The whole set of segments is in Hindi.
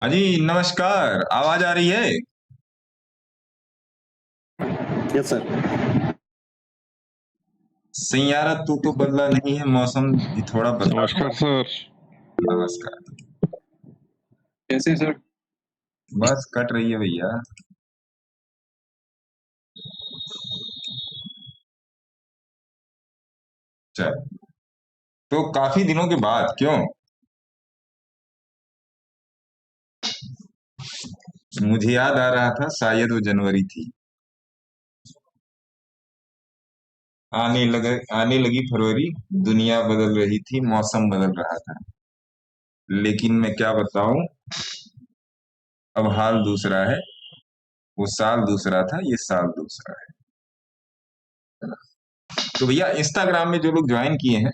हाँ जी, नमस्कार। आवाज आ रही है? Yes sir. सैयारा तू तो बदला नहीं है, मौसम भी थोड़ा बदला है। नमस्कार सर। नमस्कार। कैसे हैं सर? बस कट रही है भैया। चल, तो काफी दिनों के बाद क्यों? मुझे याद आ रहा था शायद वो जनवरी थी। आने लगी फरवरी। दुनिया बदल रही थी, मौसम बदल रहा था। लेकिन मैं क्या बताऊं, अब हाल दूसरा है। वो साल दूसरा था, ये साल दूसरा है। तो भैया, इंस्टाग्राम में जो लोग ज्वाइन किए हैं,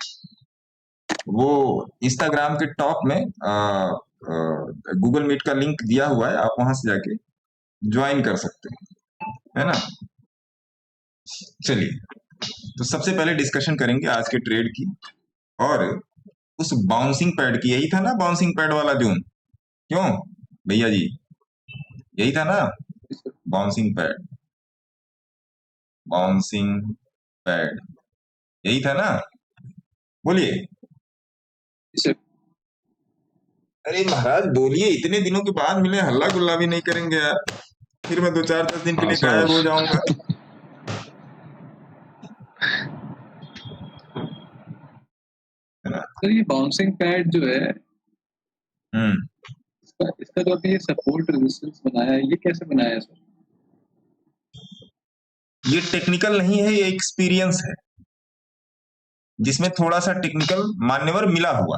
वो इंस्टाग्राम के टॉप में गूगल मीट का लिंक दिया हुआ है, आप वहां से जाके ज्वाइन कर सकते हैं, है ना। चलिए, तो सबसे पहले डिस्कशन करेंगे आज के ट्रेड की, और उस बाउंसिंग पैड की। यही था ना बाउंसिंग पैड वाला जोन? क्यों भैया जी, यही था ना बाउंसिंग पैड? बाउंसिंग पैड यही था ना? बोलिए। सर अरे महाराज बोलिए, इतने दिनों के बाद मिले, हल्ला गुल्ला भी नहीं करेंगे यार। फिर मैं 2 4 10 दिन के हाँ लिए सर। गायब हो जाऊंगा। है ना। सर ये बाउंसिंग पैड जो है, हम्म। इसका जो अभी ये सपोर्ट रेजिस्टेंस बनाया है, ये कैसे बनाया है सर? ये टेक्निकल नहीं है, ये एक्सपीरियंस है, जिसमें थोड़ा सा टेक्निकल मान्यवर मिला हुआ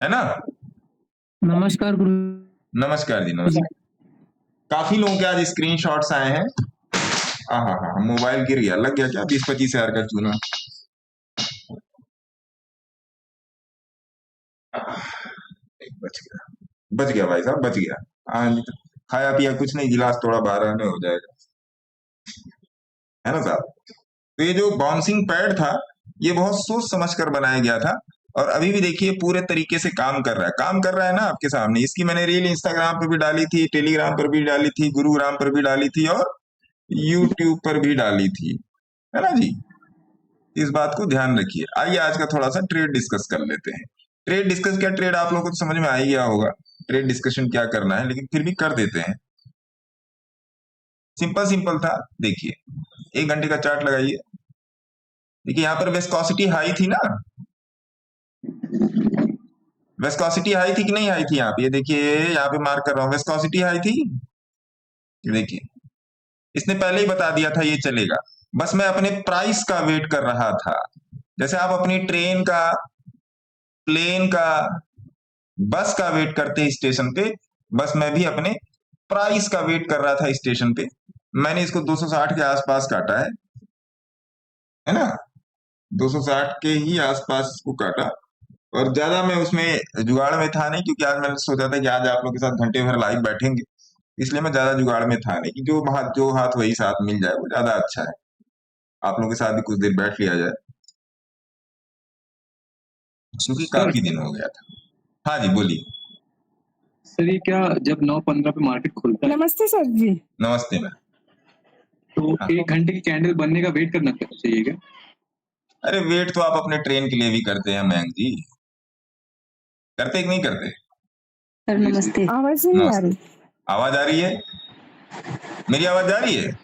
है ना। नमस्कार गुरु। नमस्कार जी, नमस्कार। काफी लोगों के आज स्क्रीनशॉट्स आए हैं। हाँ हाँ हाँ, मोबाइल गिर गया, लग गया क्या 20 25 हजार का चूना? बच गया, बच गया भाई साहब, बच गया। हाँ नहीं तो खाया पिया कुछ नहीं, गिलास थोड़ा बाहर आने हो जाएगा, है ना साहब। तो ये जो बाउंसिंग पैड था, ये बहुत सोच समझ कर बनाया गया था, और अभी भी देखिए पूरे तरीके से काम कर रहा है। काम कर रहा है ना आपके सामने। इसकी मैंने रील इंस्टाग्राम पर भी डाली थी, टेलीग्राम पर भी डाली थी, गुरुग्राम पर भी डाली थी, और यूट्यूब पर भी डाली थी, है ना जी। इस बात को ध्यान रखिए। आइए आज का थोड़ा सा ट्रेड डिस्कस कर लेते हैं। ट्रेड डिस्कस क्या, ट्रेड आप लोगों को तो समझ में आ ही गया होगा ट्रेड डिस्कशन क्या करना है, लेकिन फिर भी कर देते हैं। सिंपल सिंपल था। देखिए, 1 घंटे का चार्ट लगाइए। देखिए यहाँ पर वेस्कोसिटी हाई थी ना, वेस्कोसिटी हाई थी कि नहीं हाई थी? यहाँ पे ये देखिए, यहाँ पे मार्क कर रहा हूँ, वेस्कोसिटी हाई थी। ये देखिए, इसने पहले ही बता दिया था ये चलेगा। बस मैं अपने प्राइस का वेट कर रहा था, जैसे आप अपनी ट्रेन का, प्लेन का, बस का वेट करते हैं स्टेशन पे, बस मैं भी अपने प्राइस का वेट कर रहा था स्टेशन पे। मैंने इसको 260 के आसपास काटा है ना। 260 के ही आसपास इसको काटा, और ज्यादा मैं उसमें जुगाड़ में था नहीं, क्योंकि आज मैंने सोचा था कि आज आप लोग के साथ घंटे भर लाइव बैठेंगे, इसलिए मैं ज्यादा जुगाड़ में था नहीं कि जो हाथ वही साथ मिल जाए, वो ज्यादा अच्छा है। आप लोगों के साथ भी कुछ देर बैठ लिया जाए, क्योंकि सर काफी दिन हो गया था। हाँ जी, बोलिए। सर ये क्या, जब 9:15 पे मार्केट खुलता है, नमस्ते सर जी। नमस्ते मैम। तो हाँ। 1 घंटे की कैंडल बनने का वेट करना चाहिए क्या? अरे वेट तो आप अपने ट्रेन के लिए भी करते हैं मयंक जी, करते कि नहीं करते? सर नमस्ते। आवाज नहीं आ नमस्ते। रही? आवाज आ रही है? मेरी आवाज आ रही है?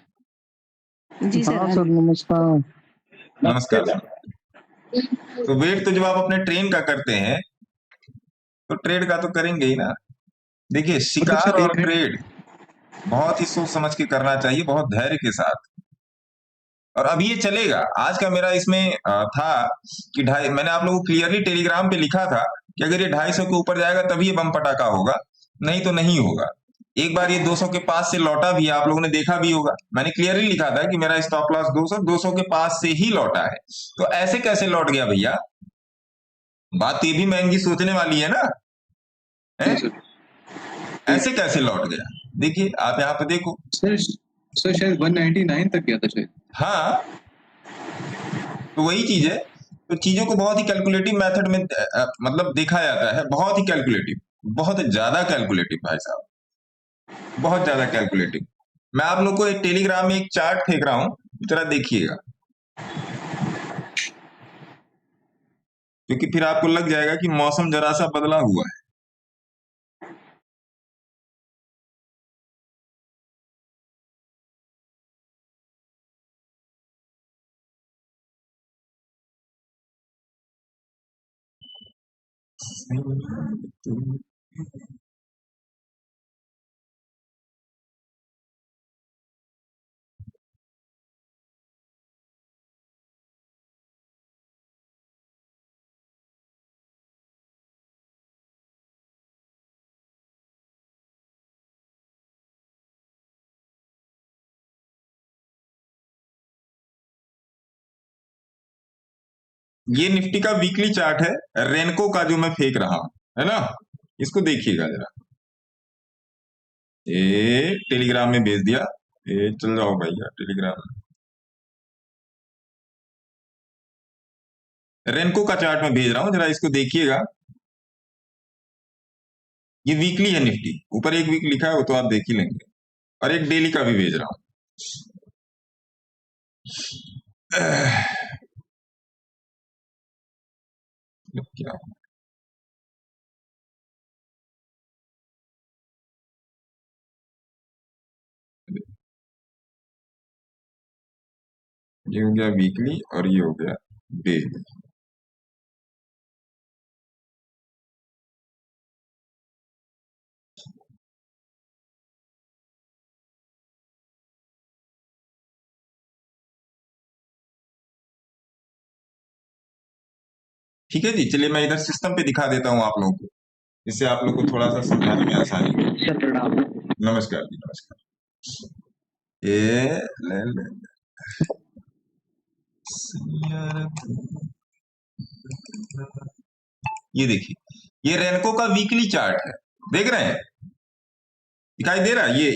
जी सर। हाँ सर, नमस्कार। नमस्कार सर। तो वेट तो जब आप अपने ट्रेन का करते हैं, तो ट्रेड का तो करेंगे ही ना। देखिए, मतलब शिकार सर और 1 घंटे ट्रेड बहुत ही सोच समझ के करना चाहिए, बहुत धैर्य के साथ। और अब ये चलेगा। आज का मेरा इसमें था कि ढाई, मैंने आप लोगों को क्लियरली टेलीग्राम पे लिखा था कि अगर ये 250 के ऊपर जाएगा तभी ये बम पटाखा होगा, नहीं तो नहीं होगा। एक बार ये 200 के पास से लौटा भी, आप लोगों ने देखा भी होगा। मैंने क्लियरली लिखा था कि मेरा स्टॉप लॉस 200 के पास से ही लौटा है। तो ऐसे कैसे लौट गया भैया? बात तो ये भी महंगी सोचने वाली है ना, है? सर ऐसे कैसे लौट गया? देखिए, आप यहाँ पे देखो। सर सर शायद 199 तक गया था शायद। हाँ, तो वही चीज है। तो चीजों को बहुत ही कैलकुलेटिव मेथड में मतलब देखा जाता है, बहुत ही कैलकुलेटिव। बहुत ज्यादा कैलकुलेटिव भाई साहब, बहुत ज्यादा कैलकुलेटिव। मैं आप लोग को एक टेलीग्राम में एक चार्ट फेंक रहा हूं, जरा देखिएगा, क्योंकि फिर आपको लग जाएगा कि मौसम जरा सा बदला हुआ है। ये निफ्टी का वीकली चार्ट है, रेनको का जो मैं फेंक रहा हूं, है ना, इसको देखिएगा जरा। ये टेलीग्राम में भेज दिया, ये चल जाओ भैया टेलीग्राम में। रेनको का चार्ट में भेज रहा हूं, जरा इसको देखिएगा। ये वीकली है निफ्टी, ऊपर एक वीक लिखा है, वो तो आप देख ही लेंगे, और एक डेली का भी भेज रहा हूं। क्या ये हो गया वीकली और ये हो गया डेली। ठीक है जी, चलिए मैं इधर सिस्टम पे दिखा देता हूं आप लोगों को, इससे आप लोग को थोड़ा सा समझाने में आसानी हो। सर प्रणाम। नमस्कार जी, नमस्कार। ये ले। ये देखिए, ये रेनको का वीकली चार्ट है, देख रहे हैं, दिखाई दे रहा है? ये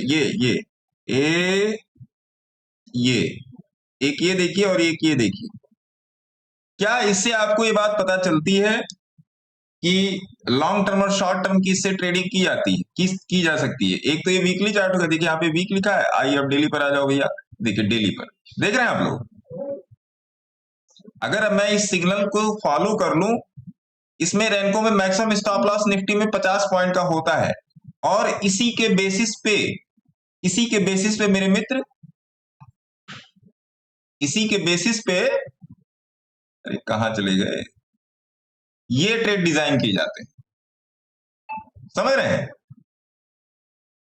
एक ये देखिए और एक ये देखिए। क्या इससे आपको ये बात पता चलती है कि लॉन्ग टर्म और शॉर्ट टर्म की इससे ट्रेडिंग की जाती है, की जा सकती है? एक तो ये वीकली चार्ट होगा, देखिए यहाँ पे वीक लिखा है। आइए अब डेली पर आ जाओ भैया, देखिए डेली पर, देख रहे हैं आप लोग? अगर मैं इस सिग्नल को फॉलो कर लूं, इसमें रेनको में मैक्सिमम स्टॉप लॉस निफ्टी में 50 पॉइंट का होता है, और इसी के बेसिस पे मेरे मित्र, इसी के बेसिस पे, अरे कहां चले गए, ये ट्रेड डिजाइन किए जाते हैं, समझ रहे हैं?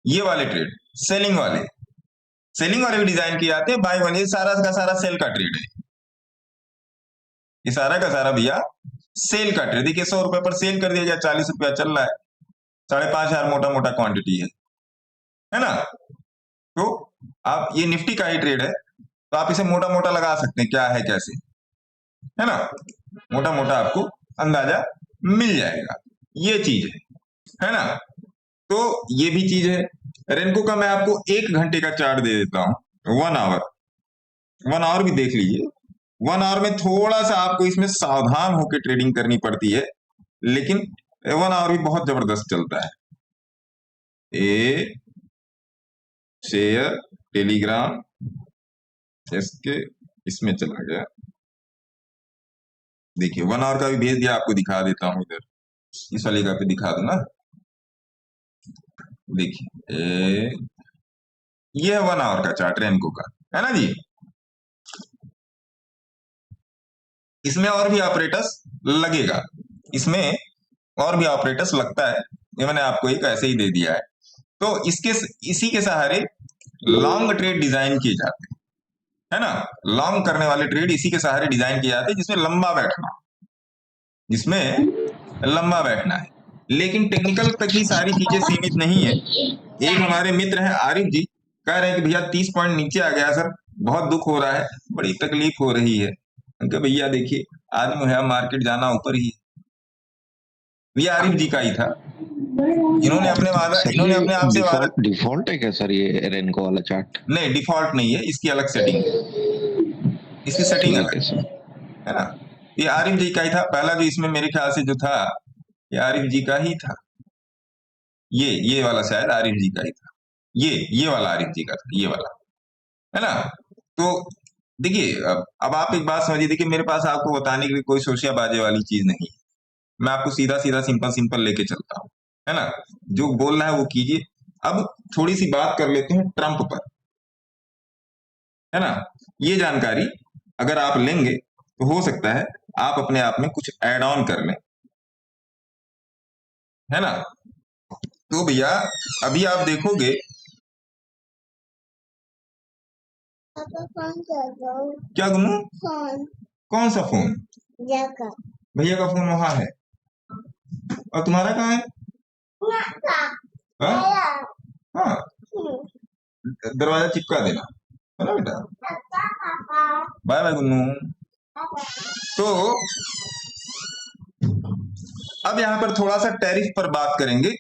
ये वाले ट्रेड सेलिंग वाले भी डिजाइन किए जाते हैं, बाय वाले सारा का सारा सेल का ट्रेड है, ये सारा का सारा भैया सेल का ट्रेड। देखिए 100 रुपए पर सेल कर दिया गया, 40 रुपया चल रहा है, 5,500 मोटा मोटा क्वांटिटी है ना। तो आप, ये निफ्टी का ही ट्रेड है, तो आप इसे मोटा मोटा लगा सकते हैं, क्या है कैसे, है ना, मोटा मोटा आपको अंदाजा मिल जाएगा, ये चीज है ना। तो ये भी चीज है। रेनको का मैं आपको 1 घंटे का चार्ट दे देता हूं, 1 आवर भी देख लीजिए। 1 आवर में थोड़ा सा आपको इसमें सावधान होकर ट्रेडिंग करनी पड़ती है, लेकिन 1 आवर भी बहुत जबरदस्त चलता है। शेयर टेलीग्राम इसके इसमें चला गया, देखिए 1 आवर का भी भेज दिया, आपको दिखा देता हूं, इधर इस वाले का पे दिखा दो ना, देखिए ये है 1 आवर का चार्ट रेनको का, है ना जी। इसमें और भी ऑपरेटर्स लगेगा, इसमें और भी ऑपरेटर्स लगता है, ये मैंने आपको एक ऐसे ही दे दिया है। तो इसी के सहारे लॉन्ग ट्रेड डिजाइन किए जाते हैं, है ना, लॉन्ग करने वाले ट्रेड इसी के सहारे डिजाइन किए जाते हैं, जिसमें लंबा बैठना है। लेकिन टेक्निकल तक ही सारी चीजें सीमित नहीं है। एक हमारे मित्र हैं आरिफ जी, कह रहे हैं कि भैया 30 पॉइंट नीचे आ गया सर, बहुत दुख हो रहा है, बड़ी तकलीफ हो रही है। उनके भैया देखिए, आज मुझे मार्केट जाना ऊपर ही, ये आरिफ जी का ही था, इन्होंने अपने आप से वादा। डिफॉल्ट है क्या सर ये रेनको वाला चार्ट? नहीं, डिफॉल्ट नहीं है, इसकी अलग सेटिंग है, इसकी सेटिंग अलग है ना। ये आरिफ जी का ही था, पहला जो इसमें मेरे ख्याल से जो था, ये आरिफ जी का ही था, ये वाला शायद आरिफ जी का ही था, ये वाला आरिफ जी का था, ये वाला, है ना। तो देखिए अब आप एक बात समझिए, देखिए मेरे पास आपको बताने के लिए कोई शोशियाबाजी वाली चीज नहीं है, मैं आपको सीधा सीधा सिंपल सिंपल लेके चलता हूँ, है ना। जो बोलना है वो कीजिए। अब थोड़ी सी बात कर लेते हैं ट्रंप पर, है ना। ये जानकारी अगर आप लेंगे तो हो सकता है आप अपने आप में कुछ ऐड ऑन कर लें, है ना। तो भैया अभी आप देखोगे, क्या गुनू, कौन सा फोन? भैया का फोन वहां है, और तुम्हारा कहाँ है? हाँ? हाँ, दरवाजा चिपका देना, है ना बेटा। Bye bye Gunnu. तो अब यहाँ पर थोड़ा सा टैरिफ पर बात करेंगे।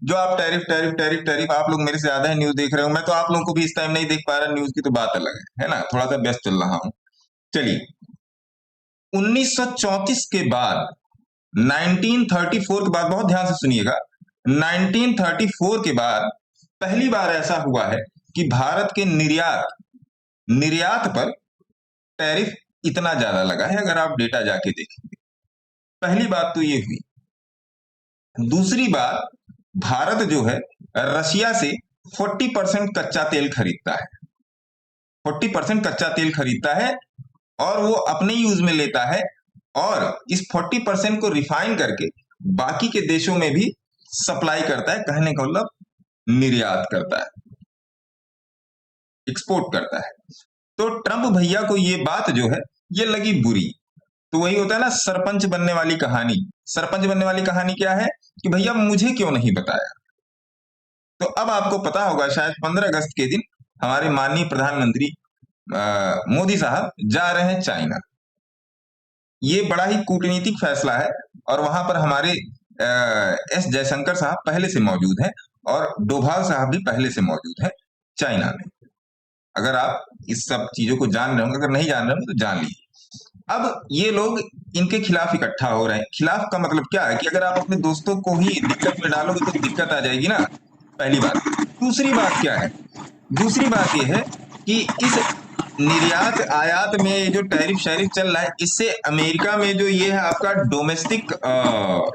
जो आप टैरिफ टैरिफ टैरिफ टैरिफ, आप लोग मेरे से ज्यादा है न्यूज देख रहे हो, मैं तो आप लोगों को भी इस टाइम नहीं देख पा रहा, न्यूज की तो बात अलग है ना, थोड़ा सा व्यस्त चल रहा हूं। चलिए 1934 के बाद, 1934 के बाद, बहुत ध्यान से सुनिएगा, 1934 के बाद पहली बार ऐसा हुआ है कि भारत के निर्यात पर टैरिफ इतना ज्यादा लगा है, अगर आप डेटा जाके देखेंगे। पहली बात तो ये हुई। दूसरी बात, भारत जो है रशिया से 40% कच्चा तेल खरीदता है, 40% कच्चा तेल खरीदता है और वो अपने यूज में लेता है, और इस 40% को रिफाइन करके बाकी के देशों में भी सप्लाई करता है, कहने का मतलब निर्यात करता है, एक्सपोर्ट करता है। तो ट्रंप भैया को ये बात जो है ये लगी बुरी। तो वही होता है ना सरपंच बनने वाली कहानी। सरपंच बनने वाली कहानी क्या है कि भैया मुझे क्यों नहीं बताया। तो अब आपको पता होगा शायद 15 अगस्त के दिन हमारे माननीय प्रधानमंत्री मोदी साहब जा रहे हैं चाइना। ये बड़ा ही कूटनीतिक फैसला है, और वहां पर हमारे एस जयशंकर साहब पहले से मौजूद हैं, और डोभाल साहब भी पहले से मौजूद हैं चाइना में। अगर आप इस सब चीजों को जान रहे होंगे, अगर नहीं जान रहे होंगे तो जान लीजिए। अब ये लोग इनके खिलाफ इकट्ठा हो रहे हैं। खिलाफ का मतलब क्या है कि अगर आप अपने दोस्तों को ही दिक्कत में डालोगे तो दिक्कत आ जाएगी ना, पहली बात। दूसरी बात क्या है, दूसरी बात ये है कि इस निर्यात आयात में जो टैरिफ शैरिफ चल रहा है, इससे अमेरिका में जो ये है आपका डोमेस्टिक,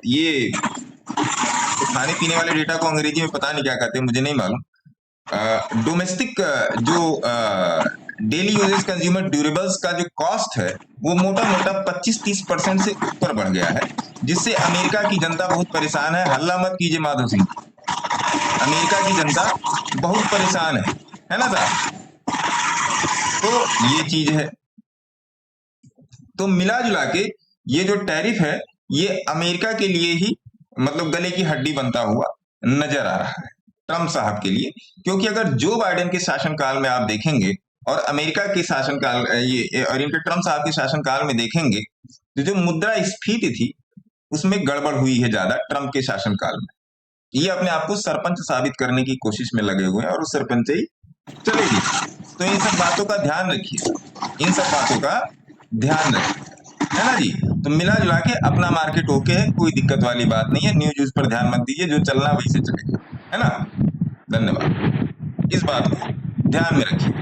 ये खाने पीने वाले डेटा को अंग्रेजी में पता नहीं क्या कहते हैं, मुझे नहीं मालूम, डोमेस्टिक जो डेली यूजेस कंज्यूमर ड्यूरेबल्स का जो कॉस्ट है वो मोटा मोटा 25-30% से ऊपर बढ़ गया है, जिससे अमेरिका की जनता बहुत परेशान है। हल्ला मत कीजिए माधव सिंह, अमेरिका की जनता बहुत परेशान है ना साहब। तो ये चीज है। तो मिला जुला के ये जो टैरिफ है ये अमेरिका के लिए ही मतलब गले की हड्डी बनता हुआ नजर आ रहा है ट्रंप साहब के लिए, क्योंकि अगर जो बाइडेन के शासनकाल में आप देखेंगे और अमेरिका के शासनकाल ये और इनके ट्रंप साहब के शासनकाल में देखेंगे तो जो मुद्रास्फीति थी उसमें गड़बड़ हुई है ज्यादा ट्रंप के शासनकाल में। ये अपने आप को सरपंच साबित करने की कोशिश में लगे हुए हैं और उस सरपंच ही चलेगी। तो इन सब बातों का ध्यान रखिए, इन सब बातों का ध्यान रखिए, है ना जी। तो मिला जुला के अपना मार्केट ओके है, कोई दिक्कत वाली बात नहीं है। न्यूज पर ध्यान मत दीजिए, जो चलना वही से चलेगा, है ना। धन्यवाद। इस बात को ध्यान में रखिए,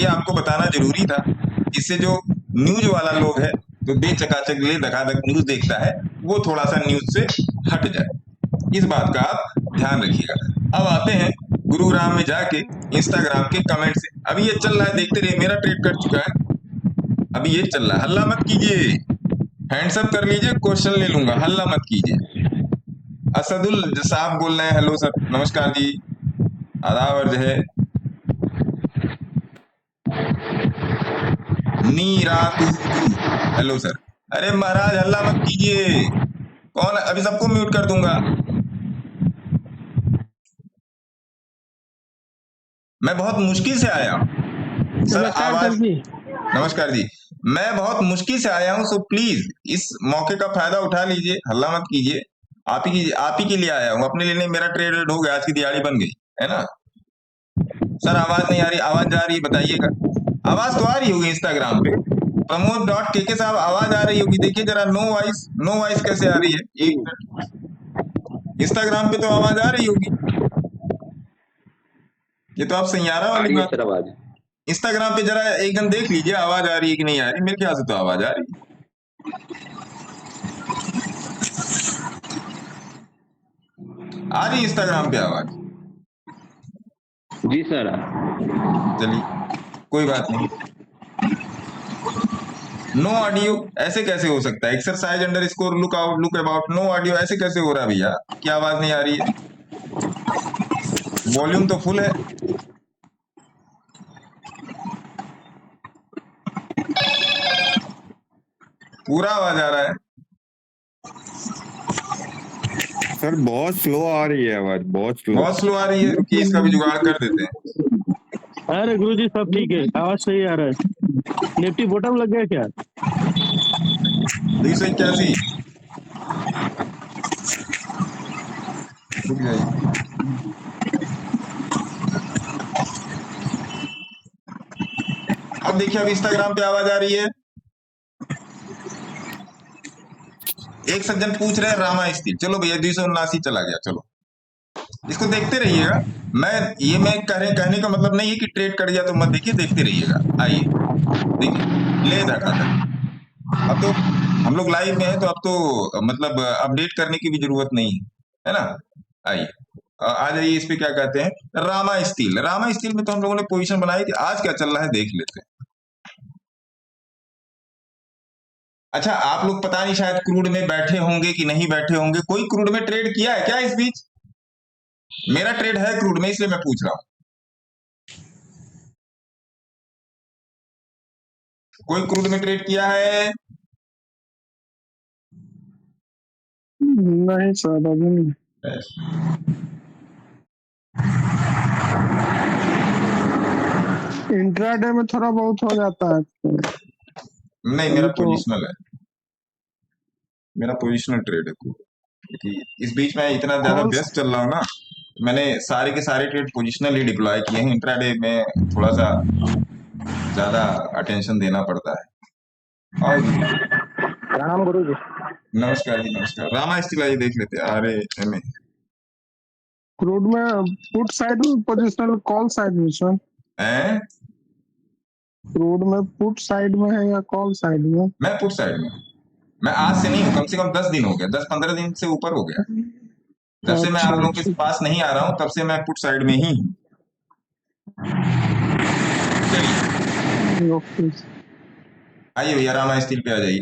ये आपको बताना जरूरी था, इससे जो न्यूज वाला लोग है तो दे चकाचक ले धकाधक न्यूज देखता है, वो थोड़ा सा न्यूज से हट जाए। इस बात का आप ध्यान रखिएगा। अब आते हैं गुरुग्राम में जाके इंस्टाग्राम के कमेंट से। अभी ये चल रहा है, देखते रहिए, मेरा ट्रेड कट चुका है, अभी ये चल रहा है। हल्ला मत कीजिए, हैंड्स अप कर लीजिए, क्वेश्चन ले लूंगा, हल्ला मत कीजिए। असदुल साहब बोल रहे हैं, हेलो सर, नमस्कार जी, आदाब अर्ज है। नीरातू, हेलो सर। अरे महाराज हल्ला मत कीजिए, कौन, अभी सबको म्यूट कर दूंगा। मैं बहुत मुश्किल से आया हूँ सर, आवाज, नमस्कार जी, मैं बहुत मुश्किल से आया हूँ, सो प्लीज इस मौके का फायदा उठा लीजिए, हल्ला मत कीजिए। आप ही के लिए आया हूँ, अपने लिए नहीं। मेरा ट्रेड हो गया, आज की दिहाड़ी बन गई, है ना। सर आवाज नहीं आ रही, आवाज जा रही है बताइएगा। आवाज तो आ रही होगी इंस्टाग्राम पे, प्रमोद.के साहब आवाज आ रही होगी, देखिए जरा। नो वॉइस कैसे आ रही है, इंस्टाग्राम पे तो आवाज आ रही होगी, ये तो आप सैयारा आ वाली रही है बात। सर आवाज। इंस्टाग्राम पे जरा एकदम देख लीजिए आवाज आ रही है कि नहीं आ रही। मेरे ख्याल से तो आवाज आ रही है। आ रही है इंस्टाग्राम पे आवाज। जी सर। चलिए कोई बात नहीं। नो ऑडियो ऐसे कैसे हो सकता है? Exercise under score look out look about, no audio ऐसे कैसे हो रहा है भैया? क्या आवाज नहीं आ रही है? वॉल्यूम तो फुल है। पूरा आवाज आ रहा है। सर बहुत स्लो आ रही है आवाज, बहुत स्लो। बहुत स्लो आ रही है। रुकिए इसका भी जुगाड़ कर देते हैं। अरे गुरुजी सब ठीक है, आवाज सही आ रहा है। निफ्टी बॉटम लग गया क्या? 281। रुक जाइए। अब देखिए अब इंस्टाग्राम पे आवाज आ रही है। एक सज्जन पूछ रहे हैं रामा स्टील, चलो भैया 279 चला गया। चलो इसको देखते रहिएगा। मैं कहने का मतलब नहीं है कि ट्रेड कट गया तो मत देखिए, देखते रहिएगा। आइए देखिए ले धक्का धक। अब तो हम लोग लाइव में है तो अब तो मतलब अपडेट करने की भी जरूरत नहीं है ना। आइए आ जाइए। इस पे क्या कहते हैं, रामा स्टील। रामा स्टील में तो हम लोगों ने पोजीशन बनाई थी। आज क्या चल रहा है देख लेते हैं। अच्छा आप लोग पता नहीं शायद क्रूड में बैठे होंगे कि नहीं बैठे होंगे। कोई क्रूड में ट्रेड किया है क्या इस बीच? मेरा ट्रेड है क्रूड में, इसलिए मैं पूछ रहा हूं। कोई क्रूड में ट्रेड किया है? नहीं सर अभी नहीं। इंट्राडे में थोड़ा बहुत हो जाता है। नहीं मेरा पोजिशनल है, मेरा पोजिशनल ट्रेड है क्योंकि इस बीच में इतना ज्यादा व्यस्त चल रहा हूं ना, मैंने सारे के सारे ट्रेड पोजिशनल ही डिप्लॉय किए हैं। इंट्राडे में थोड़ा सा ज्यादा अटेंशन देना पड़ता है। और प्रणाम गुरु जी। नमस्कार जी नमस्कार। रामा स्टील आइए देख लेते हैं। अरे एमए क्रूड में पुट साइड में पोजिशनल, कॉल साइड में सर? क्रूड में पुट साइड में है या कॉल साइड में? मैं पुट साइड में। मैं आज से नहीं हूँ, कम से कम 10 दिन हो गया, 10-15 दिन से ऊपर हो गया। जब से मैं आप लोगों के पास नहीं आ रहा हूँ तब से मैं पुट साइड में ही हूँ। चलिए आइए भैया रामा स्टील पे आ जाइए।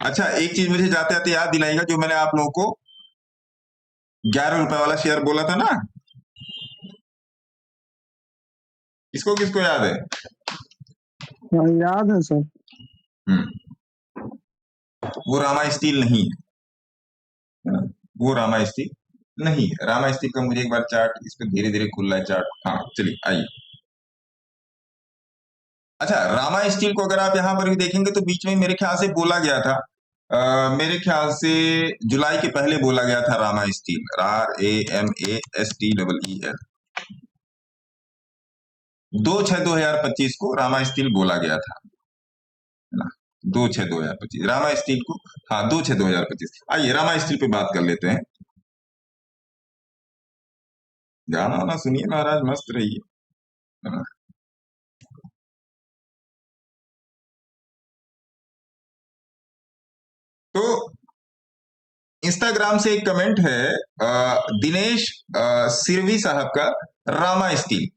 अच्छा एक चीज मुझे जाते आते याद दिलाएगा, जो मैंने आप लोगों को 11 रुपए वाला शेयर बोला था ना, इसको किसको याद है? याद है सर। वो रामा स्टील नहीं है, वो रामा स्टील नहीं है। रामा स्टील का मुझे एक बार चार्ट इस पे धीरे धीरे खुल रहा है चार्ट। हाँ चलिए आइए। अच्छा रामा स्टील को अगर आप यहाँ पर भी देखेंगे तो बीच में मेरे ख्याल से बोला गया था, मेरे ख्याल से जुलाई के पहले बोला गया था रामा स्टील, RAMASTEEL 2/6/2025 को रामा स्टील बोला गया था ना। 2/6/2025 रामा स्टील को, हाँ 2/6/2025। आइए रामा स्टील पे बात कर लेते हैं। गाना वाना सुनिए महाराज, मस्त रहिए। तो इंस्टाग्राम से एक कमेंट है दिनेश सिरवी साहब का, रामा स्टील।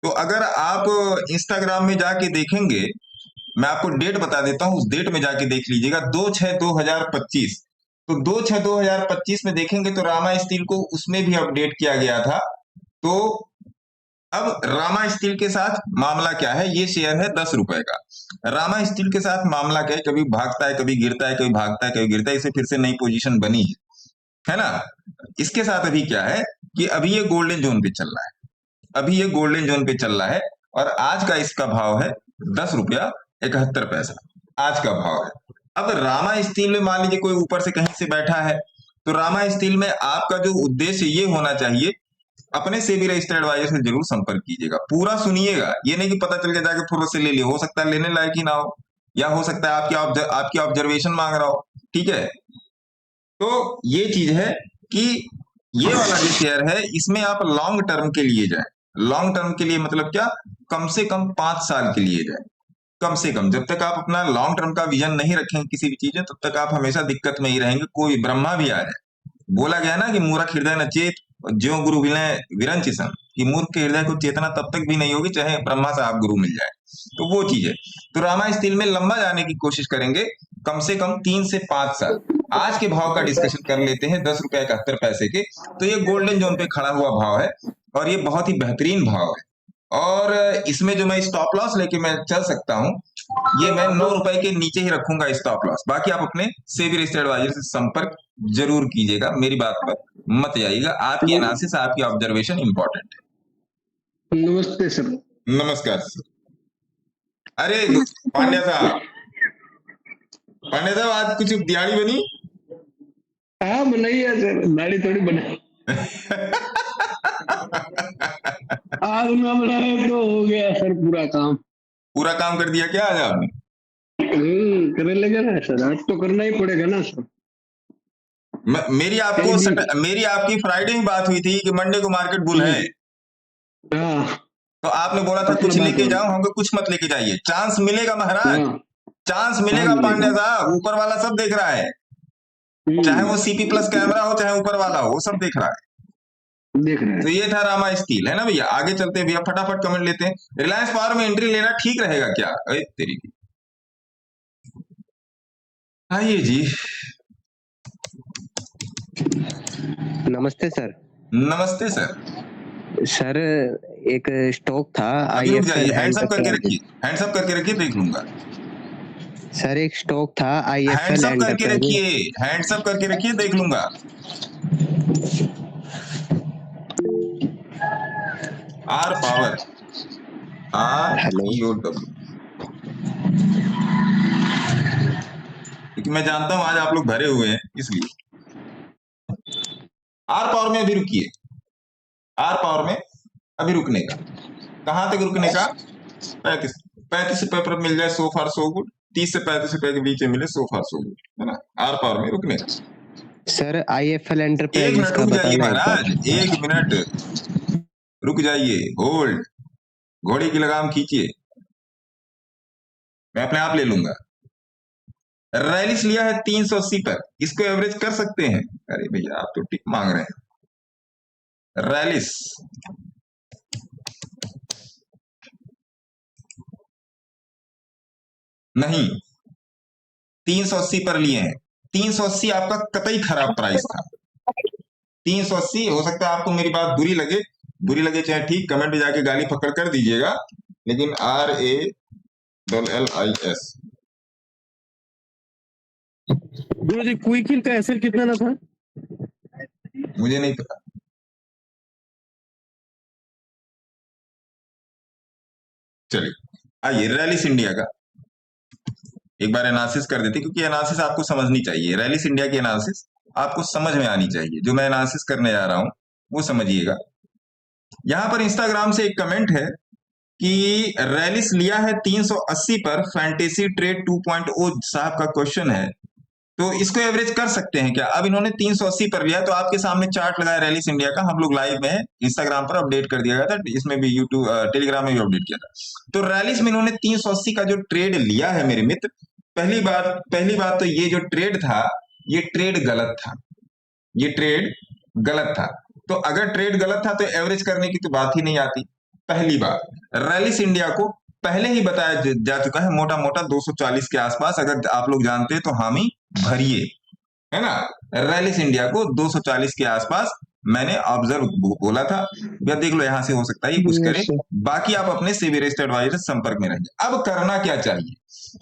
तो अगर आप इंस्टाग्राम में जाके देखेंगे, मैं आपको डेट बता देता हूं, उस डेट में जाके देख लीजिएगा 2/6/2025। तो 2/6/2025 में देखेंगे तो रामा स्टील को उसमें भी अपडेट किया गया था। तो अब रामा स्टील के साथ मामला क्या है? ये शेयर है 10 रुपए का। रामा स्टील के साथ मामला क्या है? कभी भागता है, कभी गिरता है, कभी भागता है, कभी गिरता है। इसे फिर से नई पोजीशन बनी है ना। इसके साथ अभी क्या है कि अभी ये गोल्डन जोन पे चल रहा है, अभी ये गोल्डन जोन पे चल रहा है और आज का इसका भाव है 10 रुपया 71 पैसा, आज का भाव है। अब रामा स्टील में मान लीजिए कोई ऊपर से कहीं से बैठा है, तो रामा स्टील में आपका जो उद्देश्य ये होना चाहिए, अपने सेबी रजिस्टर्ड एडवाइजर से जरूर संपर्क कीजिएगा। पूरा सुनिएगा, ये नहीं कि पता चल के जाके फुर्र से ले लिया, हो सकता है लेने लायक ही ना हो। या हो सकता है आपकी ऑब्जर्वेशन मांग रहा हो, ठीक है। तो ये चीज है कि ये वाला जो शेयर है इसमें आप लॉन्ग टर्म के लिए जाए। लॉन्ग टर्म के लिए मतलब क्या, कम से कम 5 साल के लिए जाए, कम से कम। जब तक आप अपना लॉन्ग टर्म का विजन नहीं रखेंगे किसी भी चीज में, तब तक आप हमेशा दिक्कत में ही रहेंगे। कोई ब्रह्मा भी आ जाए, बोला गया ना कि मूर्ख हृदय न चेत ज्यो गुरु विनय विरंचिसम, कि मूर्ख के हृदय को चेतना तब तक भी नहीं होगी चाहे ब्रह्मा साहब गुरु मिल जाए। तो वो चीज है। तो रामा स्टील में लंबा जाने की कोशिश करेंगे, कम से कम 3 से 5 साल। आज के भाव का डिस्कशन कर लेते हैं, 10 रुपए 71 पैसे के। तो ये गोल्डन जोन पे खड़ा हुआ भाव है और ये बहुत ही बेहतरीन भाव है। और इसमें जो मैं स्टॉप लॉस लेके मैं चल सकता हूं, ये मैं 9 रुपए के नीचे ही रखूंगा स्टॉप लॉस। बाकी आप अपने सेबी रजिस्टर्ड एडवाइजर से संपर्क जरूर कीजिएगा, मेरी बात पर मत जाइएगा। आपकी एनालिसिस, आपकी ऑब्जर्वेशन इंपॉर्टेंट है। नमस्ते सर। नमस्कार सर। अरे पांड्या साहब, आज कुछ दिहाड़ी बनी? हाँ बनाई है सर, दाढ़ी थोड़ी बनाई। आज ना बनाए तो हो गया सर पूरा काम। पूरा काम कर दिया क्या आज आपने? करने लगे ना सर, आज तो करना ही पड़ेगा ना सर। मेरी आपकी फ्राइडे में बात हुई थी कि मंडे को मार्केट बुल है। हाँ, तो आपने बोला था कुछ लेके जाओ, हमको कुछ मत लेके जाइए। चांस मिलेगा महाराज, चांस मिलेगा पांड्या साहब। ऊपर वाला सब देख रहा है, चाहे वो सीपी प्लस कैमरा हो चाहे ऊपर वाला हो, वो सब देख रहा है। तो ये था रामा स्टील, है ना भैया। आगे चलते हैं भैया, फटाफट कमेंट लेते हैं। रिलायंस पावर में एंट्री लेना ठीक रहेगा क्या? अरे तेरी की, आइए जी। नमस्ते सर। नमस्ते सर। सर एक स्टॉक था अभी रुक जाइए, हैंड्स अप करके रखिए, हैंड्स अप करके रखिए, देख लूंगा। सर एक स्टॉक था IFL हैंड्स अप करके रखिए, हैंड्स अप करके रखिए, देख लूंगा। आर पावर, REOW, क्योंकि मैं जानता हूं आज आप लोग भरे हुए हैं, इसलिए आर पावर में अभी रुकिए। आर पावर में अभी रुकने का, कहां तक रुकने का? 35 रुपए पर मिल जाए, सो फार सो गुड। 30 से 35 रुपए के बीच में मिले, सो फार सो गुड, है ना। आर पावर में रुकने का। सर IFL एक एंटरप्राइजेस मिनट का रुक जाइए बताना महाराज, 1 मिनट रुक जाइए, होल्ड। घोड़ी की लगाम खींचिए, मैं अपने आप ले लूंगा। रैलिस लिया है 380 पर, इसको एवरेज कर सकते हैं? अरे भैया आप तो टिक मांग रहे हैं। रैलिस नहीं, 380 पर लिए हैं। 380 आपका कतई खराब प्राइस था। 380 हो सकता है आपको मेरी बात बुरी लगे चाहे ठीक, कमेंट में जाके गाली पकड़ कर दीजिएगा, लेकिन RALLIS गुरु जी क्विक हिल का एसएल कितना ना था? मुझे नहीं पता। चलिए आइए, रैलिस इंडिया का एक बार एनालिसिस कर देते, क्योंकि एनालिसिस आपको समझनी चाहिए। रैलिस इंडिया की एनालिसिस आपको समझ में आनी चाहिए। जो मैं एनालिसिस करने जा रहा हूं वो समझिएगा। यहां पर इंस्टाग्राम से एक कमेंट है कि रैलिस लिया है 380 पर, फैंटेसी ट्रेड 2.0 साहब का क्वेश्चन है, तो इसको एवरेज कर सकते हैं क्या? अब इन्होंने 380 पर लिया, तो आपके सामने चार्ट लगाया रैलिस इंडिया का, हम लोग लाइव में इंस्टाग्राम पर अपडेट कर दिया गया था, इसमें भी यूट्यूब टेलीग्राम में भी अपडेट किया था। तो रैलिस में इन्होंने 380 का जो ट्रेड लिया है मेरे मित्र, पहली बात तो ये जो ट्रेड था, ये ट्रेड गलत था। ये ट्रेड गलत था। तो अगर ट्रेड गलत था तो एवरेज करने की तो बात ही नहीं आती। पहली बात, रैलिस इंडिया को पहले ही बताया जा चुका है, मोटा मोटा 240 के आसपास। अगर आप लोग जानते हैं तो हामी भरिए, है ना। रैलिस इंडिया को 240 के आसपास मैंने ऑब्जर्व बोला था। या देख लो, यहां से हो सकता है ये कुछ करे। बाकी आप अपने सेबी रजिस्टर्ड एडवाइजर संपर्क में रहिए। अब करना क्या चाहिए?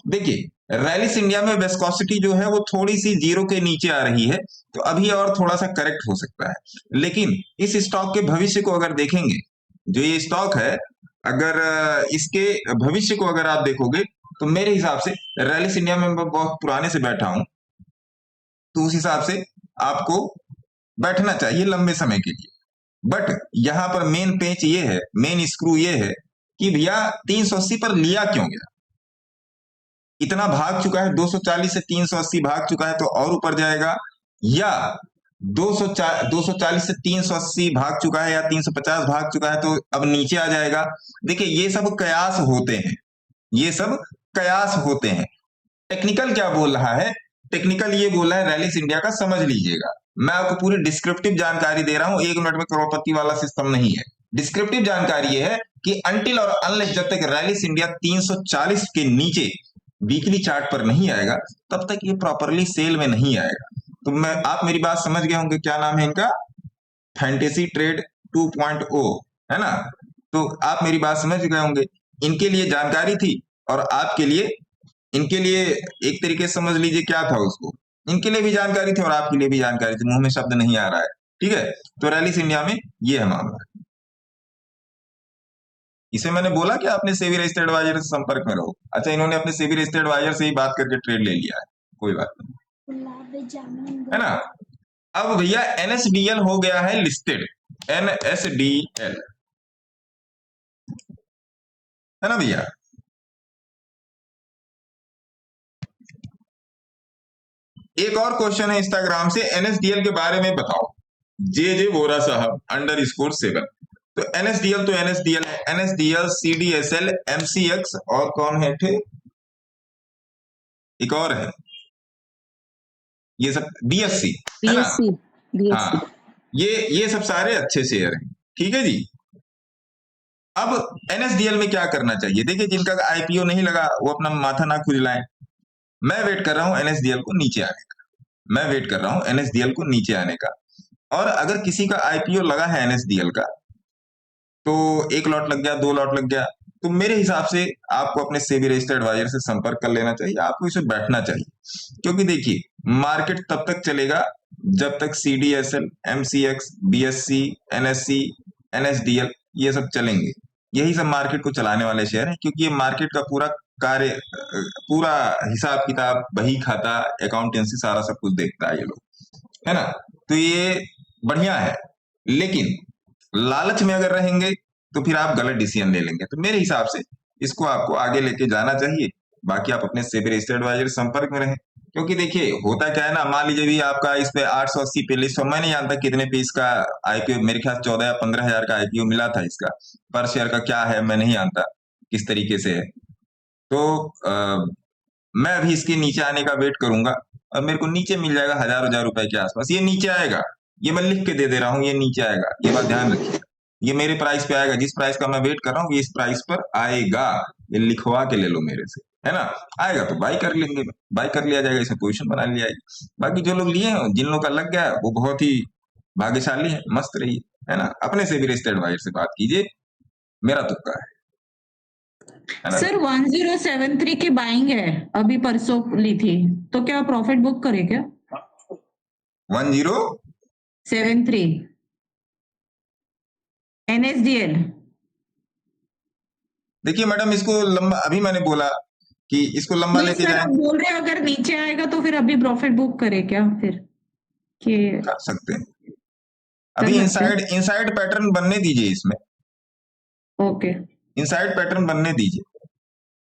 देखिए, रैलिस इंडिया में विस्कोसिटी जो है वो थोड़ी सी 0 के नीचे आ रही है, तो अभी और थोड़ा सा करेक्ट हो सकता है। लेकिन इस स्टॉक के भविष्य को अगर देखेंगे, जो ये स्टॉक है, अगर इसके भविष्य को अगर आप देखोगे, तो मेरे हिसाब से रैलिस इंडिया में मैं बहुत पुराने से बैठा हूं, तो उस हिसाब से आपको बैठना चाहिए लंबे समय के लिए। बट यहां पर मेन पेच ये है, मेन स्क्रू ये है कि भैया 380 पर लिया क्यों गया? इतना भाग चुका है, 240 से 380 भाग चुका है तो और ऊपर जाएगा, या 240 से 380 भाग चुका है या 350 भाग चुका है तो अब नीचे आ जाएगा। देखिए ये सब कयास होते हैं, ये सब कयास होते हैं। टेक्निकल क्या बोल रहा है? टेक्निकल ये बोल रहा है रैलिस इंडिया का, समझ लीजिएगा। मैं आपको पूरी डिस्क्रिप्टिव जानकारी दे रहा हूं, 1 मिनट में करोड़पति वाला सिस्टम नहीं है। डिस्क्रिप्टिव जानकारी ये है कि अनटिल और अनलेस जब तक रैलिस इंडिया 340 के नीचे वीकली चार्ट पर नहीं आएगा तब तक ये प्रॉपरली सेल में नहीं आएगा। तो आप मेरी बात समझ गए होंगे, क्या नाम है इनका? फैंटेसी ट्रेड 2.0 है ना। तो आप मेरी बात समझ गए होंगे। इनके लिए जानकारी थी और आपके लिए, इनके लिए एक तरीके से समझ लीजिए क्या था उसको, इनके लिए भी जानकारी थी और आपके लिए भी जानकारी थी, मुंह में शब्द नहीं आ रहा है, ठीक है। तो रैलिस इंडिया में ये है मामला। इसे मैंने बोला कि आपने सेबी रजिस्टर्ड एडवाइजर से संपर्क में रहो। अच्छा, इन्होंने अपने सेबी रजिस्टर्ड एडवाइजर से ही बात करके ट्रेड ले लिया है, कोई बात नहीं, है ना। अब भैया एनएसडीएल हो गया है लिस्टेड, एनएसडीएल, है ना भैया। एक और क्वेश्चन है इंस्टाग्राम से, एनएसडीएल के बारे में बताओ, जे वोरा साहब _7। तो एनएसडीएल तो एनएसडीएल है, एनएसडीएल, सीडीएसएल, एमसीएक्स और कौन है थे, एक और है, ये सब बीएससी है ना। हाँ, ये सब सारे अच्छे शेयर हैं, ठीक है जी। अब एनएसडीएल में क्या करना चाहिए? देखिए जिनका आईपीओ नहीं लगा वो अपना माथा ना खुजलाएं। मैं वेट कर रहा हूं एनएसडीएल को नीचे आने का, मैं वेट कर रहा हूं एनएसडीएल को नीचे आने का। और अगर किसी का आईपीओ लगा है एनएसडीएल का, तो 1 लॉट लग गया, 2 लॉट लग गया, तो मेरे हिसाब से आपको अपने सेबी रजिस्टर्ड एडवाइजर से संपर्क कर लेना चाहिए, आपको इसे बैठना चाहिए। क्योंकि देखिए मार्केट तब तक चलेगा जब तक CDSL, MCX, BSc, NSC, NSDL ये सब चलेंगे। यही सब मार्केट को चलाने वाले शेयर हैं, क्योंकि ये मार्केट का पूरा कार्य, पूरा हिसाब किताब, बही खाता, अकाउंटेंसी सारा सब कुछ देखता है ये लोग, है ना। तो ये बढ़िया है, लेकिन लालच में अगर रहेंगे तो फिर आप गलत डिसीजन ले लेंगे। तो मेरे हिसाब से इसको आपको आगे लेके जाना चाहिए। बाकी आप अपने सेबी रजिस्टर्ड एडवाइजर संपर्क में रहें, क्योंकि देखिए होता क्या है ना, मान लीजिए भी आपका इस पे 880 पे लिस्ट हो, मैं नहीं जानता कितने पे इसका आईपीओ, मेरे ख्याल 14 या 15 हजार का आईपीओ मिला था इसका, पर शेयर का क्या है मैं नहीं जानता किस तरीके से है। तो मैं अभी इसके नीचे आने का वेट करूंगा और मेरे को नीचे मिल जाएगा 1000 रुपए के आसपास, ये नीचे आएगा, ये मैं लिख के दे रहा हूँ, ये नीचे आएगा, ये बात ध्यान रखिए। ये मेरे प्राइस पे आएगा, जिस प्राइस का मैं वेट कर रहा हूँ ये इस प्राइस पर आएगा, ये लिखवा के ले लो मेरे से, है ना। आएगा तो बाई कर लेंगे, बाई कर लिया जाएगा, इसमें पोजीशन बना लिया जाएगी। बाकी जो लोग लिए हैं, जिन लोगों का लग गया है वो बहुत ही भाग्यशाली है, मस्त रहिए, है ना। अपने सेबी रजिस्टर्ड एडवाइजर से बात कीजिए, मेरा तुक्का है ना। सर 1073 की बाइंग है, अभी परसों ली थी, तो क्या प्रॉफिट बुक करे क्या? 1073 एनएसडीएल। देखिए मैडम, इसको लंबा, अभी मैंने बोला कि इसको लंबा लेके जाए, बोल रहे अगर नीचे आएगा तो फिर अभी प्रॉफिट बुक करे क्या फिर? कि कर सकते हैं, अभी इनसाइड पैटर्न बनने दीजिए इसमें, ओके, इनसाइड पैटर्न बनने दीजिए।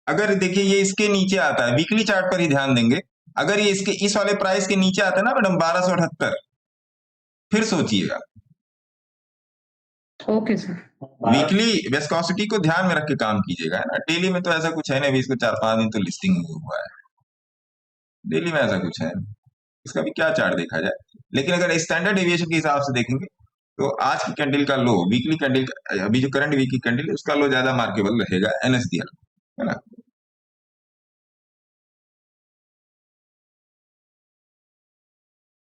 अगर देखिए ये इसके नीचे आता है, वीकली चार्ट पर ही ध्यान देंगे, अगर ये इसके इस वाले प्राइस के नीचे आता है ना मैडम 1278, फिर सोचिएगा। ओके सर, वीकली विस्कोसिटी को ध्यान में रख के काम कीजिएगा, है ना। डेली में तो ऐसा कुछ है नहीं, अभी इसको 4-5 दिन तो लिस्टिंग हुआ है, डेली में ऐसा कुछ है, इसका भी क्या चार्ट देखा जाए। लेकिन अगर स्टैंडर्ड डेविएशन के हिसाब से देखेंगे तो आज की कैंडल का लो, वीकली कैंडल, अभी जो करंट वीक की कैंडल है उसका लो ज्यादा मार्केबल रहेगा एनएसडीएल, है ना।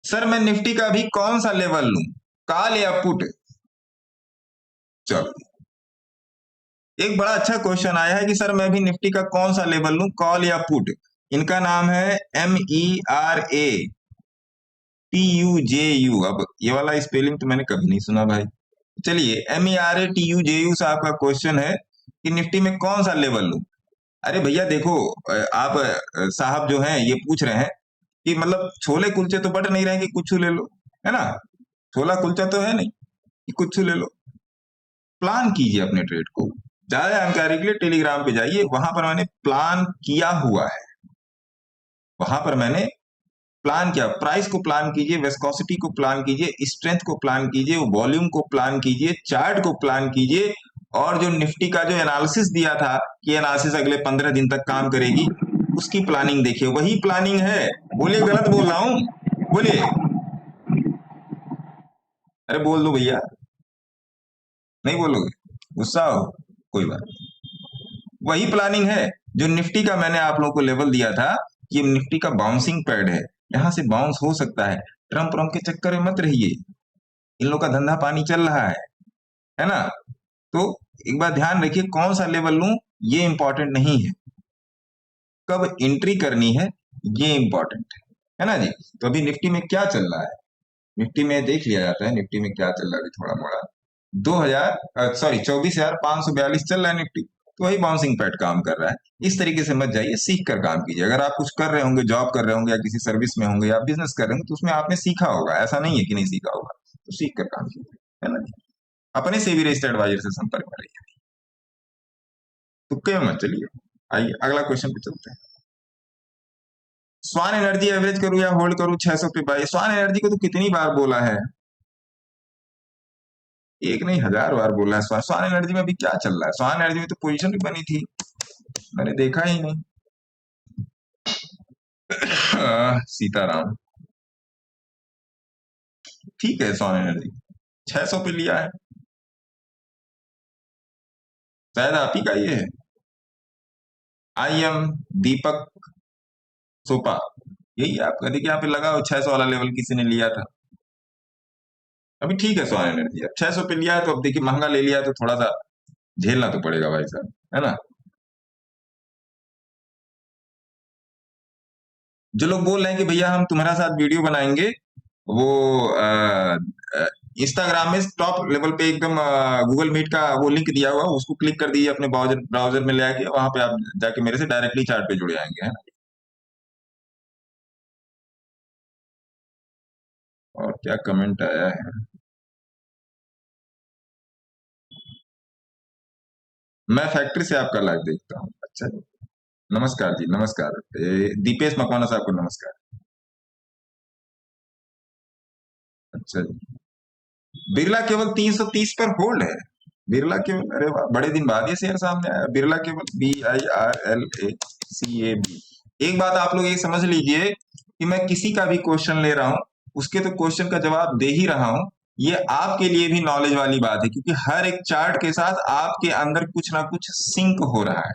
सर मैं निफ्टी का भी कौन सा लेवल लूं, कॉल या पुट? चलो, एक बड़ा अच्छा क्वेश्चन आया है कि सर मैं भी निफ्टी का कौन सा लेवल लूं, कॉल या पुट। इनका नाम है MERATUJU। अब ये वाला स्पेलिंग तो मैंने कभी नहीं सुना भाई। चलिए, MERATUJU साहब का क्वेश्चन है कि निफ्टी में कौन सा लेवल लूं। अरे भैया देखो, आप साहब जो हैं ये पूछ रहे हैं कि मतलब छोले कुलचे तो बट नहीं रहे कि कुछ ले लो, है ना। छोला कुलचा तो है नहीं कि कुछ ले लो। प्लान कीजिए अपने ट्रेड को। ज्यादा जानकारी के लिए टेलीग्राम पे जाइए, वहां पर मैंने प्लान किया हुआ है, वहां पर मैंने प्लान किया, प्राइस को प्लान कीजिए, विस्कोसिटी को प्लान कीजिए, स्ट्रेंथ को प्लान कीजिए, वॉल्यूम को प्लान कीजिए, चार्ट को प्लान कीजिए, और जो निफ्टी का जो एनालिसिस दिया था कि एनालिसिस अगले 15 दिन तक काम करेगी, उसकी प्लानिंग देखिए, वही प्लानिंग है। बोलिए गलत बोल रहा हूं? बोलिए, अरे बोल दो भैया, नहीं बोलोगे? गुस्सा हो? कोई बात नहीं, वही प्लानिंग है। जो निफ्टी का मैंने आप लोगों को लेवल दिया था कि निफ्टी का बाउंसिंग पैड है, यहां से बाउंस हो सकता है। ट्रम्प के चक्कर में मत रहिए, इन लोगों का धंधा पानी चल रहा है ना? तो एक बार ध्यान रखिए, कौन सा लेवल लूं ये इंपॉर्टेंट नहीं है, कब एंट्री करनी है ये इंपॉर्टेंट है ना जी। तो अभी निफ्टी में क्या चल रहा है, निफ्टी में देख लिया जाता है निफ्टी में क्या चल रहा है थोड़ा मोड़ा। 24,542 चल रहा है निफ्टी, तो वही बाउंसिंग पैड काम कर रहा है। इस तरीके से मत जाइए, सीख कर काम कीजिए। अगर आप कुछ कर रहे होंगे, जॉब कर रहे होंगे या किसी सर्विस में होंगे या बिजनेस कर रहे होंगे, तो उसमें आपने सीखा होगा, ऐसा नहीं है कि नहीं सीखा होगा, तो सीख कर काम कीजिए, है ना। अपने से भी रजिस्टर्ड एडवाइजर से संपर्क में रहिए, तुक्के मत चलिए। आइए अगला क्वेश्चन पे चलते हैं। स्वान एनर्जी एवरेज करूं या होल्ड करूं 600 पे बाई? स्वान एनर्जी को तो कितनी बार बोला है, एक नहीं 1000 बार बोला है। स्वान एनर्जी में अभी क्या चल रहा है? स्वान एनर्जी में तो पोजीशन भी बनी थी, मैंने देखा ही नहीं। सीताराम, ठीक है, स्वान एनर्जी 600 पे लिया है, शायद आप ही का ये है। आई एम दीपक सोपा, यही आपका, देखिए यहाँ पे लगा 600 वाला लेवल किसी ने लिया था। अभी ठीक है स्वान एनर्जी, अब 600 पे लिया है तो अब देखिए महंगा ले लिया है तो थोड़ा सा झेलना तो पड़ेगा भाई साहब, है ना। जो लोग बोल रहे हैं कि भैया हम तुम्हारा साथ वीडियो बनाएंगे, वो इंस्टाग्राम में टॉप लेवल पे एकदम गूगल मीट का वो लिंक दिया हुआ, उसको क्लिक कर दीजिए अपने ब्राउजर में ले आके, वहां पे आप जाके मेरे से डायरेक्टली चार्ट पे जुड़े आएंगे, है ना। और क्या कमेंट आया है, मैं फैक्ट्री से आपका लाइव देखता हूँ। अच्छा जी, नमस्कार जी, नमस्कार। दीपेश मकवाना साहब को नमस्कार। अच्छा जी, बिरला केवल 330 पर होल्ड है। बिरला केवल, अरे वाह, बड़े दिन बाद ये शेयर सामने आया। बिरला केवल BIRLACAB। एक बात आप लोग ये समझ लीजिए कि मैं किसी का भी क्वेश्चन ले रहा हूं, उसके तो क्वेश्चन का जवाब दे ही रहा हूं, ये आपके लिए भी नॉलेज वाली बात है, क्योंकि हर एक चार्ट के साथ आपके अंदर कुछ ना कुछ सिंक हो रहा है,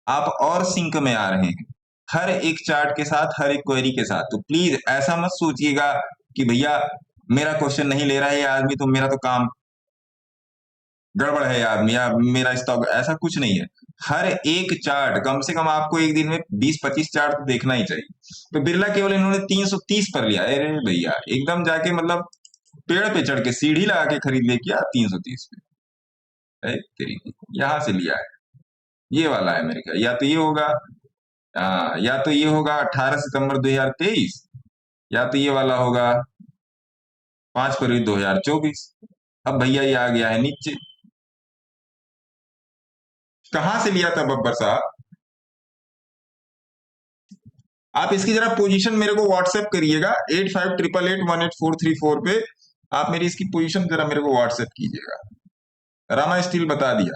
आप और सिंक में आ रहे हैं हर एक चार्ट के साथ, हर एक क्वेरी के साथ। तो प्लीज ऐसा मत सोचिएगा कि भैया मेरा क्वेश्चन नहीं ले रहा है ये आदमी, तो मेरा तो काम गड़बड़ है आदमी, या मेरा स्टॉक, ऐसा कुछ नहीं है। हर एक चार्ट कम से कम आपको एक दिन में 20-25 चार्ट तो देखना ही चाहिए। तो बिरला केवल इन्होंने 330 पर लिया, अरे भैया एकदम जाके मतलब पेड़ पे चढ़ के सीढ़ी लगा के खरीद ले किया 330 पे, यहां से लिया है, ये वाला है मेरे ख्याल, या तो ये होगा, या तो ये होगा 18 सितंबर 2023, या तो ये वाला होगा 5 फरवरी 2024। अब भैया ये आ गया है नीचे, कहां से लिया था बब्बर साहब? आप इसकी जरा पोजीशन मेरे को व्हाट्सएप करिएगा, 8588184334 पे आप मेरी इसकी पोजीशन जरा मेरे को व्हाट्सएप कीजिएगा। रामा स्टील बता दिया,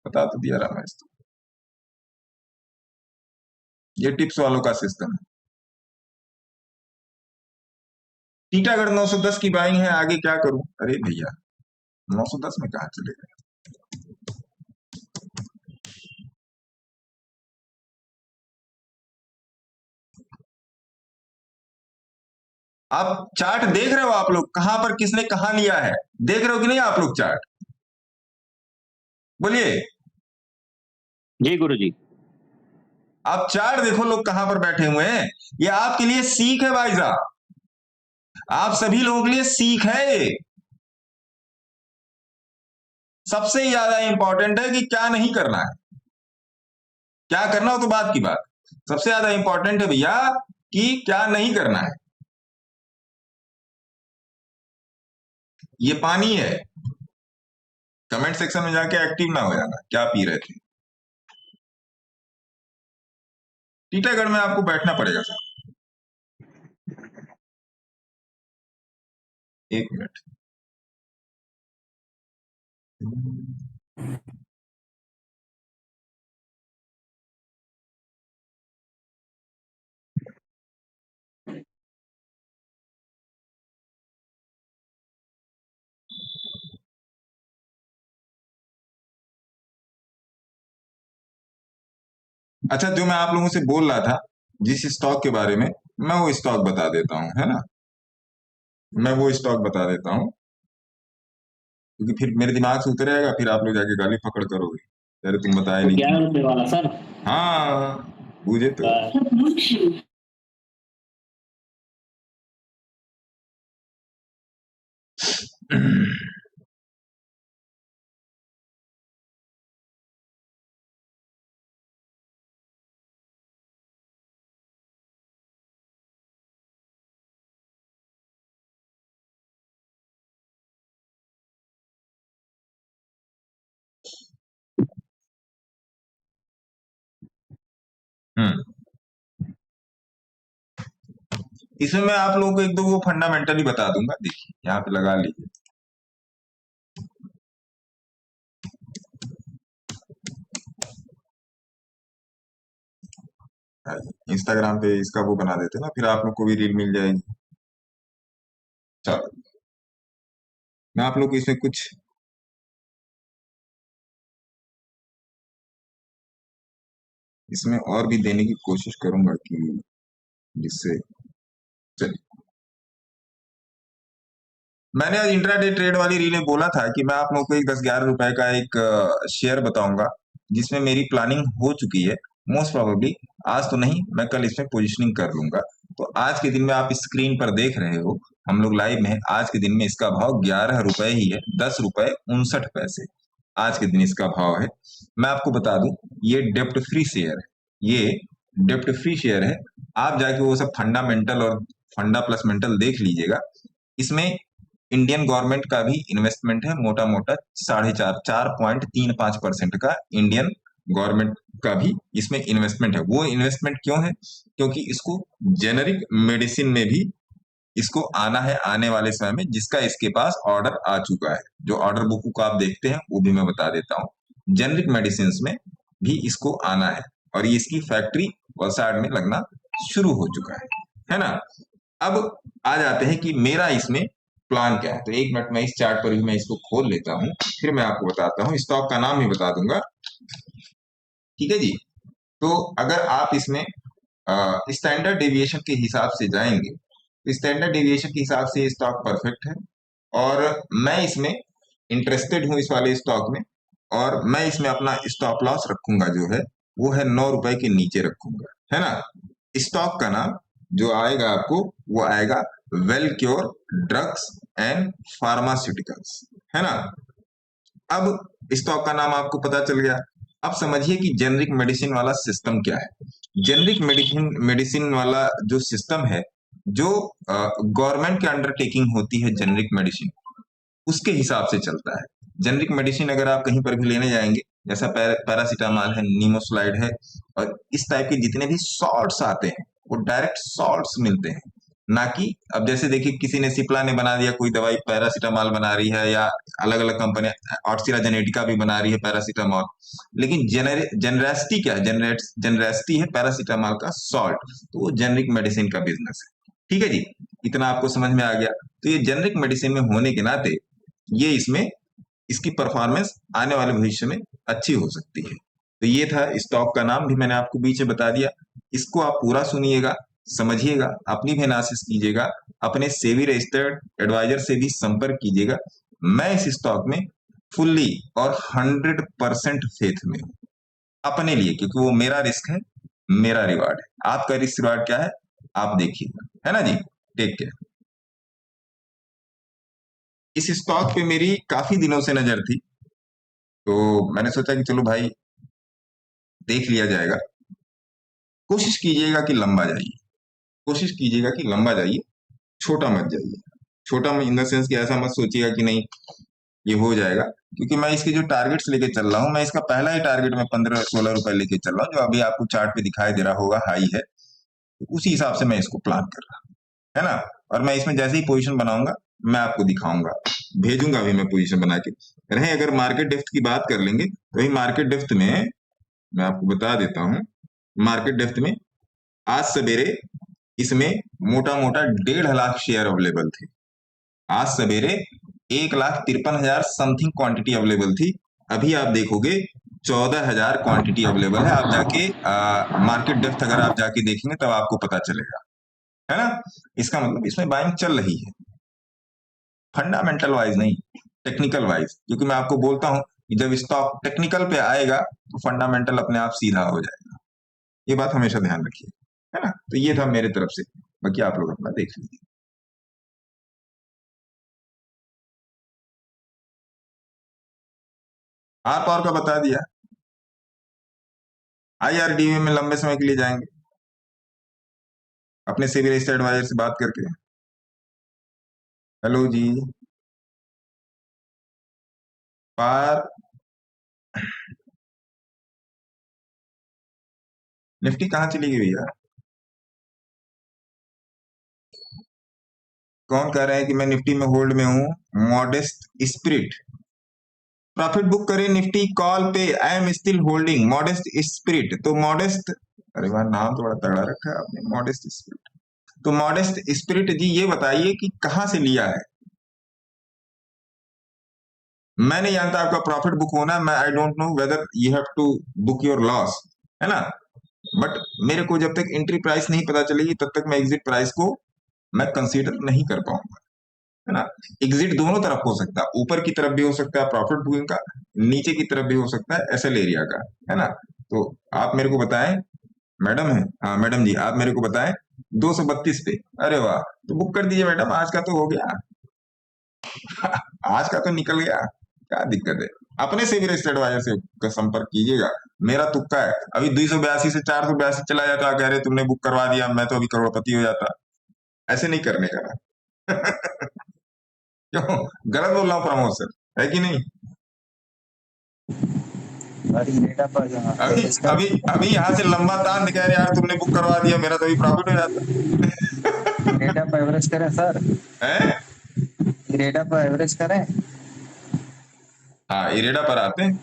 बता तो दिया रामा स्टील, ये टिप्स वालों का सिस्टम है। टीटागढ़ 910 की बाइंग है, आगे क्या करूं? अरे भैया 910 में कहा चले गए? आप चार्ट देख रहे हो, आप लोग कहां पर किसने कहां लिया है, देख रहे हो कि नहीं आप लोग चार्ट? बोलिए जी गुरुजी। आप चार्ट देखो, लोग कहां पर बैठे हुए हैं। ये आपके लिए सीख है भाई साहब, आप सभी लोगों के लिए सीख है ये। सबसे ज्यादा इंपॉर्टेंट है कि क्या नहीं करना है, क्या करना हो तो बात की बात, सबसे ज्यादा इंपॉर्टेंट है भैया कि क्या नहीं करना है। ये पानी है, कमेंट सेक्शन में जाके एक्टिव ना हो जाना, क्या पी रहे थे। टीटागढ़ में आपको बैठना पड़ेगा सर, एक मिनट। अच्छा, जो मैं आप लोगों से बोल रहा था जिस स्टॉक के बारे में, मैं वो स्टॉक बता देता हूं, है ना। मैं वो स्टॉक बता देता हूं, क्योंकि फिर मेरे दिमाग से उतर जाएगा, फिर आप लोग जाके गाली पकड़ करोगे, अरे तुम बताए नहीं। 11 रुपए वाला सर। हाँ बुझे तो। इसमें मैं आप लोगों को एक दो वो फंडामेंटली बता दूंगा, देखिए यहाँ पे लगा लीजिए। इंस्टाग्राम पे इसका वो बना देते ना, फिर आप लोग को भी रील मिल जाएगी। चलो, मैं आप लोग को इसमें कुछ इसमें और भी देने की कोशिश करूंगा कि जिससे, चलिए। मैंने आज इंट्राडे ट्रेड वाली रील में बोला था कि मैं आप लोगों को एक 10-11 रुपए का एक शेयर बताऊंगा, जिसमें मेरी प्लानिंग हो चुकी है। मोस्ट प्रोबेबली आज तो नहीं, मैं कल इसमें पोजीशनिंग कर लूंगा। तो आज के दिन में आप स्क्रीन पर देख रहे हो, हम लोग लाइव में हैं। आज के दिन में इसका भाव 11 रुपए ही है, 10 रुपए 59 पैसे आज के दिन इसका भाव है। मैं आपको बता दूं, ये डेप्ट फ्री शेयर है, ये डेप्ट फ्री शेयर है। आप जाके वो सब फंडामेंटल और फंडा प्लस मेंटल देख लीजिएगा। इसमें इंडियन गवर्नमेंट का भी इन्वेस्टमेंट है, मोटा मोटा 4.35% का इंडियन गवर्नमेंट का भी इसमें इन्वेस्टमेंट है। वो इन्वेस्टमेंट क्यों है? क्योंकि इसको जेनरिक मेडिसिन में भी इसको आना है आने वाले समय में, जिसका इसके पास ऑर्डर आ चुका है। जो ऑर्डर बुक को आप देखते हैं वो भी मैं बता देता हूँ। जेनरिक मेडिसिन में भी इसको आना है, और ये इसकी फैक्ट्री वलसाड में लगना शुरू हो चुका है ना। अब आ जाते हैं कि मेरा इसमें प्लान क्या है। तो एक मिनट, मैं इस चार्ट पर भी मैं इसको खोल लेता हूं, फिर मैं आपको बताता हूं। स्टॉक का नाम ही बता दूंगा, ठीक है जी। तो अगर आप इसमें स्टैंडर्ड डेविएशन के हिसाब से जाएंगे, तो स्टैंडर्ड डेविएशन के हिसाब से स्टॉक परफेक्ट है, और मैं इसमें इंटरेस्टेड हूं इस वाले स्टॉक में, और मैं इसमें अपना स्टॉप लॉस रखूंगा जो है वो है 9 रुपए के नीचे रखूंगा, है ना। स्टॉक का नाम जो आएगा आपको वो आएगा वेलक्योर ड्रग्स एंड फार्मास्यूटिकल्स, है ना। अब स्टॉक का नाम आपको पता चल गया। अब समझिए कि जेनरिक मेडिसिन वाला सिस्टम क्या है। जेनरिक मेडिसिन वाला जो सिस्टम है, जो गवर्नमेंट के अंडरटेकिंग होती है जेनरिक मेडिसिन, उसके हिसाब से चलता है। जेनरिक मेडिसिन अगर आप कहीं पर भी लेने जाएंगे, जैसा पैरासीटामॉल है, नीमोसलाइड है, और इस टाइप के जितने भी सॉल्ट्स आते हैं वो डायरेक्ट सॉल्ट्स मिलते हैं, ना कि अब जैसे देखिए किसी ने सिप्ला ने बना दिया कोई दवाई, पैरासीटामॉल बना रही है, या अलग अलग कंपनी ऑक्सीरा जेनेटिका भी बना रही है पैरासीटामॉल। लेकिन जेनरेसिटी क्या है? जेनरेसिटी है पैरासीटामॉल का सॉल्ट, तो वो जेनरिक मेडिसिन का बिजनेस है, ठीक है जी। इतना आपको समझ में आ गया। तो ये जेनरिक मेडिसिन में होने के नाते ये इसमें इसकी परफॉर्मेंस आने वाले भविष्य में अच्छी हो सकती है। तो ये था, स्टॉक का नाम भी मैंने आपको बीच में बता दिया। इसको आप पूरा सुनिएगा, समझिएगा, अपनी भी एनालिसिस कीजिएगा, अपने सेबी रजिस्टर्ड एडवाइजर से भी संपर्क कीजिएगा। मैं इस स्टॉक में फुल्ली और 100% फेथ में हूं अपने लिए, क्योंकि वो मेरा रिस्क है, मेरा रिवार्ड है। आपका रिस्क रिवार्ड क्या है आप देखिएगा, है ना जी। Take care. इस स्टॉक पे मेरी काफी दिनों से नजर थी, तो मैंने सोचा कि चलो भाई देख लिया जाएगा। कोशिश कीजिएगा कि लंबा जाइए, कोशिश कीजिएगा कि लंबा जाइए, छोटा मत जाइए। छोटा इन द सेंस कि ऐसा मत सोचिएगा कि नहीं ये हो जाएगा, क्योंकि मैं इसके जो टारगेट्स लेके चल रहा हूं, मैं इसका पहला ही टारगेट में 15-16 रुपए लेके चल रहा हूं, जो अभी आपको चार्ट पे दिखाई दे रहा होगा हाई है। तो उसी हिसाब से मैं इसको प्लान कर रहा हूं, है ना। और मैं इसमें जैसे ही पोजीशन बनाऊंगा मैं आपको दिखाऊंगा, भेजूंगा भी मैं पोजीशन बना के। रहे अगर मार्केट डेप्थ की बात कर लेंगे तो वही मार्केट डेप्थ में मैं आपको बता देता हूं, मार्केट डेप्थ में आज सवेरे इसमें मोटा मोटा 1.5 लाख शेयर अवेलेबल थे। आज सवेरे 1,53,000 समथिंग क्वांटिटी अवेलेबल थी। अभी आप देखोगे 14,000 क्वांटिटी अवेलेबल है। आप जाके मार्केट डेप्थ अगर आप जाके देखेंगे तब आपको पता चलेगा, है ना। इसका मतलब इसमें बाइंग चल रही है, फंडामेंटल वाइज नहीं, टेक्निकल वाइज। क्योंकि मैं आपको बोलता हूं कि जब स्टॉक टेक्निकल पे आएगा तो फंडामेंटल अपने आप सीधा हो जाएगा। ये बात हमेशा ध्यान रखिए, है ना। तो ये था मेरे तरफ से, बाकी आप लोग अपना देख लीजिए। आर पावर का बता दिया। IRDA में लंबे समय के लिए जाएंगे अपने सिविल एस्टेट एडवाइजर से बात करके। हेलो जी, पार निफ्टी कहाँ चली गई भैया? कौन कह रहे हैं कि मैं निफ्टी में होल्ड में हूं? मॉडेस्ट स्पिरिट प्रॉफिट बुक करे निफ्टी कॉल पे, I am still holding modest spirit. तो मॉडेस्ट, अरे वाह नाम तो बड़ा तगड़ा रखा है आपने, मॉडेस्ट स्पिरिट। तो मॉडेस्ट स्पिरिट जी ये बताइए कि कहां से लिया है? मैं नहीं जानता आपका प्रॉफिट बुक होना, मैं I don't know whether you have to book your loss, है ना। बट मेरे को जब तक एंट्री प्राइस नहीं पता चलेगी तब तक मैं एग्जिट प्राइस को मैं कंसीडर नहीं कर पाऊंगा, है ना। एग्जिट दोनों तरफ हो सकता है, ऊपर की तरफ भी हो सकता है प्रॉफिट बुकिंग का, नीचे की तरफ भी हो सकता है एसएल एरिया का, है ना। तो आप मेरे को बताएं, मैडम है, हाँ मैडम जी आप मेरे को बताएं 232 पे। अरे वाह, तो बुक कर दीजिए मैडम, आज का तो हो गया आज का तो निकल गया, क्या दिक्कत है। अपने सिविल एस्टेट एडवाइजर से संपर्क कीजिएगा, मेरा तुक्का है। अभी 282 से 482 चला जाता, कह रहे तुमने बुक करवा दिया, मैं तो अभी करोड़पति हो जाता। ऐसे नहीं करने का क्यों गलत बोल रहा हूँ प्रमोद सर, है कि नहीं? अभी अभी अभी यहाँ से लंबा तान कह रहे यार तुमने बुक करवा दिया, मेरा तो अभी प्रॉफिट हो जाता इरेडा पर एवरेज करें सर, है। इरेडा पर एवरेज करें। हाँ इरेडा पर आते हैं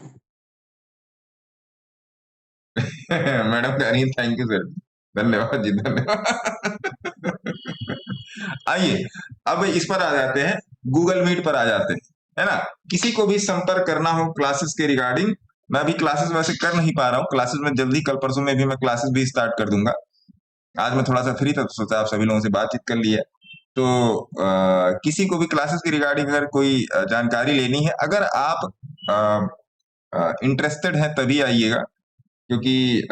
मैडम कह रही थैंक यू सर, धन्यवाद जी धन्यवाद आइए अब इस पर आ जाते हैं, गूगल मीट पर आ जाते हैं, है ना। किसी को भी संपर्क करना हो क्लासेस के रिगार्डिंग, मैं अभी क्लासेस वैसे कर नहीं पा रहा हूँ, क्लासेस में जल्दी कल परसों में भी मैं क्लासेस भी स्टार्ट कर दूंगा। आज मैं थोड़ा सा फ्री था तो सोचा आप सभी लोगों से बातचीत कर ली है। तो किसी को भी क्लासेस के रिगार्डिंग अगर कोई जानकारी लेनी है, अगर आप इंटरेस्टेड हैं तभी आइएगा, क्योंकि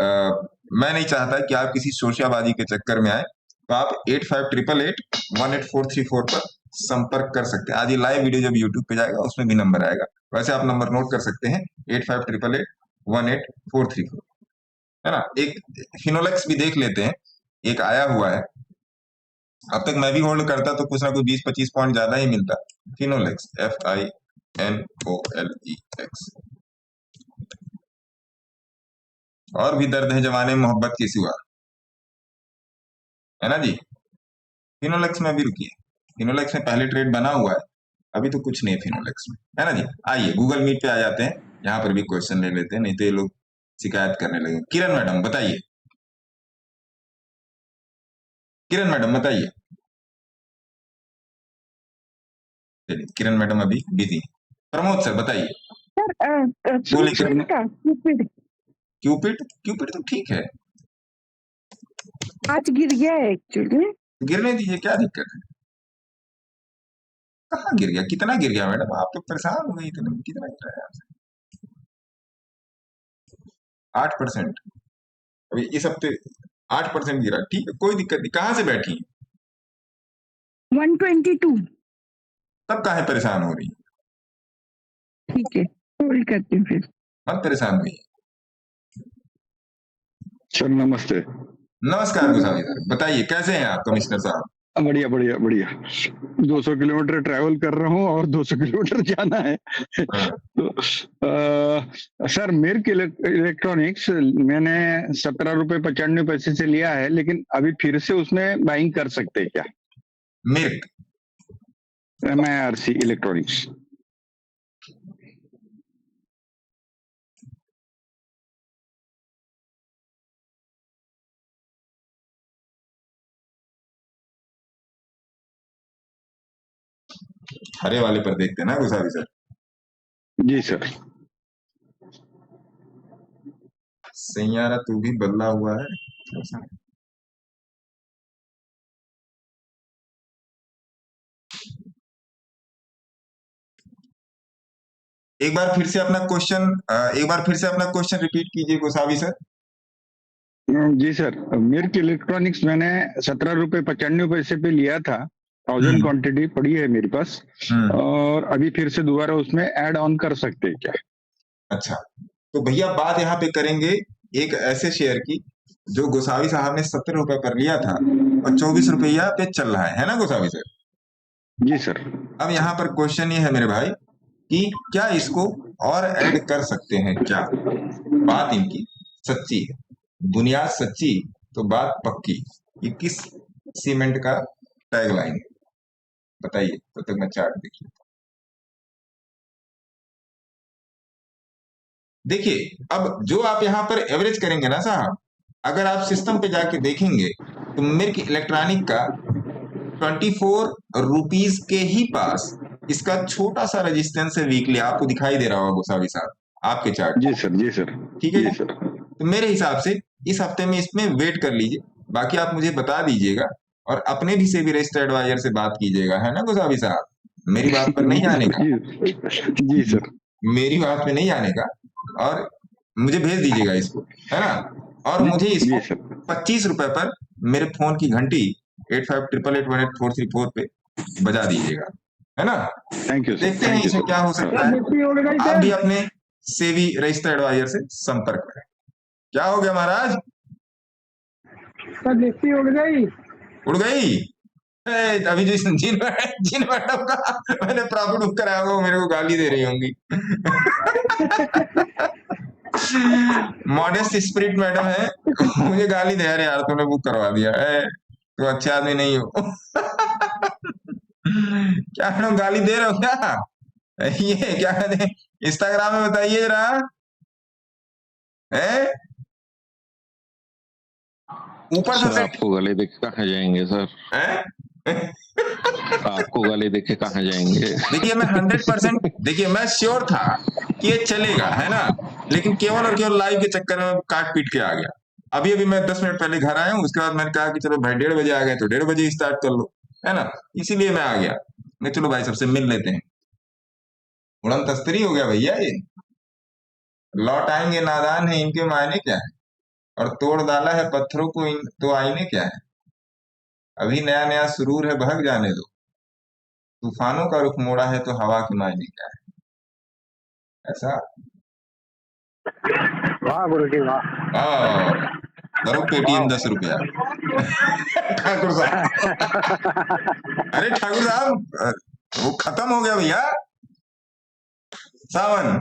मैं नहीं चाहता कि आप किसी शोशियाबाजी के चक्कर में आए। तो आप 8588818434 पर संपर्क कर सकते हैं। आज ये लाइव वीडियो जब यूट्यूब पे जाएगा उसमें भी नंबर आएगा, वैसे आप नंबर नोट कर सकते हैं 8588818434, है ना। एक फिनोलेक्स भी देख लेते हैं, एक आया हुआ है, अब तक मैं भी होल्ड करता तो कुछ ना कुछ 20-25 पॉइंट ज्यादा ही मिलता। फिनोलेक्स FINOLEX, और भी दर्द है जवाने मोहब्बत के सिवा, है ना जी। फिनोलेक्स में भी रुकिए, फिनोलेक्स में पहले ट्रेड बना हुआ है, अभी तो कुछ नहीं है फिनोलेक्स में, है ना जी। आइए गूगल मीट पे आ जाते हैं, यहाँ पर भी क्वेश्चन ले लेते हैं, नहीं तो ये लोग शिकायत करने लगे। किरण मैडम बताइए, किरण मैडम बताइए। चलिए किरण मैडम अभी बिजी। प्रमोद सर बताइए। बोलिए किरण। क्यूपिड, क्यूपिड तो ठीक है, आज गिर गया है एक्चुअली। गिरने दीजिए, क्या दिक्कत है। कहाँ गिर गया, कितना गिर गया मैडम, आप तो परेशान हो गई, इतने कितना गिर रहा है आपसे? 8%, अभी इस हफ्ते 8% गिरा, ठीक है कोई दिक्कत नहीं। कहाँ से बैठी हैं? 122। तब काहे परेशान हो रही है? ठीक है होल्ड करती हूँ फिर। मत परेशान हुई। सर नमस्ते। नमस्कार गोसावी सर, बताइए कैसे हैं आप कमिश्नर साहब? बढ़िया बढ़िया बढ़िया। 200 किलोमीटर ट्रैवल कर रहा हूँ और 200 किलोमीटर जाना है तो सर मिर्क इलेक्ट्रॉनिक्स मैंने 17 रुपए 95 पैसे से लिया है, लेकिन अभी फिर से उसमें बाइंग कर सकते हैं क्या? मिर्क MIRC इलेक्ट्रॉनिक्स। हरे वाले पर देखते हैं ना गोसावी सर। जी सर। सैयारा तू भी बदला हुआ है ऐसा। एक बार फिर से अपना क्वेश्चन रिपीट कीजिए गोसावी सर। जी सर, मिर्क इलेक्ट्रॉनिक्स मैंने 17 रुपए 95 पैसे पे लिया था। 1000 क्वांटिटी पड़ी है मेरे पास, और अभी फिर से दोबारा उसमें ऐड ऑन कर सकते हैं क्या? अच्छा, तो भैया बात यहाँ पे करेंगे एक ऐसे शेयर की जो गोसावी साहब ने 17 रुपए पर लिया था और 24 रुपया पे चल रहा है ना गोसावी सर? जी सर। अब यहाँ पर क्वेश्चन ये है मेरे भाई कि क्या इसको और ऐड कर सकते हैं क्या? बात इनकी सच्ची है, बुनियाद सच्ची तो बात पक्की। ये किस सीमेंट का टैगलाइन है बताइए, तब तक मैं चार्ट देखिए। देखिए अब जो आप यहाँ पर एवरेज करेंगे ना साहब, अगर आप सिस्टम पे जाके देखेंगे तो मिर्क इलेक्ट्रॉनिक का 24 रुपीज के ही पास इसका छोटा सा रेजिस्टेंस है वीकली, आपको दिखाई दे रहा होगा गोसावी साहब आपके चार्ट। जी सर, जी सर। ठीक है जी जी सर। तो मेरे हिसाब से इस हफ्ते में इसमें वेट कर लीजिए, बाकी आप मुझे बता दीजिएगा और अपने भी सेबी रजिस्टर्ड एडवाइजर से बात कीजिएगा, है ना गोसावी साहब? मेरी बात पर नहीं आने का, जी सर। मेरी बात पे नहीं आने का, और मुझे भेज दीजिएगा इसको, है ना? और मुझे इसको 25 रुपए पर मेरे फोन की घंटी 8588188434 पे बजा दीजिएगा, है ना? Thank you sir. देखते हैं इसमें क्या हो सकता है। आप भी अपने सेबी रजिस्टर्ड एडवाइजर से संपर्क करें। क्या हो गया महाराज? निफ्टी उड़ गई। उड़ गई? अभी जिन मैडम का मैंने प्रॉफिट बुक कराया वो मेरे को गाली दे रही होंगी। मॉडेस्ट स्पिरिट मैडम है, मुझे गाली दे रहे यार तूने बुक करवा दिया है, तो अच्छे आदमी नहीं हो। क्या मैडम गाली दे रहे हो क्या? ये क्या कहते हैं इंस्टाग्राम में बताइए जरा है। ऊपर सर आपको गले देखे कहाँ जाएंगे सर? आपको गले देखे कहाँ जाएंगे? देखिए मैं 100%, देखिए मैं श्योर था कि ये चलेगा, है ना, लेकिन केवल और केवल लाइव के चक्कर में काट पीट के आ गया। अभी अभी मैं 10 मिनट पहले घर आया हूँ, उसके बाद मैंने कहा कि चलो भाई 1:30 बजे आ गए तो 1:30 बजे स्टार्ट कर लो, है ना, इसीलिए मैं आ गया। मैं चलो भाई सबसे मिल लेते हैं। उड़न तस्तरी हो गया भैया ये। लौट आएंगे नादान है इनके मायने क्या है, और तोड़ डाला है पत्थरों को तो आईने क्या है। अभी नया नया सुरूर है भाग जाने दो, तूफानों का रुख मोड़ा है तो हवा के मायने क्या है। ऐसा वाह गुरुजी वाह। करो पेटीएम 10 रुपया। ठाकुर साहब, अरे ठाकुर साहब वो खत्म हो गया भैया सावन,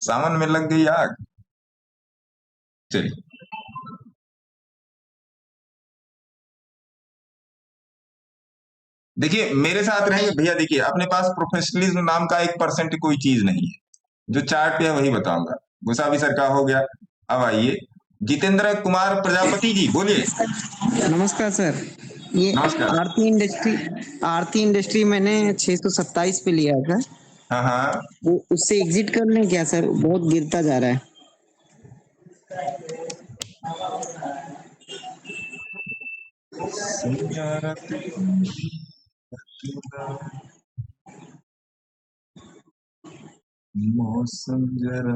सावन में लग गई आग। चलिए देखिए मेरे साथ रहेंगे भैया। देखिए अपने पास प्रोफेशनलिज्म नाम का 1% कोई चीज नहीं है, जो चार्ट पे है वही बताऊंगा। गोसावी सर का हो गया। अब आइए जितेंद्र कुमार प्रजापति जी, बोलिए। नमस्कार सर। ये नमस्कार। आरती इंडस्ट्री मैंने 627 पे लिया था। हाँ हाँ, वो उससे एग्जिट कर लें क्या सर? बहुत गिरता जा रहा है। मौसम जरा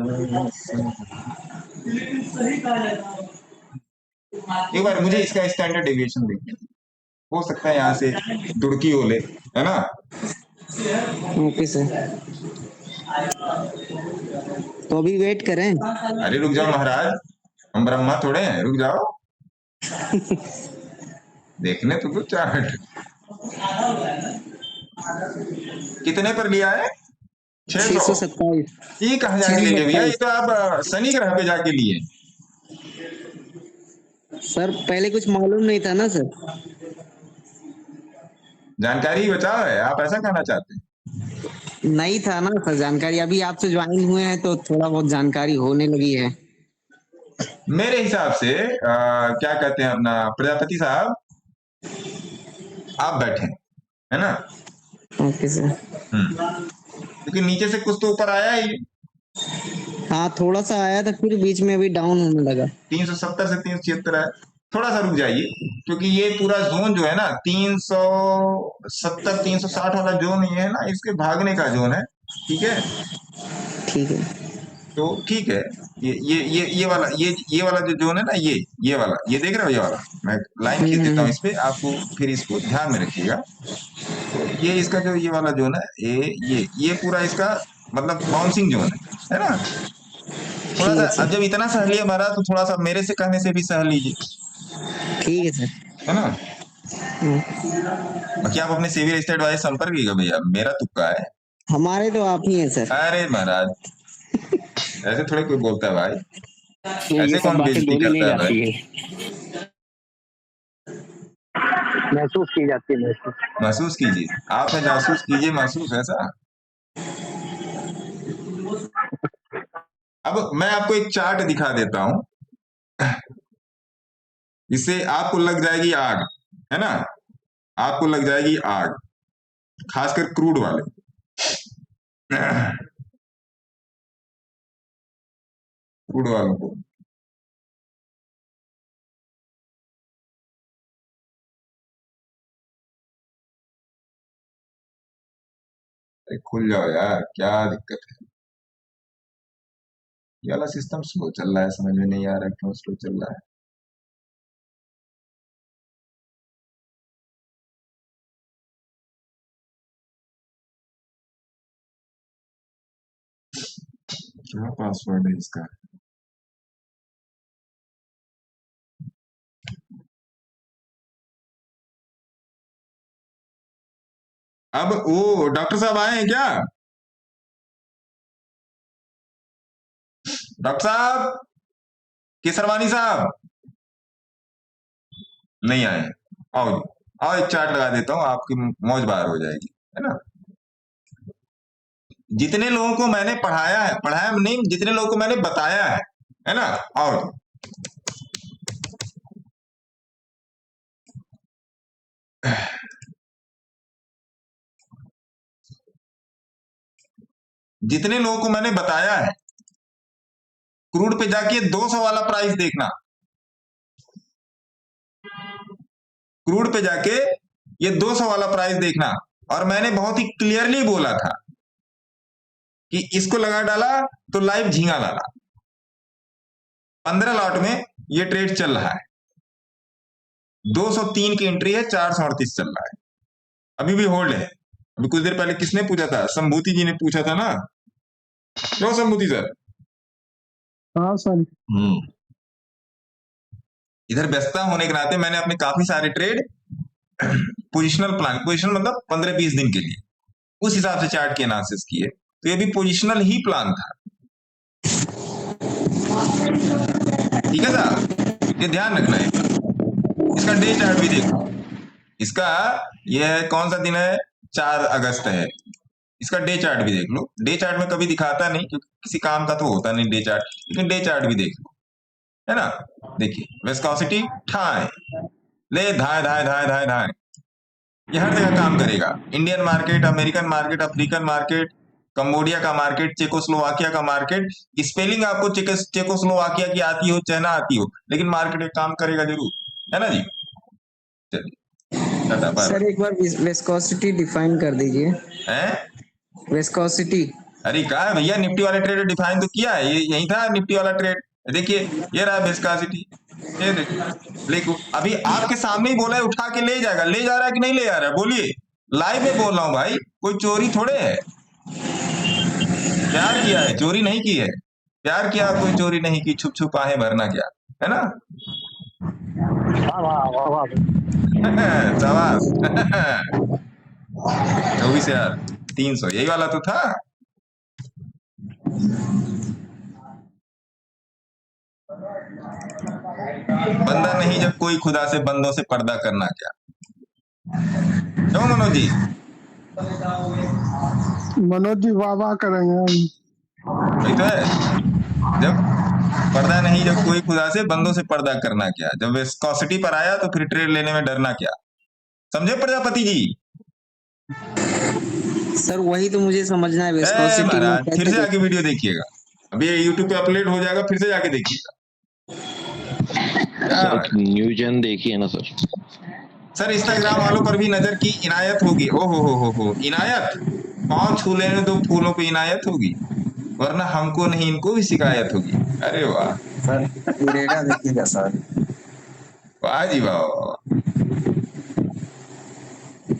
एक बार मुझे इसका स्टैंडर्ड डेविएशन देखिए, हो सकता है यहाँ से दुड़की हो ले, है ना? ओके सर, तो अभी वेट करें? अरे रुक जाओ महाराज, हम ब्रह्मा थोड़े हैं, रुक जाओ। देखने तो चार्ट कितने पर लिया है? 627। ये कहाँ जाके ले लिए भैया? ये तो आप शनि ग्रह पे जाके लिए सर। पहले कुछ मालूम नहीं था ना सर। जानकारी ही बचाव है, आप ऐसा कहना चाहते हैं? नहीं था ना सर जानकारी, अभी आपसे ज्वाइन हुए हैं तो थोड़ा बहुत जानकारी होने लगी है। मेरे हिसाब से क्या कहते हैं अपना प्रजापति साहब, आप बैठे है ना? Okay sir. क्योंकि नीचे से कुछ तो ऊपर आया ही, हाँ थोड़ा सा आया था, फिर बीच में अभी डाउन होने लगा। 370 से 376 है। थोड़ा सा रुक जाइए, क्योंकि ये पूरा जोन जो है ना 370 360 वाला जोन ये है ना, इसके भागने का जोन है। ठीक है, ठीक है। तो ठीक है, ये वाला जो जोन है ना, ये वाला, ये देख रहे हो, ये वाला मैं लाइन खींच देता हूँ इस पे, आपको फिर इसको ध्यान में रखिएगा। तो ये इसका जो ये वाला जोन है, ये पूरा इसका मतलब बाउंसिंग जोन है ना? थोड़ा सा अब जब इतना सह लिया हमारा, तो थोड़ा सा मेरे से कहने से भी सह लीजिए, ठीक है सर। है ना? बाकी आप अपने सिविल स्टेट वाले संपर्क कीजिएगा भैया, मेरा तुक्का है। हमारे तो आप ही हैं सर। अरे महाराज, ऐसे थोड़े कोई बोलता है भाई, ऐसे कौन बेइज्जती करता है भाई? महसूस की जाती है, महसूस कीजिए, आप है जासूस कीजिए महसूस, ऐसा। अब मैं आपको एक चार्ट दिखा देता हूं, इससे आपको लग जाएगी आग, है ना? आपको लग जाएगी आग, खासकर क्रूड वाले। क्रूड वालों को खुल जाओ यार, क्या दिक्कत है? ये वाला सिस्टम स्लो चल रहा है, समझ में नहीं आ रहा क्यों स्लो चल रहा है। क्या पासवर्ड है इसका? अब वो डॉक्टर साहब आए हैं क्या? डॉक्टर साहब, केसरवानी साहब नहीं आए? आओ जी, आओ, एक चार्ट लगा देता हूं, आपकी मौज बाहर हो जाएगी, है ना? जितने लोगों को मैंने पढ़ाया नहीं, जितने लोगों को मैंने बताया है ना? आओ जी, जितने लोगों को मैंने बताया है, क्रूड पे जाके 200 वाला प्राइस देखना, क्रूड पे जाके ये 200 वाला प्राइस देखना। और मैंने बहुत ही क्लियरली बोला था कि इसको लगा डाला तो लाइव झींगा डाला। 15 लॉट में ये ट्रेड चल रहा है, 203 की एंट्री है, 438 चल रहा है, अभी भी होल्ड है। अभी कुछ देर पहले किसने पूछा था? संभूति जी ने पूछा था ना, क्यों संभूति सर? हाँ सर। इधर व्यस्तता होने के नाते मैंने अपने काफी सारे ट्रेड पोजिशनल प्लान, पोजिशनल मतलब 15-20 दिन के लिए, उस हिसाब से चार्ट के एनालिसिस किए, तो ये भी पोजिशनल ही प्लान था। ठीक है साहब, ये ध्यान रखना है। इसका डे चार्ट भी देखो, इसका ये है कौन सा दिन है? 4 अगस्त है। इसका डे चार्ट भी देख लो। डे चार्ट में कभी दिखाता नहीं, क्योंकि किसी काम का तो होता नहीं डे चार्ट, लेकिन डे चार्ट भी देख लो, है ना? देखिए विस्कोसिटी ठाए ले धाए धाए धाए धाए धाए, ये हर जगह काम करेगा। Indian market, American market, African market, Cambodia का मार्केट, चेकोस्लोवाकिया का मार्केट, स्पेलिंग आपको चेकोस्लोवाकिया की आती हो चाहे ना आती हो, लेकिन मार्केट में काम करेगा जरूर, है ना जी? चलिए टाटा बाय। सर एक बार विस्कोसिटी डिफाइन कर दीजिए। हैं विस्कोसिटी? अरे कहा है भैया, निफ्टी वाले ट्रेड डिफाइन तो किया है, ये यही था निफ्टी वाला ट्रेड। देखिए ये रहा विस्कोसिटी, ये देखो अभी आपके सामने ही बोला है, उठा के ले जाएगा, ले जा रहा है कि नहीं ले जा रहा है? बोलिए, लाइव में बोल रहा हूं भाई, कोई चोरी थोड़े है। प्यार किया है, चोरी नहीं की है। प्यार किया, कोई चोरी नहीं की, छुप छुप आहे भरना क्या, है ना? शाबाश। 24,300 यही वाला तो था। बंदा नहीं जब कोई, खुदा से बंदों से पर्दा करना क्या, क्यों मनोज जी? मनोज जी वाह वाह करेंगे। वही तो है, जब पर्दा नहीं, जब कोई खुदा से, बंदों से पर्दा करना क्या। जब विस्कोसिटी पर आया तो फिर ट्रेड लेने में डरना क्या। समझे प्रजापति जी? सर वही तो मुझे समझना है, विस्कोसिटी में महाराज फिर से कैसे आके वीडियो देखिएगा, अभी ये यूट्यूब पे अपलोड हो जाएगा, फिर से जाके देखिएगा। सर न्यूजन देखिए ना सर। सर इंस्टाग्राम वालों पर भी नजर की इनायत होगी। ओ हो इनायत, पांव छू लेने दो फूलों पे इनायत होगी, वरना हमको नहीं इनको भी शिकायत होगी। अरे वाह सर इरेडा देखिएगा सर। वाह जी वाह।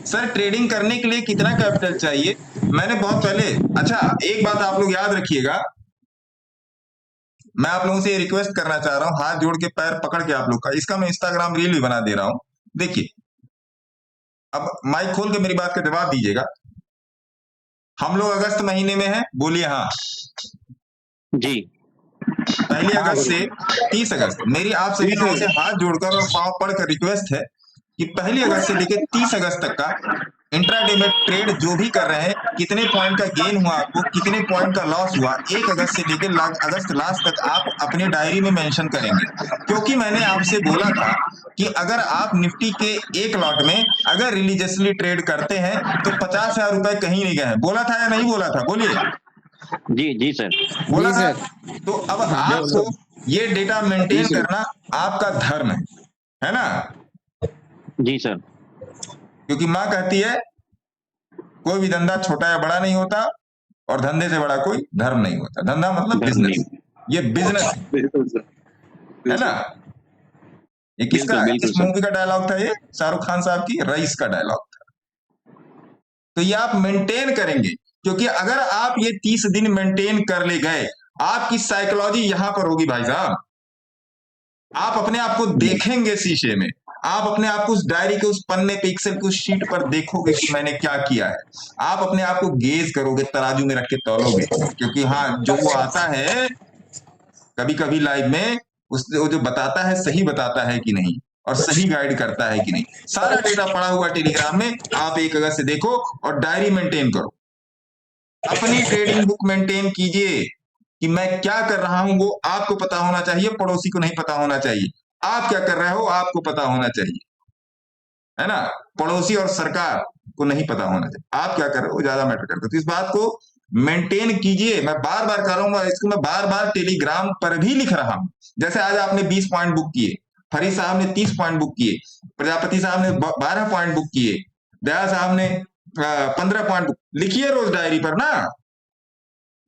सर ट्रेडिंग करने के लिए कितना कैपिटल चाहिए? मैंने बहुत पहले, अच्छा एक बात आप लोग याद रखिएगा, मैं आप लोगों से रिक्वेस्ट करना चाह रहा हूं, हाथ जोड़ के पैर पकड़ के आप लोग का, इसका मैं इंस्टाग्राम रील भी बना दे रहा हूं। देखिए, अब माइक खोल के मेरी बात का जवाब दीजिएगा। हम लोग अगस्त महीने में हैं, बोलिए हाँ। जी। 1 अगस्त से 30 अगस्त, मेरी आप सभी लोगों से हाथ जोड़कर और पांव पड़कर रिक्वेस्ट है कि 1 अगस्त से लेकर 30 अगस्त तक का इंट्राडे में ट्रेड जो भी कर रहे हैं, कितने पॉइंट का गेन हुआ आपको, कितने पॉइंट का लॉस हुआ, 1 अगस्त से लेकर अगस्त लास्ट तक आप अपने डायरी में मेंशन करेंगे। क्योंकि मैंने आपसे बोला था कि अगर आप निफ्टी के एक लॉट में अगर रिलीजियसली ट्रेड करते हैं तो 50,000 रुपए कहीं नहीं गए। बोला था या नहीं बोला था? बोलिए। जी सर। बोला जी था। सर। तो अब आपको ये डेटा मेंटेन करना आपका धर्म है ना? जी सर। क्योंकि माँ कहती है कोई भी धंधा छोटा या बड़ा नहीं होता, और धंधे से बड़ा कोई धर्म नहीं होता। धंधा मतलब बिजनेस, ये बिजनेस बिल्कुल सर, है ना? ये किसका, बिल्कुल किस मूवी का डायलॉग था? ये शाहरुख खान साहब की रईस का डायलॉग था। तो ये आप मेंटेन करेंगे, क्योंकि अगर आप ये 30 दिन मेंटेन कर ले गए, आपकी साइकोलॉजी यहां पर होगी भाई साहब। आप अपने आप को देखेंगे शीशे में, आप अपने आप को उस डायरी के उस पन्ने पे, एक्सेल के उस शीट पर देखोगे कि मैंने क्या किया है। आप अपने आप को गेज करोगे, तराजू में रख के तौलोगे, क्योंकि हाँ जो वो आता है कभी कभी लाइव में, वो जो बताता है सही बताता है कि नहीं, और सही गाइड करता है कि नहीं। सारा डेटा पड़ा हुआ टेलीग्राम में, आप 1 अगस्त से देखो और डायरी मेंटेन करो। अपनी ट्रेडिंग बुक मेंटेन कीजिए कि मैं क्या कर रहा हूं, वो आपको पता होना चाहिए, पड़ोसी को नहीं पता होना चाहिए। आप क्या कर रहे हो आपको पता होना चाहिए, है ना? पड़ोसी और सरकार को नहीं पता होना चाहिए। आप क्या कर रहे हो ज्यादा मैटर करता है। तो इस बात को मेंटेन कीजिए। मैं बार बार कर रहा हूँ, इसको मैं बार बार टेलीग्राम पर भी लिख रहा हूं। जैसे आज आपने 20 पॉइंट बुक किए, फरीद साहब ने 30 पॉइंट बुक किए, प्रजापति साहब ने 12 पॉइंट बुक किए, दया साहब ने 15 पॉइंट बुक। लिखिए रोज डायरी पर ना,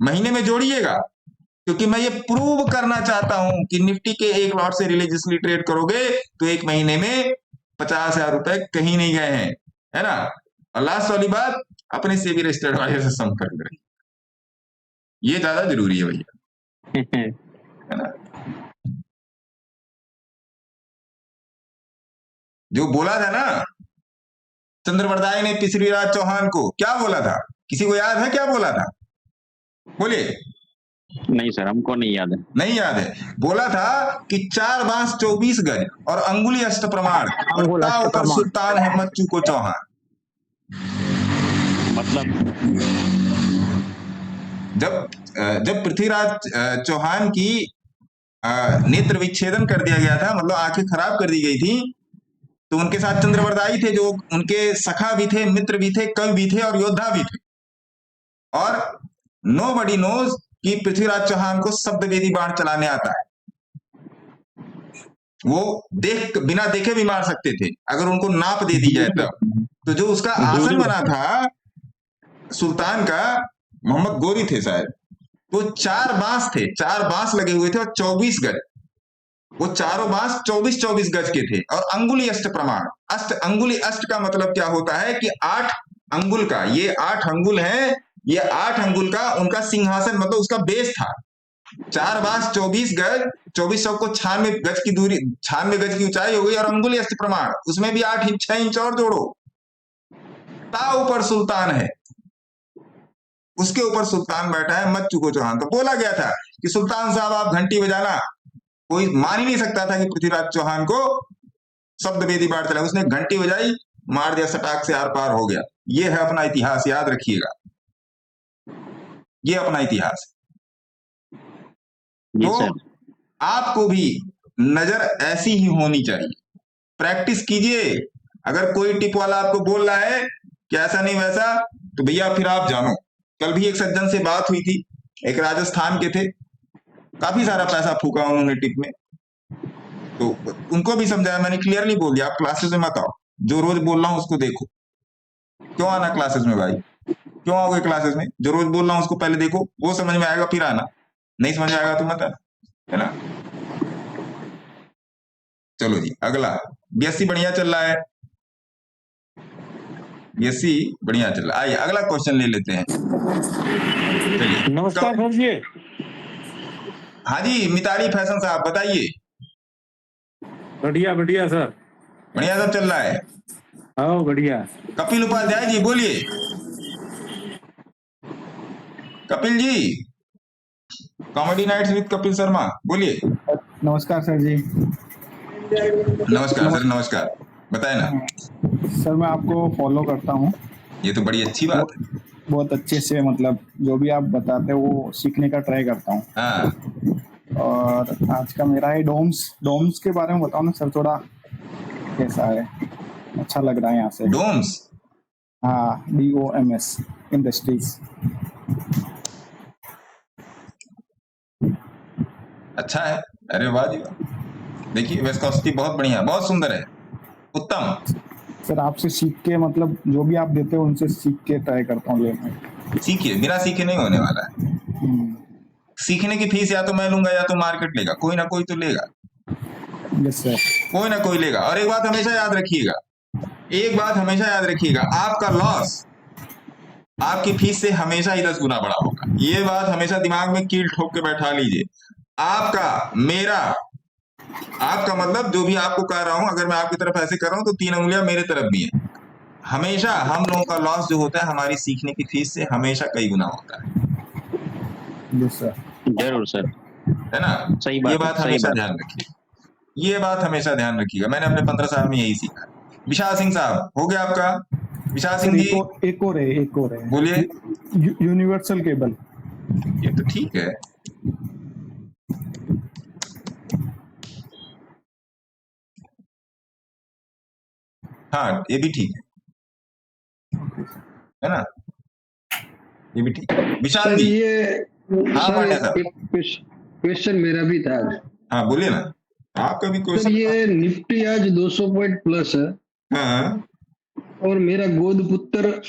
महीने में जोड़िएगा, क्योंकि मैं ये प्रूव करना चाहता हूं कि निफ्टी के एक लॉट से रिलीजियसली ट्रेड करोगे तो एक महीने में 50,000 रुपए कहीं नहीं गए हैं, है ना? और लास्ट वाली बात, अपने सेबी रजिस्टर्ड वाले से संपर्क करिए, ये ज्यादा जरूरी है भैया, है ना? जो बोला था ना चंद्रवरदाई ने पृथ्वीराज चौहान को, क्या बोला था? किसी को याद है क्या बोला था? बोलिए। नहीं सर, हमको नहीं याद है। नहीं याद है? बोला था कि 4 बांस 24 गज और अंगुली अष्ट प्रमाण, ऊपर सुल्तान है मच्चू को चौहान। मतलब जब पृथ्वीराज चौहान की नेत्र विच्छेदन कर दिया गया था, मतलब आंखें खराब कर दी गई थी, तो उनके साथ चंद्रवरदाई थे, जो उनके सखा भी थे, मित्र भी थे, कवि भी थे और योद्धा भी थे। और नोबडी नोज कि पृथ्वीराज चौहान को शब्दवेदी बाण चलाने आता है। वो बिना देखे भी मार सकते थे अगर उनको नाप दे दी जाए तब। तो जो उसका आसन बना था सुल्तान का, मोहम्मद गोरी थे शायद, तो 4 बांस थे, 4 बांस लगे हुए थे और 24 गज। वो चारों बांस 24-24 गज के थे। और अंगुली अष्ट प्रमाण, अंगुली अष्ट का मतलब क्या होता है कि 8 अंगुल का, ये 8 अंगुल है, ये 8 अंगुल का उनका सिंहासन, मतलब उसका बेस था। 4 बांस 24 गज, 2400 को 96 गज की दूरी, 96 गज की ऊंचाई हो गई। और अंगुली अष्ट प्रमाण, उसमें भी 6 इंच और जोड़ो। ता ऊपर सुल्तान है, उसके ऊपर सुल्तान बैठा है मच्चू को चौहान। तो बोला गया था कि सुल्तान साहब आप घंटी बजाना। कोई मान ही नहीं सकता था कि पृथ्वीराज चौहान को शब्दवेदी बाढ़ चला। उसने घंटी बजाई, मार दिया सटाक से, आर पार हो गया। ये है अपना इतिहास, याद रखिएगा, ये अपना इतिहास। जी तो सर। आपको भी नजर ऐसी ही होनी चाहिए, प्रैक्टिस कीजिए। अगर कोई टिप वाला आपको बोल रहा है कि ऐसा नहीं वैसा, तो भैया फिर आप जानो। कल भी एक सज्जन से बात हुई थी, एक राजस्थान के थे, काफी सारा पैसा फूका उन्होंने टिप में, तो उनको भी समझाया मैंने, क्लियरली बोल दिया, आप क्लासेस में मत आओ, जो रोज बोल रहा हूं उसको देखो। क्यों आना क्लासेस में भाई, क्यों आओगे क्लासेस में? जो रोज बोल रहा हूं उसको पहले देखो, वो समझ में आएगा फिर आना, नहीं समझ में आएगा तो मत आना, है ना। चलो जी, अगला बीएससी बढ़िया चल रहा है, बीएससी बढ़िया चल रहा है। आइए अगला क्वेश्चन ले लेते हैं। चलिए, नमस्कार सर जी। हाँ जी, मिताली फैशन साहब बताइए। बढ़िया बढ़िया सर। बढ़िया सब चल रहा है। हाँ बढ़िया। कपिल उपाध्याय जी बोलिए। Kapil ji, comedy nights with Kapil Sharma, बोलिए। नमस्कार सर जी। नमस्कार सर, नमस्कार, बताए ना। सर मैं आपको फॉलो करता हूँ, ये तो बड़ी अच्छी बात है। बहुत अच्छे से, मतलब जो भी आप बताते हो वो सीखने का ट्राई करता हूँ। हाँ, और आज का मेरा है डोम्स के बारे में बताओ ना सर, थोड़ा कैसा है, अच्छा लग रहा है यहाँ से। डोम्स, हाँ, DOMS इंडस्ट्रीज। अच्छा है, अरे वाह जी वाह। देखिए विस्कोसिटी बहुत बढ़िया, बहुत सुंदर है, उत्तम। सर आपसे सीख के, मतलब जो भी आप देते हो उनसे सीख के ट्राई करता हूँ लेने। सीखिए, बिना सीखे नहीं होने वाला है। सीखने की फीस या तो मैं लूंगा या तो मार्केट लेगा, कोई ना कोई तो लेगा। Yes sir. कोई ना कोई लेगा। और एक बात हमेशा याद रखिएगा, एक बात हमेशा याद रखिएगा, आपका लॉस आपकी फीस से हमेशा ही 10 गुना बड़ा होगा। ये बात हमेशा दिमाग में कील ठोक के बैठा लीजिए। आपका, मेरा, आपका मतलब जो भी आपको कह रहा हूं, अगर मैं आपकी तरफ ऐसे कर रहा हूं तो 3 उंगलियां मेरे तरफ भी है। हमेशा हम लोगों का लॉस जो होता है हमारी सीखने की फीस से हमेशा कई गुना होता है। Yes sir. जरूर सर, है ना। सही बात ये है, बात सही हमेशा बात। ध्यान रखिए, ये बात हमेशा ध्यान रखिएगा। मैंने अपने 15 साल में यही सीखा। विशाल सिंह साहब, हो गया आपका? विशाल सिंह जी एक और है बोलिए। Universal cable. ये तो ठीक है, हाँ ये भी ठीक है ना, ये भी ठीक है। विशाल जी, ये हाँ पांड्या साहब, क्वेश्चन मेरा भी था। हाँ बोलिए ना, आपका भी सर क्वेश्चन। ये निफ्टी आज 200 पॉइंट प्लस है, हाँ, और मेरा गोद पुत्र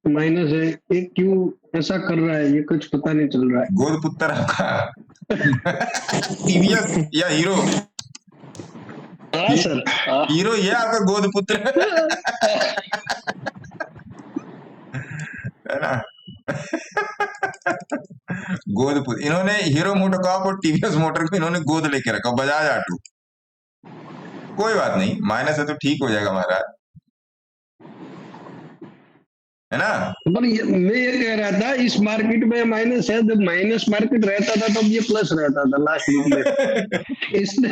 माइनस है, ये क्यों ऐसा कर रहा है, ये कुछ पता नहीं चल रहा है। गोद पुत्र आपका टीवीएस या हीरो? हाँ सर, हीरो ये आपका गोद पुत्र है ना। गोद पुत्र, इन्होंने हीरो मोटोकॉर्प और टीवीएस मोटर को इन्होंने गोद लेके रखा, बजाज ऑटो। कोई बात नहीं, माइनस है तो ठीक हो जाएगा महाराज, है ना। पर मैं ये कह रहा था, इस मार्केट में माइनस है, जब माइनस मार्केट रहता था तब ये प्लस रहता था लास्ट वीक में। इसने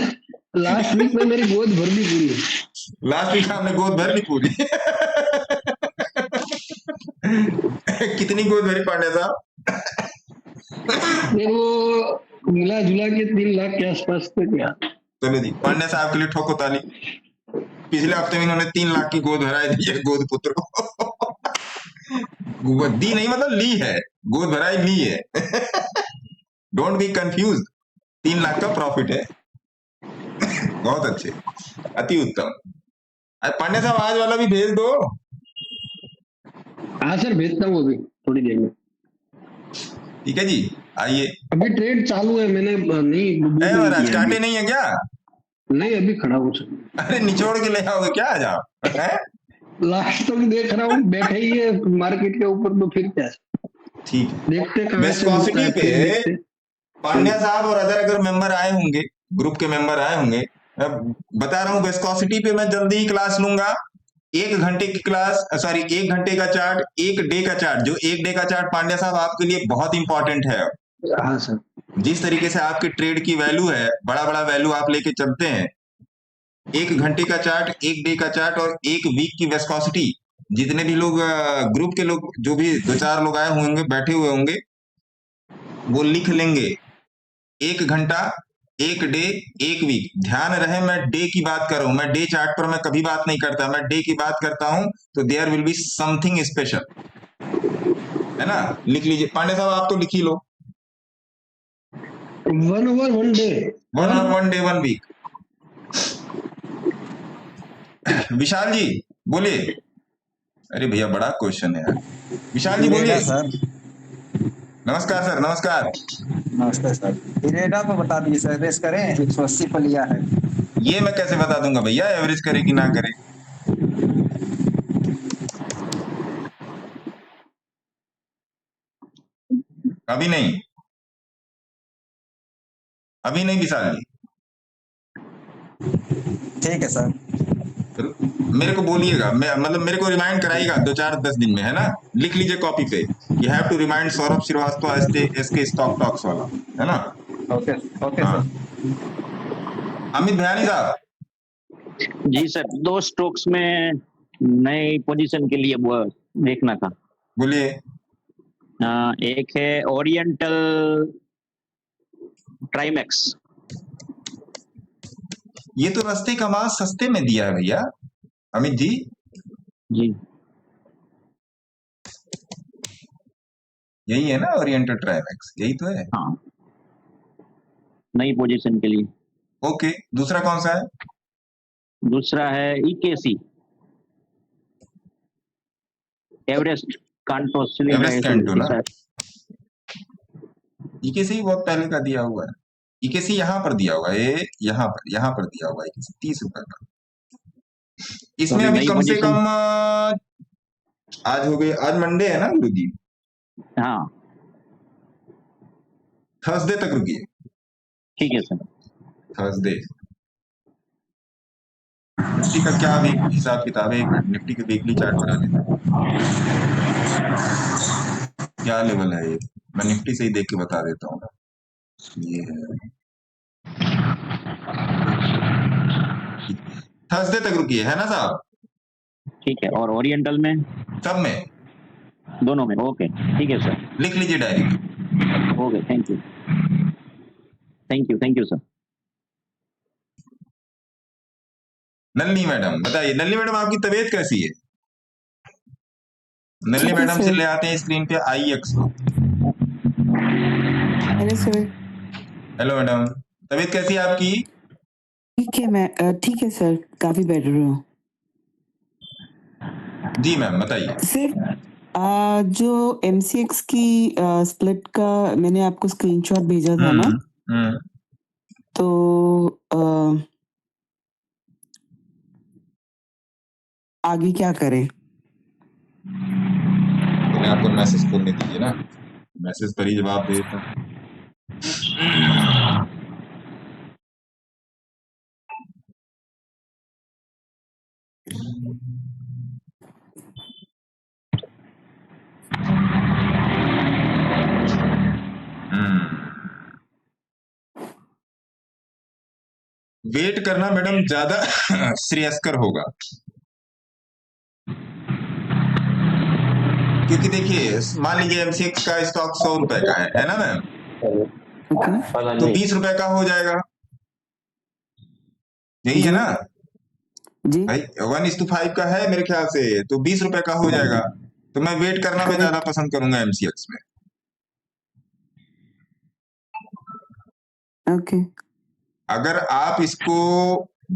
लास्ट वीक में मेरी गोद भर दी पूरी। लास्ट वीक हमने गोद भर ली पूरी कितनी गोद भरी पांड्या साहब? वो मिला जुला के 3 लाख के आसपास थे क्या। चलो जी, पांड्या साहब के लिए ठोको ताली। पिछले हफ्ते में इन्होंने 3 लाख की गोद भराई दी है गोद पुत्र को। दी नहीं मतलब ली है, गोद भराई ली है। डोंट बी कंफ्यूज, 3 लाख का प्रॉफिट है। बहुत अच्छे, अति उत्तम। पांड्या साहब आज वाला भी भेज दो। हाँ सर, भेजता हूँ अभी थोड़ी देर में। ठीक है जी, आइए। अभी ट्रेड चालू है, मैंने नहीं महाराज काटे नहीं है क्या? नहीं, अभी खड़ा हूँ सर। अरे निचोड़ के ले आओगे क्या आज आप? लास्ट तक देख रहा हूँ, बैठे ही है मार्केट के ऊपर, तो फिर क्या। ठीक है, देखते कहाँ से विस्कोसिटी होता है, फिर पे देखते। पांड्या साहब और अगर मेंबर आए होंगे, ग्रुप के मेंबर आए होंगे, बता रहा हूँ विस्कोसिटी पे मैं जल्दी ही क्लास लूंगा। 1 घंटे की क्लास, सॉरी 1 घंटे का चार्ट, 1 डे का चार्ट। जो 1 डे का चार्ट पांड्या साहब आपके लिए बहुत इंपॉर्टेंट है। हाँ सर। जिस तरीके से आपके ट्रेड की वैल्यू है, बड़ा बड़ा वैल्यू आप लेके चलते हैं, एक घंटे का चार्ट, एक डे का चार्ट और एक वीक की विस्कोसिटी, जितने भी लोग ग्रुप के लोग, जो भी 2-4 लोग आए होंगे, बैठे हुए होंगे, वो लिख लेंगे। 1 घंटा, एक डे, एक वीक। ध्यान रहे मैं डे की बात कर रहा हूं, मैं डे चार्ट पर मैं कभी बात नहीं करता, मैं डे की बात करता हूं, तो there will be something special, है ना। लिख लीजिए पांडे साहब, आप तो लिख ही लो। 1 over 1 day, 1 और 1 डे 1 वीक। विशाल जी बोलिए। अरे भैया बड़ा क्वेश्चन है यार। विशाल जी बोलिए। सर नमस्कार सर, नमस्कार। नमस्ते सर, इरेडा को बता दीजिए सर, रेस करें 180 पर लिया है। ये मैं कैसे बता दूंगा भैया, एवरेज करे कि ना करे। अभी नहीं, अभी नहीं विशाल जी। ठीक है सर। मेरे को बोलिएगा, मतलब मेरे को रिमाइंड कराइएगा 2-4-10 दिन में, है ना। लिख लीजिए कॉपी पे, you have to remind Saurabh Srivastava SK stock talks वाला, है ना। ओके ओके हाँ। सर। अमित भयानी साहब। जी सर, 2 स्टॉक्स में नई पोजीशन के लिए वो देखना था। बोलिए। एक है ओरिएंटल ट्राइमेक्स। ये तो रास्ते का मांस सस्ते में दिया है भैया अमित जी। जी यही है ना ओरिएंटल ट्राइमेक्स, यही तो है। हाँ, नई पोजीशन के लिए। ओके, दूसरा कौन सा है? दूसरा है ईकेसी, एवरेस्ट कांटो एवरेस्ट कैंटो ना। ईकेसी ही बहुत पहले का दिया हुआ है। ईकेसी यहाँ पर दिया हुआ है, यहाँ पर दिया हुआ है 30 रुपए का। इसमें अभी कम से कम आज हो गए, आज मंडे है ना गुरु जी। हाँ, थर्सडे तक रुकिए। ठीक है सर। थर्सडे निफ्टी का क्या भी हिसाब किताब है? एक मिनट, निफ्टी के वीकली चार्ट बना लेते हैं। क्या लेवल है ये, मैं निफ्टी से ही देख के बता देता हूँ ना। ये है, थर्सडे तक रुकिए, है ना साहब। ठीक है, और ओरिएंटल में? सब में, दोनों में। ओके, ठीक है सर। लिख लीजिए डायरी में। Okay, thank you, thank you sir. Nalini madam बताइए, नलिनी मैडम आपकी तबीयत कैसी है? नलिनी मैडम से ले आते हैं स्क्रीन पे IEX को। Hello sir. हेलो मैडम, तबीयत कैसी है आपकी? ठीक है, मैं ठीक है सर, काफी बेटर हूँ। जी मैम बताइए। सर जो MCX की स्प्लिट का मैंने आपको स्क्रीनशॉट भेजा था ना, तो आगे क्या करें? आपको मैसेज खोलने दीजिए ना, मैसेज पर ही जवाब दे देता हूँ। वेट करना मैडम ज्यादा श्रेयस्कर होगा, क्योंकि देखिए मान लीजिए MCX का स्टॉक 100 रुपए का है ना मैम, तो 20 रुपए का हो जाएगा, यही है ना जी भाई। 1:5 का है मेरे ख्याल से, तो 20 रुपए का हो जाएगा। तो मैं वेट करना मैं ज्यादा पसंद करूंगा MCX में। ओके। अगर आप इसको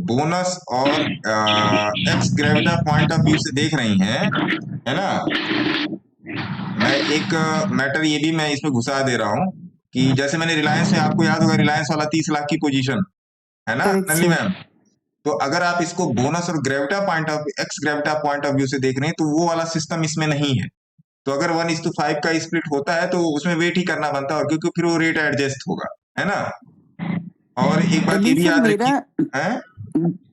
बोनस और x Gravita point of view से देख रही हैं, है ना। मैं एक मैटर ये भी मैं इसमें घुसा दे रहा हूं कि जैसे मैंने रिलायंस में, आपको याद होगा रिलायंस वाला 30 लाख की पोजीशन है ना नलिनी मैम, तो अगर आप इसको बोनस और Gravita point of X Gravita point of view से देख रहे हैं, तो वो वाला सिस्टम इसमें नहीं है। तो अगर 1:5 का स्प्लिट होता है तो उसमें वेट ही करना बनता है, और क्योंकि फिर वो रेट एडजस्ट होगा, है ना। और एक बात ये भी याद रखिए,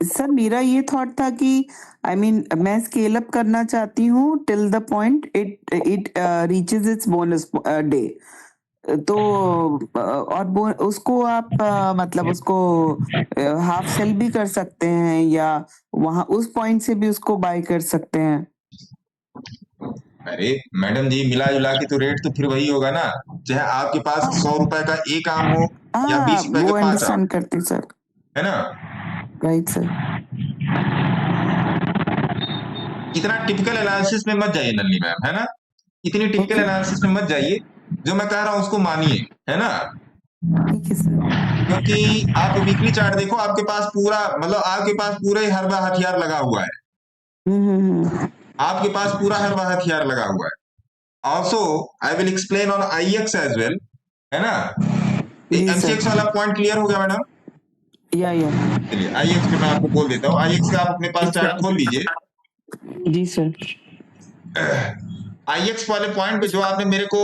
सर मेरा ये थॉट था कि मैं स्केल अप करना चाहती हूँ till the point it reaches it's bonus day, तो और वो उसको आप मतलब उसको हाफ सेल भी कर सकते हैं या वहां उस पॉइंट से भी उसको बाय कर सकते हैं। अरे मैडम जी, मिला जुला के तो रेट तो फिर वही होगा ना, चाहे आपके पास 100 रुपए का एक आम हो या 20 रुपए वो के 5 आम, अंडरस्टैंड करते सर, है ना। Right sir. इतना टिपिकल एनालिसिस में मत जाइए नल्ली मैम, है ना, इतनी टिपिकल एनालिसिस में मत जाइए, जो मैं कह रहा हूं उसको मानिए, है ना। ठीक है सर। क्योंकि आप वीकली चार्ट देखो, आपके पास पूरा मतलब आपके पास पूरे हरबा हथियार लगा हुआ है, आपके पास पूरा हरबा हथियार लगा हुआ है। Also I will explain on IEX as well, है ना। MCX वाला पॉइंट क्लियर हो गया मैडम? या चलिए IEX पे मैं आपको बोल देता हूँ। IEX का आप अपने पास चार्ट खोल लीजिए। जी सर। IEX वाले पॉइंट पे जो आपने मेरे को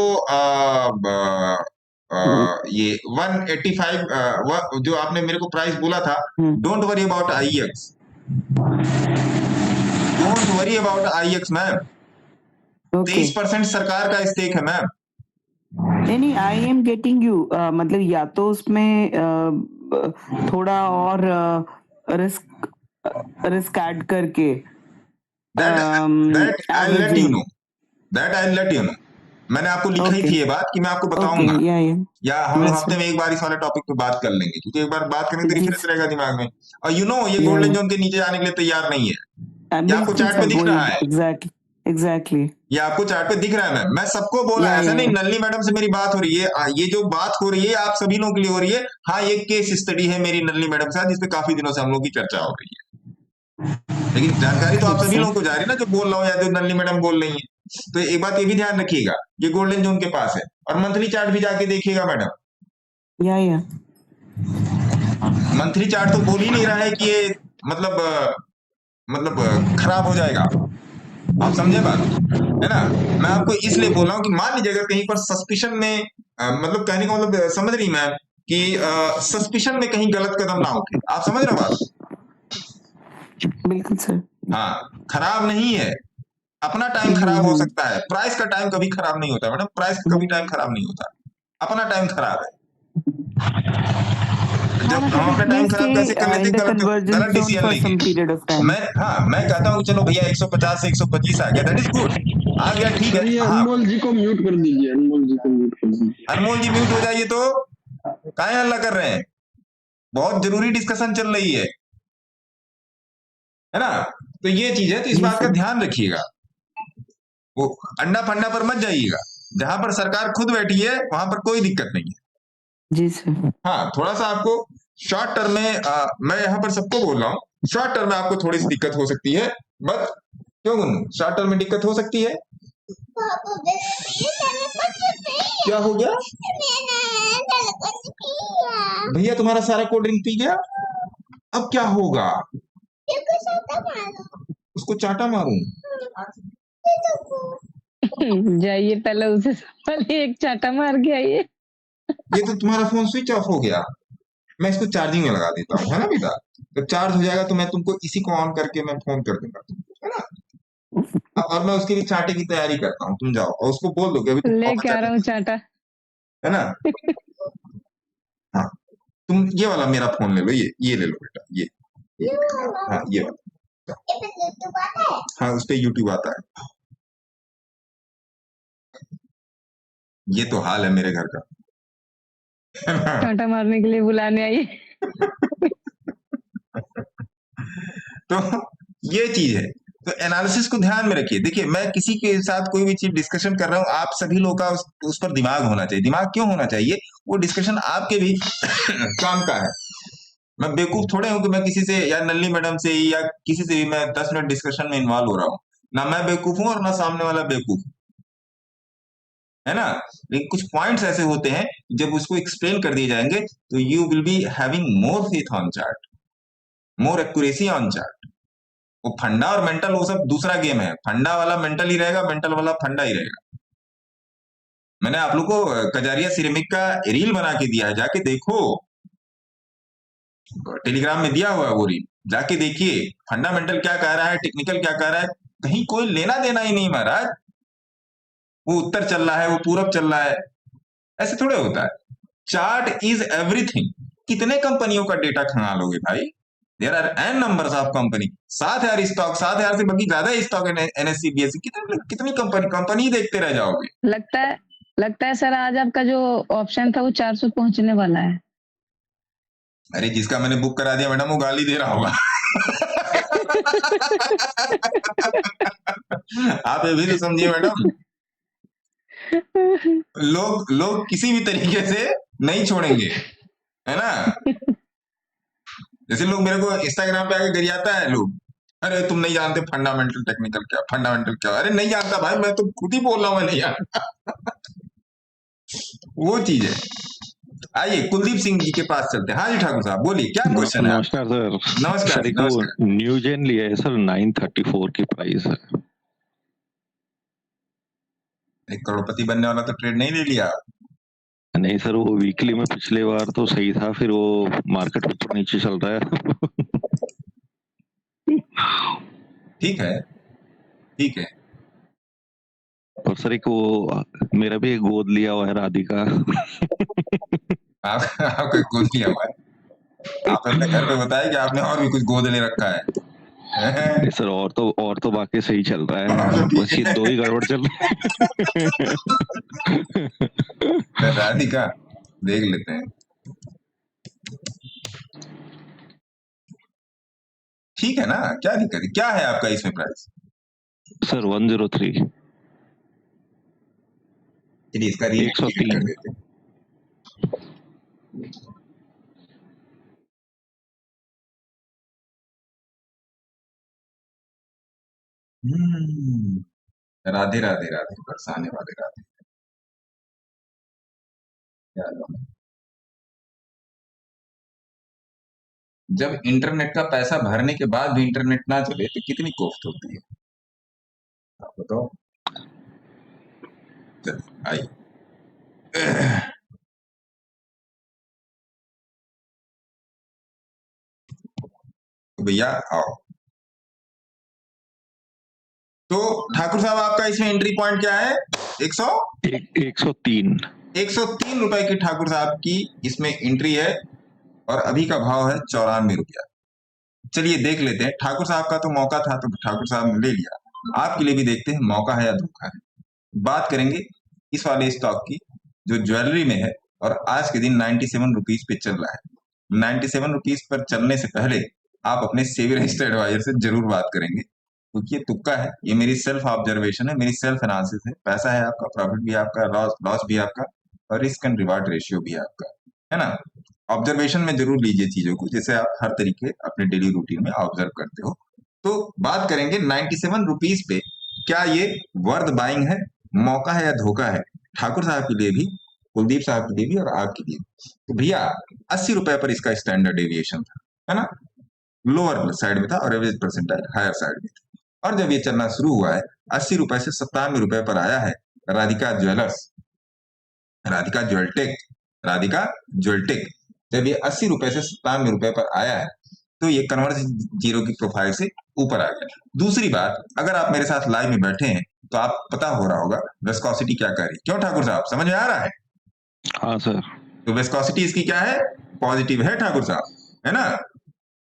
ये 185 जो आपने मेरे को प्राइस बोला था, don't worry about IEX, don't worry about IEX ma'am. 23% सरकार का स्टेक है मैम। नहीं, आई एम गेटिंग यू, मतलब या तो उसमें थोड़ा और रिस्क ऐड करके that I'll let you know। मैंने आपको लिखा ही थी ये बात कि मैं आपको बताऊंगा, या हम लोग हफ्ते में एक बार इस वाले टॉपिक पे बात कर लेंगे, क्योंकि एक बार बात करेंगे तो रिफ्रेश रहेगा दिमाग में। और ये गोल्डन जोन के नीचे जाने के लिए तैयार नहीं है। ये आपको चार्ट पे दिख रहा है, एग्जैक्टली ये आपको चार्ट पे दिख रहा है मैम। मैं सबको बोला, ऐसा नहीं नल्ली मैडम से मेरी बात हो रही है, ये जो बात हो रही है आप सभी लोगों के लिए हो रही है। हाँ, ये केस स्टडी है मेरी नल्ली मैडम के साथ, जिसपे काफी दिनों से हम लोग की चर्चा हो रही है, लेकिन जानकारी तो आप सभी लोगों को जा रही है ना, जो बोल रहा हूँ या जो नल्ली मैडम बोल रही है। तो एक बात ये भी ध्यान रखिएगा, ये गोल्डन जोन के पास है, और मंथली चार्ट भी जाके देखिएगा मैडम। या मंथली चार्ट तो बोल ही नहीं रहा है कि ये मतलब खराब हो जाएगा, आप समझे बात, है ना। मैं आपको इसलिए बोल रहा हूँ कि मान लीजिए अगर कहीं पर सस्पिशन में मतलब कहने का मतलब समझ रही मैम कि सस्पिशन में कहीं गलत कदम ना उठे, आप समझ रहे बात। बिल्कुल सर। हाँ, खराब नहीं है, अपना टाइम खराब हो सकता है, प्राइस का टाइम कभी खराब नहीं होता मैडम, प्राइस का कभी टाइम खराब नहीं होता, अपना टाइम खराब है। जब हम अपना टाइम खराब कैसे कर लेते, गलत डिसीजन लेके। मैं कहता हूँ चलो भैया 150 से 125 आ गया, दैट इज गुड, आ गया ठीक है। अनमोल जी को म्यूट कर दीजिए, अनमोल जी को म्यूट कर दीजिए। अनमोल जी म्यूट हो जाइए, तो काहे हल्ला कर रहे हैं, बहुत जरूरी डिस्कशन चल रही है ना। तो ये चीज है, तो इस बात का ध्यान रखिएगा, वो अंडा फंडा पर मत जाइएगा, जहां पर सरकार खुद बैठी है वहां पर कोई दिक्कत नहीं है। जी सर। हाँ, थोड़ा सा आपको शॉर्ट टर्म में मैं यहाँ पर सबको बोल रहा हूँ, शॉर्ट टर्म में आपको थोड़ी सी दिक्कत हो सकती है, बट क्यों शॉर्ट टर्म में दिक्कत हो सकती है, क्या हो गया भैया, तुम्हारा सारा कोल्ड ड्रिंक पी गया, अब क्या होगा, उसको चाटा मारूं, जाइए पहले उसे पहले एक चाटा मार के आइए। ये तो तुम्हारा फोन स्विच ऑफ हो गया, मैं इसको चार्जिंग में लगा देता हूँ, है ना बेटा, जब चार्ज हो जाएगा तो मैं तुमको इसी को ऑन करके मैं फोन कर दूंगा तुमको, है ना। और मैं उसके लिए चाटे की तैयारी करता हूँ, तुम जाओ और उसको बोल दो कि अभी लेके आ रहा हूँ चाटा, है ना। हाँ, तुम ये वाला मेरा फोन ले लो, ये ले लो बेटा, ये हाँ ये वाला, हाँ उस पे यूट्यूब आता है। ये तो हाल है मेरे घर का, चाटा मारने के लिए बुलाने आइए। तो ये चीज है, तो एनालिसिस को ध्यान में रखिए। देखिए, मैं किसी के साथ कोई भी चीज डिस्कशन कर रहा हूँ, आप सभी लोगों का उस पर दिमाग होना चाहिए। दिमाग क्यों होना चाहिए, वो डिस्कशन आपके भी काम का है। मैं बेवकूफ थोड़े हूं कि मैं किसी से या नल्ली मैडम से या किसी से भी मैं 10 मिनट डिस्कशन में इन्वॉल्व हो रहा हूँ, ना मैं बेवकूफ हूं और ना सामने वाला बेवकूफ, है ना। लेकिन कुछ पॉइंट्स ऐसे होते हैं, जब उसको एक्सप्लेन कर दिए जाएंगे तो you will be having more faith on chart, more accuracy on chart. वो फंडा और मेंटल वो सब दूसरा गेम है, फंडा वाला मेंटल ही रहेगा, मेंटल वाला फंडा ही रहेगा। मैंने आप लोग को कजारिया सिरेमिक का रील बना के दिया है, जाके देखो, टेलीग्राम में दिया हुआ है वो रील, जाके देखिए फंडामेंटल क्या कह रहा है, टेक्निकल क्या कह रहा है, कहीं कोई लेना देना ही नहीं महाराज। वो उत्तर चल रहा है, वो पूरब चल रहा है, ऐसे थोड़े होता है। Chart is everything. कितने कंपनियों का डेटा खंगालोगे भाई? There are n numbers of company. 7,000 stock, 7,000 से बल्कि ज्यादा स्टॉक एनएससी बीएससी, कितनी कंपनी देखते रह जाओगे। लगता है सर आज आपका जो ऑप्शन था वो 400 पहुंचने वाला है। अरे जिसका मैंने बुक करा दिया मैडम वो गाली दे रहा होगा। आप ये भी तो समझिए मैडम, लोग किसी भी तरीके से नहीं छोड़ेंगे, है ना। जैसे लोग मेरे को इंस्टाग्राम पे आके गरियाता है लोग, अरे तुम नहीं जानते फंडामेंटल टेक्निकल क्या, फंडामेंटल क्या। अरे नहीं जानता भाई, मैं तो खुद ही बोल रहा हूँ मैं नहीं जानता। वो चीज है। आइए कुलदीप सिंह जी के पास चलते हैं। हाँ जी ठाकुर साहब बोलिए, क्या क्वेश्चन है? नमस्कार सर। नमस्कार सर एक नमस्कार। न्यूजेन लिया है सर, 934 की प्राइस है। एक करोड़पति बनने वाला तो ट्रेड नहीं ले लिया? नहीं सर, वो वीकली में पिछले बार तो सही था, फिर वो मार्केट ऊपर नीचे चल रहा है। ठीक है ठीक है। और सर एक वो मेरा भी एक गोद लिया हुआ है राधिका। आपको गोद लिया हुआ है? आप अपने घर पे बताया कि आपने और भी कुछ गोद ले रखा है? नहीं सर, और तो बाकी सही चल रहा है, बस ये दो ही गड़बड़ चल रही। राधिका देख लेते हैं। ठीक है ना, क्या दिक्कत है? क्या है आपका इसमें प्राइस? सर 103। चलिए इसका रेट 103 कर देते हैं। राधे राधे राधे, बरसाने वाले राधे। क्या लो? जब इंटरनेट का पैसा भरने के बाद भी इंटरनेट ना चले तो कितनी कोफ्त होती है, आप बताओ। चलिए आइए। तो भैया आओ। तो ठाकुर साहब आपका इसमें एंट्री पॉइंट क्या है? 103 103 रुपए की ठाकुर साहब की इसमें एंट्री है और अभी का भाव है 94 रुपया। चलिए देख लेते हैं। ठाकुर साहब का तो मौका था तो ठाकुर साहब ने ले लिया, आपके लिए भी देखते हैं मौका है या धोखा है। बात करेंगे इस वाले स्टॉक की जो ज्वेलरी में है और आज के दिन 97 रुपीज पे चल रहा है। 97 रुपीज पर चलने से पहले आप अपने सेबी रजिस्टर्ड एडवाइजर से जरूर बात करेंगे, क्योंकि ये तुक्का है, ये मेरी सेल्फ ऑब्जर्वेशन है, मेरी सेल्फ एनालिसिस है। पैसा है आपका, प्रॉफिट भी आपका, लॉस भी आपका, और रिस्क एंड रिवार्ड रेशियो भी आपका, है ना। ऑब्जर्वेशन में जरूर लीजिए चीजों को, जैसे आप हर तरीके अपने डेली रूटीन में ऑब्जर्व करते हो। तो बात करेंगे 97 रुपीज पे क्या ये वर्थ बाइंग है, मौका है या धोखा है, ठाकुर साहब के लिए भी, कुलदीप साहब के लिए भी और आपके लिए। तो भैया 80 रुपए पर इसका स्टैंडर्ड डेविएशन था, है ना, लोअर साइड में था और एवरेज परसेंटाइल हायर साइड में था। और जब ये चलना शुरू हुआ है 80 रुपए से 97 रुपए पर आया है। राधिका ज्वेलर्स, राधिका ज्वेलटेक जब ये 80 रुपए से 97 रुपए पर आया है तो ये कन्वर्ज जीरो की प्रोफाइल से ऊपर आ गया। दूसरी बात, अगर आप मेरे साथ लाइव में बैठे हैं तो आप पता हो रहा होगा विस्कोसिटी क्या कर रही है। क्यों ठाकुर साहब, समझ में आ रहा है? हाँ सर। तो विस्कोसिटी इसकी क्या है? पॉजिटिव है ठाकुर साहब, है ना।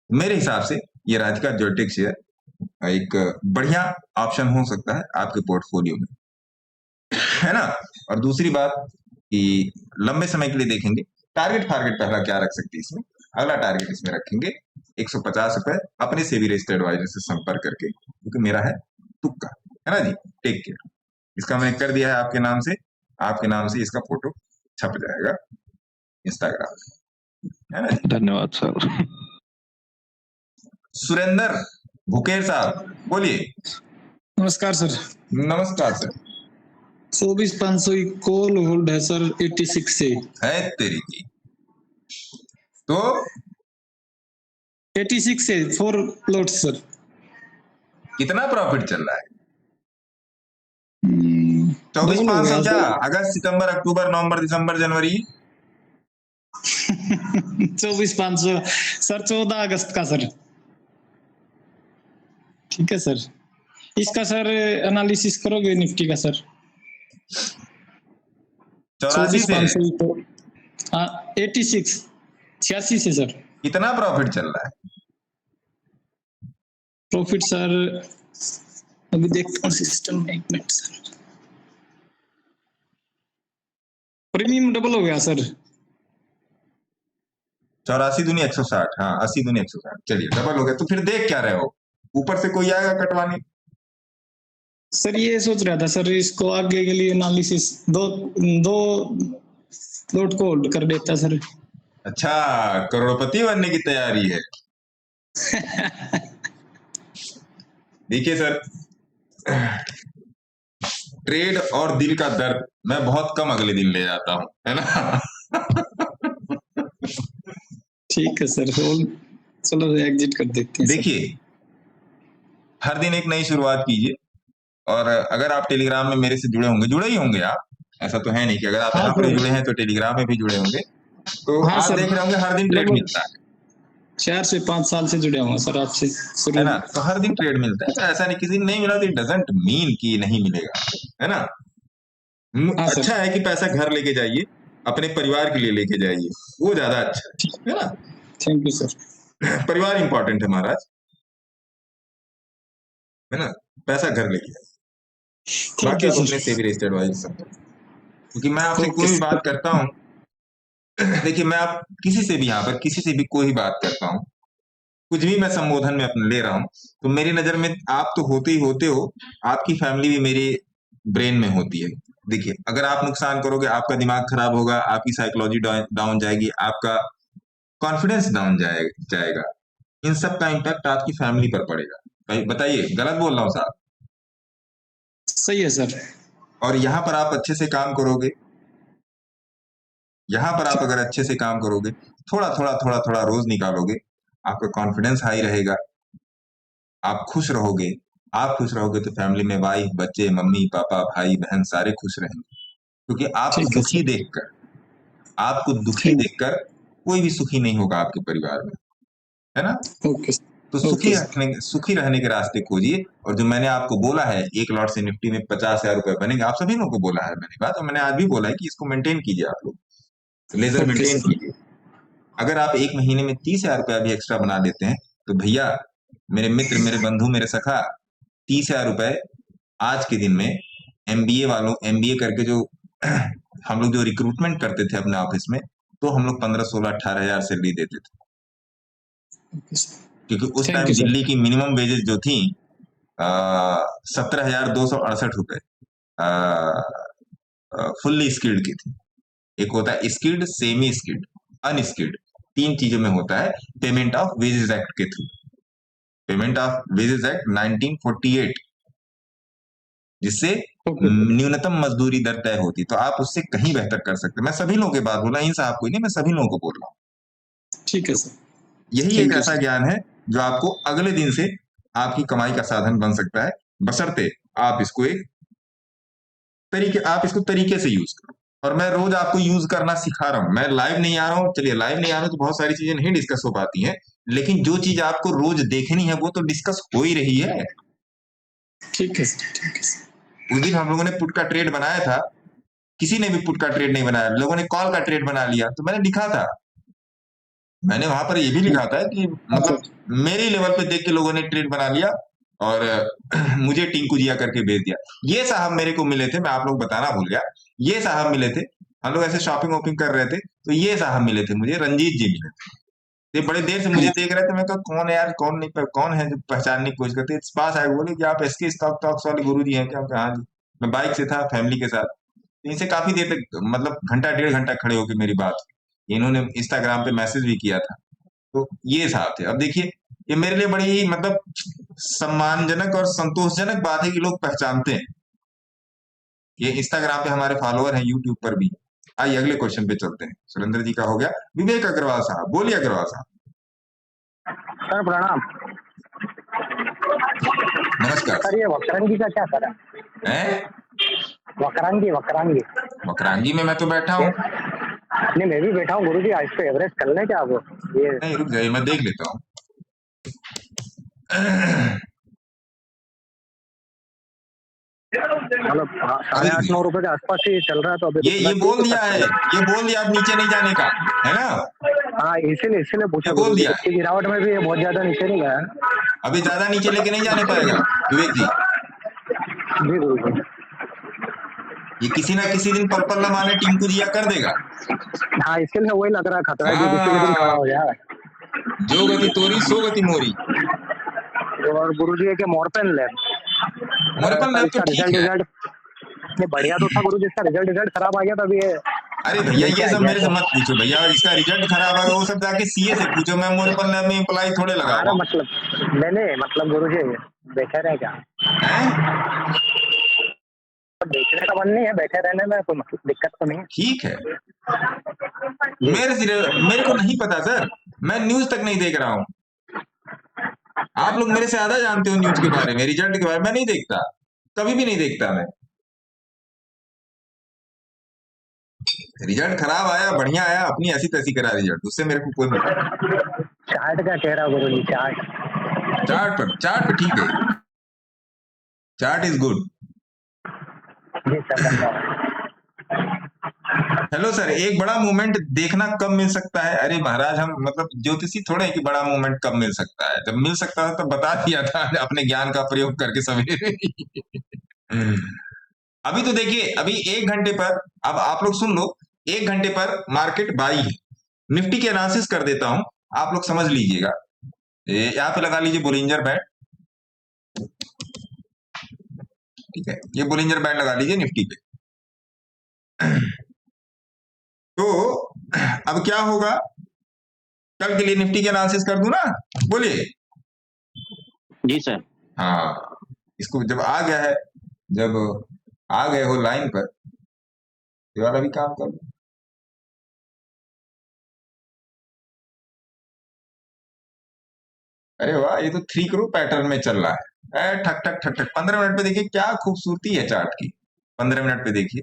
मेरे हिसाब से ये राधिका ज्वेलटेक शेयर एक बढ़िया ऑप्शन हो सकता है आपके पोर्टफोलियो में, है ना। और दूसरी बात कि लंबे समय के लिए देखेंगे, टारगेट पहला क्या रख सकते हैं इसमें, अगला टारगेट इसमें रखेंगे 150 रुपए अपने सेबी रजिस्टर्ड एडवाइजर से संपर्क करके, क्योंकि मेरा है तुक्का, है ना जी। Take care. इसका मैंने कर दिया है आपके नाम से इसका फोटो छप जाएगा इंस्टाग्राम पे, है ना। धन्यवाद सर। सुरेंद्र भुकेर साहब बोलिए। नमस्कार सर। नमस्कार सर। 24,500 कॉल होल्ड है सर 86 से है तेरी की, तो 86 से 4 लॉट सर। कितना प्रॉफिट चल रहा है? 24,500 क्या? अगस्त सितंबर अक्टूबर नवंबर दिसंबर जनवरी 24,500 सर 14 अगस्त का सर। ठीक है सर। इसका सर एनालिसिस करोगे निफ्टी का सर? 84 से 86 86 से सर। कितना प्रॉफिट चल रहा है? प्रॉफिट सर अभी देखता हूँ सिस्टम में, 1 मिनट सर। प्रीमियम डबल हो गया सर। 84 दूनी 160, हाँ 80 दूनी 160, चलिए डबल हो गया। तो फिर देख क्या रहे हो, ऊपर से कोई आएगा कटवाने? सर ये सोच रहा था सर, इसको आगे के लिए एनालिसिस दो लॉट को होल्ड कर देता सर। अच्छा, करोड़पति बनने की तैयारी है। देखिए सर, ट्रेड और दिल का दर्द मैं बहुत कम अगले दिन ले जाता हूं, है ना? ठीक है सर, चलो एग्जिट कर देते हैं। देखिए, हर दिन एक नई शुरुआत कीजिए, और अगर आप टेलीग्राम में मेरे से जुड़े होंगे, जुड़े ही होंगे आप, ऐसा तो है नहीं कि अगर आप यहाँ पर जुड़े हैं तो टेलीग्राम में भी जुड़े होंगे, तो हाँ आप सर, देख रहे होंगे हर दिन ट्रेड मिलता है। 4 से 5 साल से जुड़े हुए सर आपसे, है ना? तो हर दिन ट्रेड मिलता है, तो ऐसा नहीं किसी दिन नहीं मिला तो इट डजंट मीन कि नहीं मिलेगा, है ना? अच्छा है कि पैसा घर लेके जाइए, अपने परिवार के लिए लेके जाइए, वो ज्यादा अच्छा है ना? Thank you sir. परिवार इंपॉर्टेंट है महाराज, है ना? पैसा घर लेके जाइए, बाकी आप अपने सेवी रजिस्टर्ड एडवाइस सब, क्योंकि मैं आपसे कोई भी बात करता हूँ, देखिए मैं आप किसी से भी यहाँ पर किसी से भी कोई बात करता हूँ, कुछ भी मैं संबोधन में अपने ले रहा हूँ, तो मेरी नजर में आप तो होते ही होते हो, आपकी फैमिली भी मेरे ब्रेन में होती है। देखिए, अगर आप नुकसान करोगे, आपका दिमाग खराब होगा, आपकी साइकोलॉजी डाउन जाएगी, आपका कॉन्फिडेंस डाउन जाएगा। इन सब का इम्पैक्ट आपकी फैमिली पर पड़ेगा। भाई बताइए, गलत बोल रहा हूँ साहब? सही है सर। और यहाँ पर आप अच्छे से काम करोगे, यहाँ पर आप अगर अच्छे से काम करोगे, थोड़ा थोड़ा रोज निकालोगे, आपका कॉन्फिडेंस हाई रहेगा, आप खुश रहोगे। आप खुश रहोगे तो फैमिली में वाइफ, बच्चे, मम्मी पापा, भाई बहन सारे खुश रहेंगे, क्योंकि आपको दुखी देखकर कोई भी सुखी नहीं होगा आपके परिवार में, है ना? तो सुखी रहने के रास्ते खोजिए। और जो मैंने आपको बोला है, 1 लॉट से निफ्टी में 50,000 रुपए बनेंगे, आप सभी लोगों को बोला है मैंने बात, और मैंने आज भी बोला है कि इसको मेंटेन कीजिए, आप लोग लेजर मेंटेन कीजिए। अगर आप 1 महीने में 30,000 रुपया भी एक्स्ट्रा बना देते हैं, तो भैया, मेरे मित्र, मेरे बंधु, मेरे सखा, 30,000 रुपए आज के दिन में MBA करके जो हम लोग जो रिक्रूटमेंट करते थे अपने ऑफिस में, तो हम लोग 15, 16, 18,000 सैलरी देते थे, क्योंकि उस टाइम दिल्ली की मिनिमम वेजेस जो थी 17,268 रुपए फुल्ली स्किल्ड की थी। एक होता है स्किल्ड, सेमी स्किल्ड, अनस्किल्ड, 3 चीजों में होता है पेमेंट ऑफ वेजेस एक्ट के through. Payment of wages act 1948, जिससे न्यूनतम मजदूरी दर तय होती, तो आप उससे कहीं बेहतर कर सकते हैं। मैं सभी लोगों के बात बोला, इन साहब कोई नहीं, मैं सभी लोगों को बोल रहा हूँ। ठीक है सर। यही एक ऐसा ज्ञान है जो आपको अगले दिन से आपकी कमाई का साधन बन सकता है, बशर्ते आप इसको तरीके से यूज करो। और मैं रोज आपको यूज करना सिखा रहा हूं। मैं लाइव नहीं आ रहा हूं, चलिए लाइव नहीं आ रहा हूं तो बहुत सारी चीजें नहीं डिस्कस हो पाती हैं, लेकिन जो चीज आपको रोज देखनी है वो तो डिस्कस हो ही रही है। ठीक है सर, ठीक है सर। उस दिन हम लोगों ने पुट का ट्रेड बनाया था, किसी ने भी पुट का ट्रेड नहीं बनाया, लोगों ने कॉल का ट्रेड बना लिया। तो मैंने लिखा था, मैंने वहां पर ये भी लिखा था कि मतलब मेरे लेवल पे देख के लोगों ने ट्रेड बना लिया और मुझे टिंकू जिया करके भेज दिया। ये साहब मेरे को मिले थे, मैं आप लोग बताना भूल गया, ये साहब मिले थे, हम लोग ऐसे शॉपिंग वॉपिंग कर रहे थे, तो ये साहब मिले थे मुझे, रंजीत जी मिले थे। ये बड़े देर से मुझे देख रहे थे, मैं कहा कौन है यार, कौन नहीं, कौन है, जो पहचानने की कोशिश करते। पास आए, बोले कि आप SK स्टॉक टॉक्स वाले गुरु जी हैं क्या? हाँ जी। मैं बाइक से था फैमिली के साथ, इनसे काफी देर तक मतलब घंटा 1.5 घंटा खड़े होकर मेरी बात, इन्होंने इंस्टाग्राम पे मैसेज भी किया था। तो ये साहब थे। अब देखिए, ये मेरे लिए बड़ी ही मतलब सम्मानजनक और संतोषजनक बात है कि लोग पहचानते हैं। ये इंस्टाग्राम पे हमारे फॉलोअर हैं, यूट्यूब पर भी। आइए अगले क्वेश्चन पे चलते हैं। सुरेंद्र जी का हो गया, विवेक अग्रवाल साहब, बोलिए अग्रवाल साहब। सर प्रणाम। नमस्कार सर, ये वक्रांगी का क्या करें? वक्रांगी में मैं तो बैठा हूँ। नहीं, मैं भी बैठा हूँ गुरुजी। आज पे एवरेज कर लें क्या वो? ये नहीं, रुक जाइए, मैं देख लेता हूँ। मतलब 8.5-9 रुपए के आसपास ही चल रहा है, तो अभी ये बोल दिया है, ये बोल दिया अब नीचे नहीं जाने का, है ना? हाँ, इसीलिए पूछा बोल दिया इसकी गिरावट में भी ये बहुत ज्यादा नीचे नहीं गया है। अभी ज्यादा नीचे लेके नहीं जाने पाएगा विवेक जी। जी गुरुजी, ये किसी ना किसी दिन पर्पल लमाने टिंकू जिया कर देगा। हाँ इसीलिए वही लग रहा है खतरा है कि किसी के दिन खड़ा हो जाए। जो गति तोरी सो गति मोरी। और गुरुजी है कि मोरपेन लैब तो ठीक है। रिजल्ट बढ़िया तो था गुरुजी, इसका रिजल्ट खराब आ गया था अभी ये। अरे भैया ये सब मेरे से मत पूछो भैया, इसका रिजल्ट खराब आ गया वो सब जाके सीए से पूछो, मैं मोरपल लैब में एम्प्लॉय थोड़े लगा रहा हूं। मतलब मैंने मतलब गुरुजी बैठे रहे क्या? बेचने का मन नहीं है, बैठे रहने में कोई दिक्कत तो नहीं है। ठीक है, मेरे को नहीं पता सर, मैं न्यूज तक नहीं देख रहा हूँ। आप लोग मेरे से ज्यादा जानते हो न्यूज के बारे में, रिजल्ट के बारे में। मैं नहीं देखता, कभी भी नहीं देखता मैं। रिजल्ट खराब आया बढ़िया आया, अपनी ऐसी तैसी करा रिजल्ट, उससे मेरे को कोई मतलब। चार्ट का कह रहा गुरुजी, चार्ट पर ठीक है, chart is good. Hello sir, एक बड़ा मूवमेंट देखना कब मिल सकता है? अरे महाराज हम मतलब ज्योतिषी थोड़े हैं कि बड़ा मूवमेंट कब मिल सकता है। जब मिल सकता था तब बता दिया था अपने ज्ञान का प्रयोग करके सवेरे। अभी तो देखिए, अभी 1 घंटे पर, अब आप लोग सुन लो, 1 घंटे पर मार्केट बाई है। निफ्टी के एनालिसिस कर देता हूं, आप लोग समझ लीजिएगा। यहाँ पे लगा लीजिए बोलिंजर बैंड, ठीक है, ये बोलिंजर बैंड लगा लीजिए निफ्टी पे। तो अब क्या होगा, कल के लिए निफ्टी के एनालिसिस कर दूं ना? बोलिए। जी सर। हाँ, इसको जब आ गया है, जब आ गए हो लाइन पर, ये वाला भी काम कर लो। अरे वाह, ये तो 3 करोड़ पैटर्न में चल रहा है। ठक ठक ठक ठक। 15 मिनट पे देखिए क्या खूबसूरती है चार्ट की। 15 मिनट पे देखिए,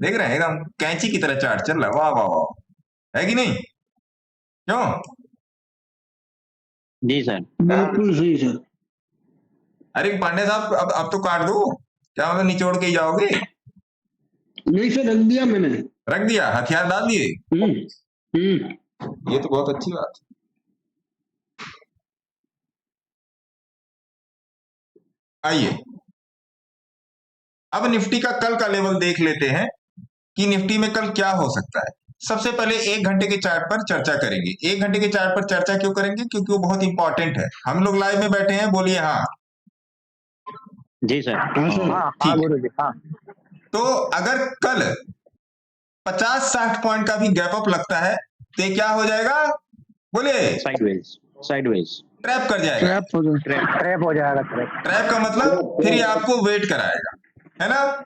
देख रहे हैं एकदम कैंची की तरह चार्ट चल रहा है। वाह वाह वाह, है कि नहीं? क्यों? जी सर, बिल्कुल सही सर। अरे पांडे साहब, अब तो काट दो, क्या मतलब निचोड़ के ही जाओगे? नहीं सर, रख दिया मैंने। रख दिया, हथियार डाल दिए। ये तो बहुत अच्छी बात है। आइए अब निफ्टी का कल का लेवल देख लेते हैं कि निफ्टी में कल क्या हो सकता है। सबसे पहले 1 घंटे के चार्ट पर चर्चा करेंगे। 1 घंटे के चार्ट पर चर्चा क्यों करेंगे? क्योंकि वो बहुत इंपॉर्टेंट है। हम लोग लाइव में बैठे हैं, बोलिए हाँ। जी सर। ठीक है। तो अगर कल 50-60 पॉइंट का भी गैप अप लगता है तो क्या हो जाएगा? बोलिए। साइडवेज ट्रैप कर जाएगा। ट्रैप हो जाएगा। ट्रैप का मतलब फिर ये आपको वेट कराएगा, है ना?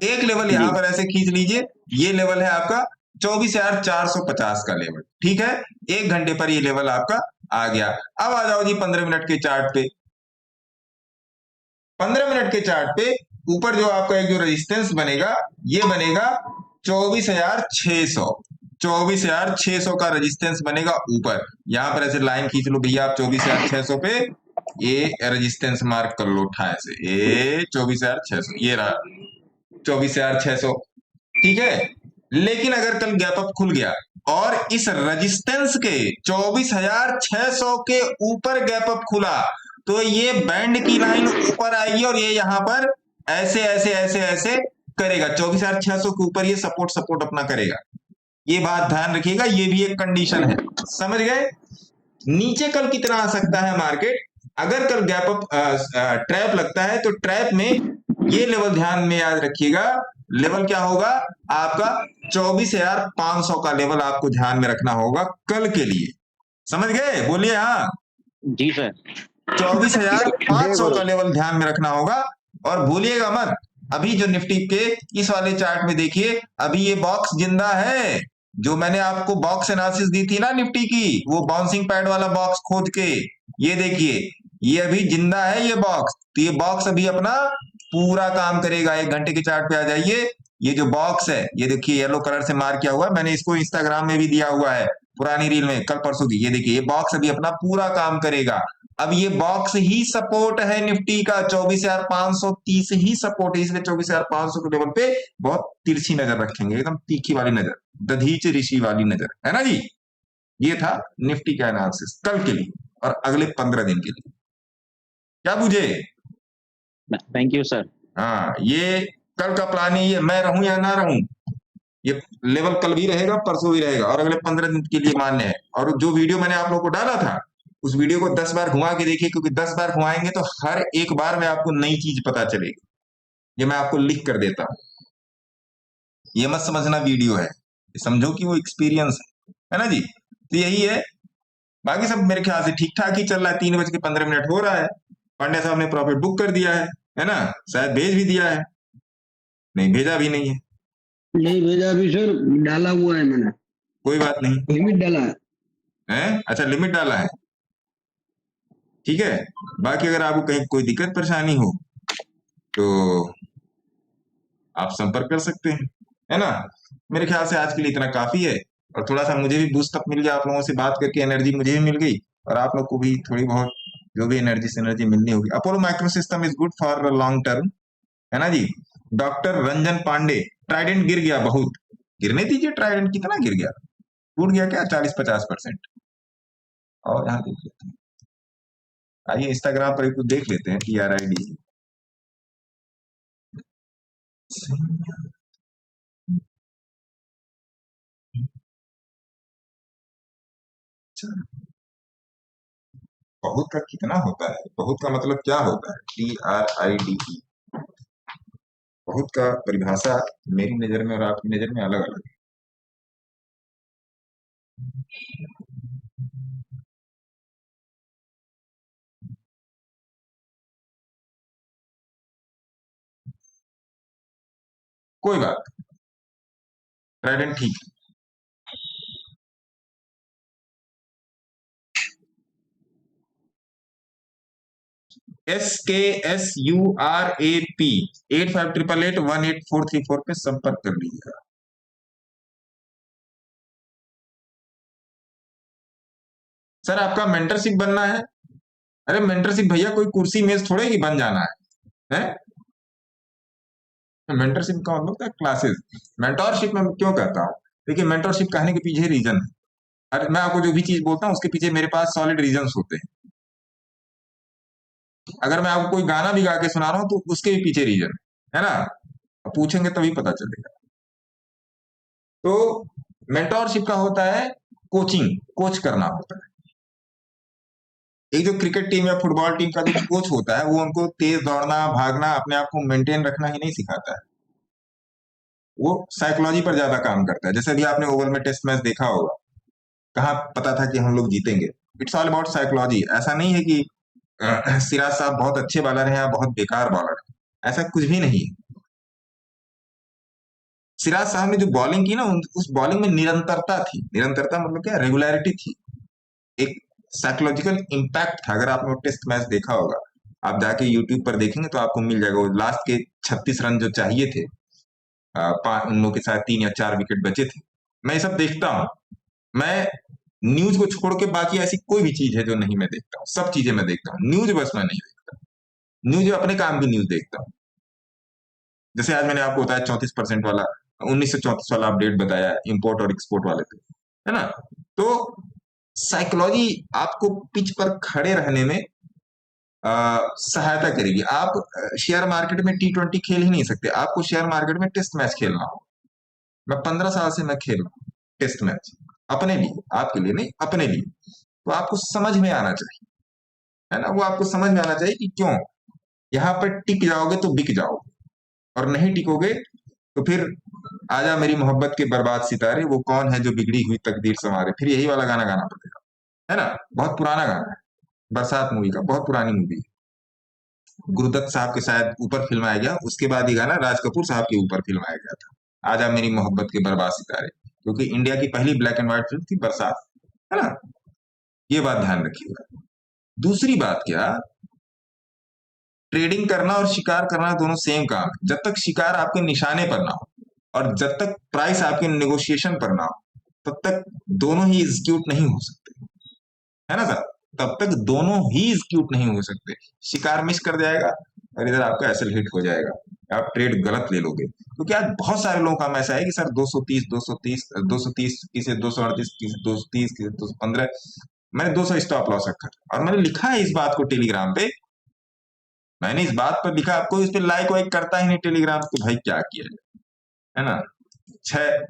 एक लेवल यहां पर ऐसे खींच लीजिए, ये लेवल है आपका 24,450 का लेवल, ठीक है? 1 घंटे पर ये लेवल आपका आ गया। अब आ जाओ जी 15 मिनट के चार्ट पे। 15 मिनट के चार्ट पे ऊपर जो आपका एक जो रेजिस्टेंस बनेगा, ये बनेगा 24,600। 24,600 का रेजिस्टेंस बनेगा ऊपर। यहां पर ऐसे लाइन खींच लो भैया आप 24,600 पे, ये रेजिस्टेंस मार्क कर लो ठाए से, ये 24,600, ये रहा 24,600, ठीक है? लेकिन अगर कल गैप अप खुल गया और इस रेजिस्टेंस के 24,600 के ऊपर गैप अप खुला, तो ये बैंड की लाइन ऊपर आएगी और ये यहां पर ऐसे ऐसे ऐसे ऐसे करेगा। 24,600 के ऊपर ये सपोर्ट अपना करेगा। ये बात ध्यान रखिएगा, ये भी एक कंडीशन है, समझ गए? नीचे कल कितना आ सकता है मार्केट? अगर कल गैप अप ट्रैप लगता है तो ट्रैप में ये लेवल ध्यान में याद रखिएगा, लेवल क्या होगा आपका? 24,500 का लेवल आपको ध्यान में रखना होगा कल के लिए, समझ गए? बोलिए हाँ। जी सर। 24,500 का लेवल ध्यान में रखना होगा। और भूलिएगा मत, अभी जो निफ्टी के इस वाले चार्ट में देखिए, अभी ये बॉक्स जिंदा है। जो मैंने आपको बॉक्स एनालिसिस दी थी ना निफ्टी की, वो बाउंसिंग पैड वाला बॉक्स खोद के, ये देखिए ये अभी जिंदा है ये बॉक्स। तो ये बॉक्स अभी अपना पूरा काम करेगा। 1 घंटे के चार्ट पे आ जाइए, ये जो बॉक्स है ये देखिए येलो कलर से मार्क किया हुआ है, मैंने इसको इंस्टाग्राम में भी दिया हुआ है पुरानी रील में, कल परसों की। ये देखिए ये बॉक्स अभी अपना पूरा काम करेगा। अब ये बॉक्स ही सपोर्ट है निफ्टी का, 24,530 ही सपोर्ट है, इसलिए 24,500 के लेवल पे बहुत तिरछी नजर रखेंगे, एकदम तीखी वाली नजर, दधीच ऋषि वाली नजर, है ना जी। ये था निफ्टी का एनालिसिस कल के लिए और अगले 15 दिन के लिए। क्या बुझे? Thank you sir. हाँ, ये कल का प्लान है, ये मैं रहूं या ना रहूं, ये लेवल कल भी रहेगा, परसों भी रहेगा और अगले 15 दिन के लिए मान्य है। और जो वीडियो मैंने आप लोगों को डाला था, उस वीडियो को 10 बार घुमा के देखिए, क्योंकि 10 बार घुमाएंगे तो हर एक बार में आपको नई चीज पता चलेगी। ये मैं आपको लिख कर देता हूं, ये मत समझना वीडियो है, समझो कि वो एक्सपीरियंस है ना जी। तो यही है, बाकी सब मेरे ख्याल से ठीक ठाक ही चल रहा है। 3:15 हो रहा है, पांडे साहब ने प्रॉफिट बुक कर दिया है ना, शायद भेज भी दिया है, नहीं भेजा भी नहीं है, नहीं भेजा अभी सर, डाला हुआ है मैंने। कोई बात नहीं, लिमिट डाला है। अच्छा, लिमिट डाला है, ठीक है। बाकी अगर आपको कहीं कोई दिक्कत परेशानी हो तो आप संपर्क कर सकते हैं, है ना। मेरे ख्याल से आज के लिए इतना काफी है, और थोड़ा सा मुझे भी बूस्ट अप मिल गया, आप लोगों से बात करके एनर्जी मुझे भी मिल गई, और आप लोग को भी थोड़ी बहुत जो भी एनर्जी मिलनी होगी। Apollo micro system is good for long term, है ना जी। डॉक्टर रंजन पांडे, ट्राइडेंट गिर गया बहुत, गिरने दीजिए, ट्राइडेंट कितना गिर गया, टूट गया क्या 40-50%। और यहाँ देख लेते हैं, आइए इंस्टाग्राम पर कुछ देख लेते हैं, TRID बहुत का कितना होता है, बहुत का मतलब क्या होता है, TRIDE, बहुत का परिभाषा मेरी नजर में और आपकी नजर में अलग अलग है। कोई बात, ट्राइडेंट ठीक है। SKSURAP 8588818434 पे संपर्क कर लीजिएगा। सर आपका मेंटरशिप बनना है? अरे मेंटरशिप भैया कोई कुर्सी मेज थोड़े ही बन जाना है? मेंटरशिप का मतलब है क्लासेस। मेंटोरशिप में क्यों कहता हूँ, देखिए मेंटोरशिप कहने के पीछे रीजन है। अरे मैं आपको जो भी चीज बोलता हूँ उसके पीछे मेरे पास सॉलिड रीजंस होते हैं। अगर मैं आपको कोई गाना भी गा के सुना रहा हूं तो उसके भी पीछे रीजन है ना, पूछेंगे तभी पता चलेगा। तो मेंटोरशिप का होता है कोचिंग, कोच करना होता है। एक जो क्रिकेट टीम या फुटबॉल टीम का जो कोच होता है वो उनको तेज दौड़ना, भागना, अपने आप को मेंटेन रखना ही नहीं सिखाता है, वो साइकोलॉजी पर ज्यादा काम करता है। जैसे अभी आपने ओवल में टेस्ट मैच देखा होगा, कहाँ पता था कि हम लोग जीतेंगे। It's all about psychology. ऐसा नहीं है कि सिराज साहब बहुत अच्छे बॉलर हैं या बहुत बेकार बॉलर हैं, ऐसा कुछ भी नहीं है। सिराज साहब ने जो बॉलिंग की ना, उस बॉलिंग में निरंतरता थी। निरंतरता मतलब क्या, रेगुलरिटी थी, एक साइकोलॉजिकल इंपैक्ट था। अगर आपने टेस्ट मैच देखा होगा, आप जाके यूट्यूब पर देखेंगे तो आपको मिल जाएगा। वो लास्ट के 36 रन जो चाहिए थे, उन लोगों के साथ 3 या 4 विकेट बचे थे। मैं ये सब देखता हूँ, मैं न्यूज को छोड़ के बाकी ऐसी कोई भी चीज है जो नहीं मैं देखता हूँ, सब चीजें मैं देखता हूँ। न्यूज बस मैं नहीं देखता, न्यूज अपने काम की न्यूज देखता हूँ। जैसे आज मैंने आपको बताया 34% वाला, 1934 वाला अपडेट बताया इंपोर्ट और एक्सपोर्ट वाले पे, है ना। तो साइकोलॉजी आपको पिच पर खड़े रहने में सहायता करेगी। आप शेयर मार्केट में T20 खेल ही नहीं सकते, आपको शेयर मार्केट में टेस्ट मैच खेलना हो। मैं 15 साल से मैं खेल रहा हूँ टेस्ट मैच, अपने लिए, आपके लिए नहीं, अपने लिए। तो आपको समझ में आना चाहिए, है ना, वो आपको समझ में आना चाहिए कि क्यों यहाँ पर टिक जाओगे तो बिक जाओगे, और नहीं टिकोगे तो फिर आजा मेरी मोहब्बत के बर्बाद सितारे, वो कौन है जो बिगड़ी हुई तकदीर संवारे, फिर यही वाला गाना गाना पड़ेगा, है ना। बहुत पुराना गाना है, बरसात मूवी का, बहुत पुरानी मूवी है। गुरुदत्त साहब के शायद ऊपर फिल्माया गया, उसके बाद ये गाना राज कपूर साहब के ऊपर फिल्माया गया था, आजा मेरी मोहब्बत के बर्बाद सितारे, क्योंकि इंडिया की पहली ब्लैक एंड व्हाइट फिल्म थी बरसात, है ना। ये बात ध्यान रखिएगा। दूसरी बात क्या, ट्रेडिंग करना और शिकार करना दोनों सेम काम है। जब तक शिकार आपके निशाने पर ना हो और जब तक प्राइस आपके नेगोशिएशन पर ना हो, तब तक दोनों ही एग्जीक्यूट नहीं हो सकते, है ना सर। तब तक दोनों ही एग्जीक्यूट नहीं हो सकते। शिकार मिस कर जाएगा और इधर आपका एसएल हिट हो जाएगा, आप ट्रेड गलत ले लोगे। क्योंकि आज बहुत सारे लोगों का ऐसा है कि सर 230 किसी 238 किसी 230 किसी 215, मैंने 200 स्टॉप लॉस रखा और मैंने लिखा है इस बात को टेलीग्राम पे, मैंने इस बात पर लिखा, आपको इस पे लाइक वाइक करता ही नहीं टेलीग्राम पे, भाई क्या किया जाए, है ना। 6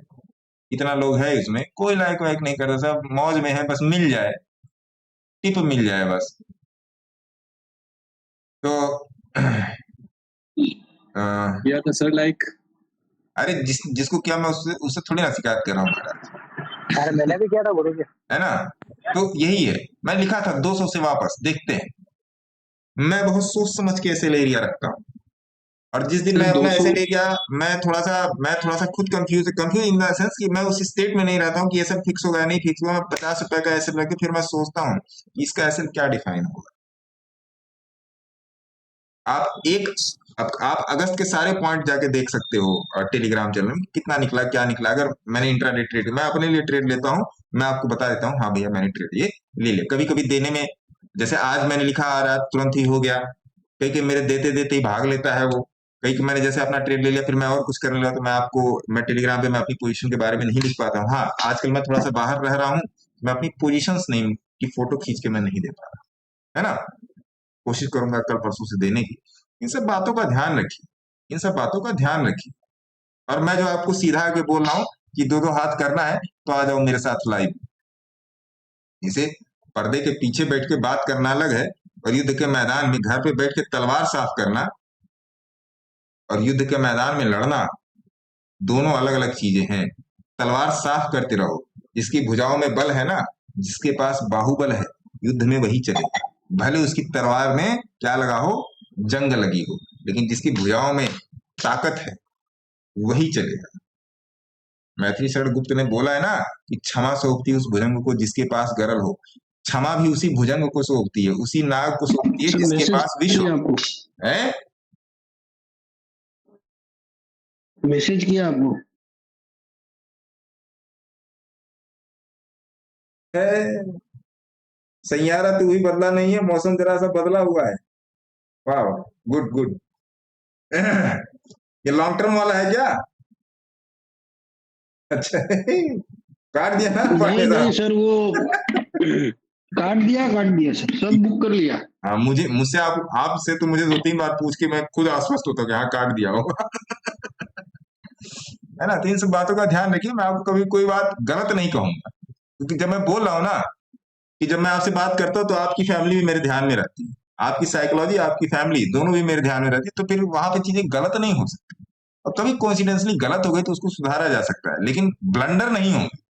इतना लोग है इसमें, कोई लाइक वाइक नहीं करता, सब मौज में है, बस मिल जाए, टिप मिल जाए बस। तो या तो सर लाइक, अरे जिसको क्या, मैं उससे थोड़ी ना शिकायत कर रहा हूँ महाराज, अरे मैंने भी किया था गुरु जी, है ना। तो यही है, मैं लिखा था 200 से वापस देखते हैं। मैं बहुत सोच समझ के एसएल एरिया रखता हूँ, और जिस दिन मैं अपना एसएल एरिया, मैं थोड़ा सा खुद कंफ्यूज इन द सेंस कि मैं उस स्टेट में नहीं रहता हूँ कि एसएल फिक्स होगा नहीं फिक्स होगा। मैं 50 रुपए का एसएल रख के फिर मैं सोचता हूँ कि इसका एसएल क्या डिफाइन होगा। आप अगस्त के सारे पॉइंट जाके देख सकते हो टेलीग्राम चैनल में, कितना निकला क्या निकला। अगर मैंने इंट्राडे ट्रेड, मैं अपने लिए ट्रेड लेता हूँ, मैं आपको बता देता हूँ, हाँ भैया मैंने ट्रेड ये ले लिया। कभी कभी देने में, जैसे आज मैंने लिखा आ रहा तुरंत ही हो गया, कहीं कि मेरे देते देते ही भाग लेता है वो, कहीं कि मैंने जैसे अपना ट्रेड ले लिया फिर मैं और कुछ करने लगा, तो मैं टेलीग्राम पे मैं अपनी पोजीशन के बारे में नहीं लिख पाता हूँ। हाँ आजकल मैं थोड़ा सा बाहर रह रहा हूँ, मैं अपनी पोजीशंस नहीं की फोटो खींच के मैं नहीं दे पा रहा, है ना। कोशिश करूंगा कल परसों से देने की। इन सब बातों का ध्यान रखिए, इन सब बातों का ध्यान रखिए। और मैं जो आपको सीधा आके बोल रहा हूँ कि 2-2 हाथ करना है तो आ जाओ मेरे साथ लाइव। इसे पर्दे के पीछे बैठ के बात करना अलग है, और युद्ध के मैदान में घर पे बैठ के तलवार साफ करना और युद्ध के मैदान में लड़ना दोनों अलग अलग चीजें हैं। तलवार साफ करते रहो, जिसकी भुजाओं में बल है ना, जिसके पास बाहुबल है, युद्ध में वही चलेगा। भले उसकी तलवार में क्या लगा हो, जंग लगी हो, लेकिन जिसकी भुजाओं में ताकत है वही चलेगा। मैथिली शरण गुप्त ने बोला है ना कि क्षमा सौंपती उस भुजंग को जिसके पास गरल हो। क्षमा भी उसी भुजंग को सौंपती है, उसी नाग को सौंपती है जिसके पास विष है। मैसेज किया आपको सैयारा तू ही बदला नहीं है, मौसम जरा सा बदला हुआ है। वाह गुड गुड। ये लॉन्ग टर्म वाला है क्या? अच्छा काट दिया ना? नहीं सर, वो काट दिया सर, सब बुक कर लिया। हाँ मुझसे आपसे तो मुझे 2-3 बार पूछ के मैं खुद आश्वस्त होता कि हाँ काट दिया होगा। है ना। तो इन सब बातों का ध्यान रखिए। मैं आपको कभी कोई बात गलत नहीं कहूंगा, क्योंकि जब मैं बोल रहा हूँ ना कि जब मैं आपसे बात करता हूँ तो आपकी फैमिली भी मेरे ध्यान में रहती है, आपकी साइकोलॉजी आपकी फैमिली दोनों भी मेरे ध्यान में रहती है, तो फिर वहां पे चीजें गलत नहीं हो सकती। और कभी कोइंसिडेंसली गलत हो गई तो उसको सुधारा जा सकता है, लेकिन ब्लंडर नहीं होंगे।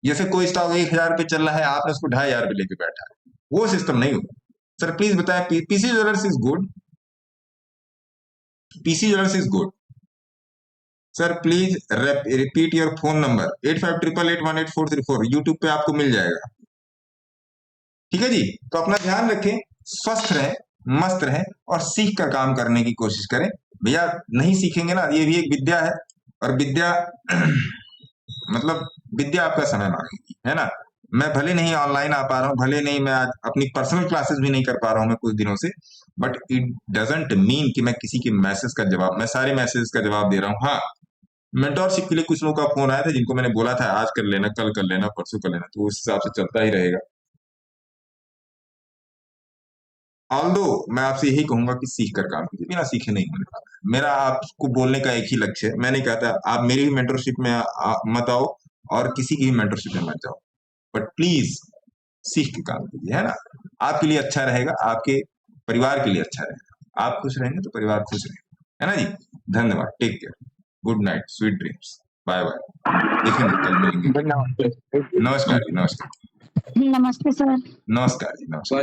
जैसे कोई स्टॉक 1000 पे चल रहा है, आपने उसको 2500 पे लेके बैठा है, वो सिस्टम नहीं होगा। सर प्लीज बताएं, PC jewellers is good, PC jewellers is good. Sir please repeat your phone number 8588818434, YouTube पे आपको मिल जाएगा। ठीक है जी। तो अपना ध्यान रखें, स्वस्थ रहें, मस्त रहें और सीख कर काम करने की कोशिश करें। भैया नहीं सीखेंगे ना, ये भी एक विद्या है, और विद्या मतलब विद्या आपका समय मांगेगी, है ना। मैं भले नहीं ऑनलाइन आ पा रहा हूँ, भले नहीं मैं आज अपनी पर्सनल क्लासेस भी नहीं कर पा रहा हूँ मैं कुछ दिनों से, बट इट डजंट मीन कि मैं किसी के मैसेज का जवाब, मैं सारे मैसेज का जवाब दे रहा हूँ। हाँ मेंटोरशिप के लिए कुछ लोगों का फोन आया था जिनको मैंने बोला था आज कर लेना, कल कर लेना, परसों कर लेना, तो उस हिसाब से चलता ही रहेगा। ऑल्दो मैं आपसे यही कहूंगा कि सीख कर काम कीजिए, बिना सीखे नहीं होने वाला। मेरा आपको बोलने का एक ही लक्ष्य है, मैं नहीं कहता आप मेरी भी मेंटरशिप में मत आओ और किसी की भी मेंटरशिप में मत जाओ, बट प्लीज सीख के काम कीजिए, है ना। आपके लिए अच्छा रहेगा, आपके परिवार के लिए अच्छा रहेगा। आप खुश रहेंगे तो परिवार खुश रहेगा, है ना जी। धन्यवाद, take care, good night, sweet dreams, bye bye, देखेंगे कल मिलेंगे। नमस्कार जी, नमस्कार। नमस्ते सर। नमस्कार जी, नमस्कार।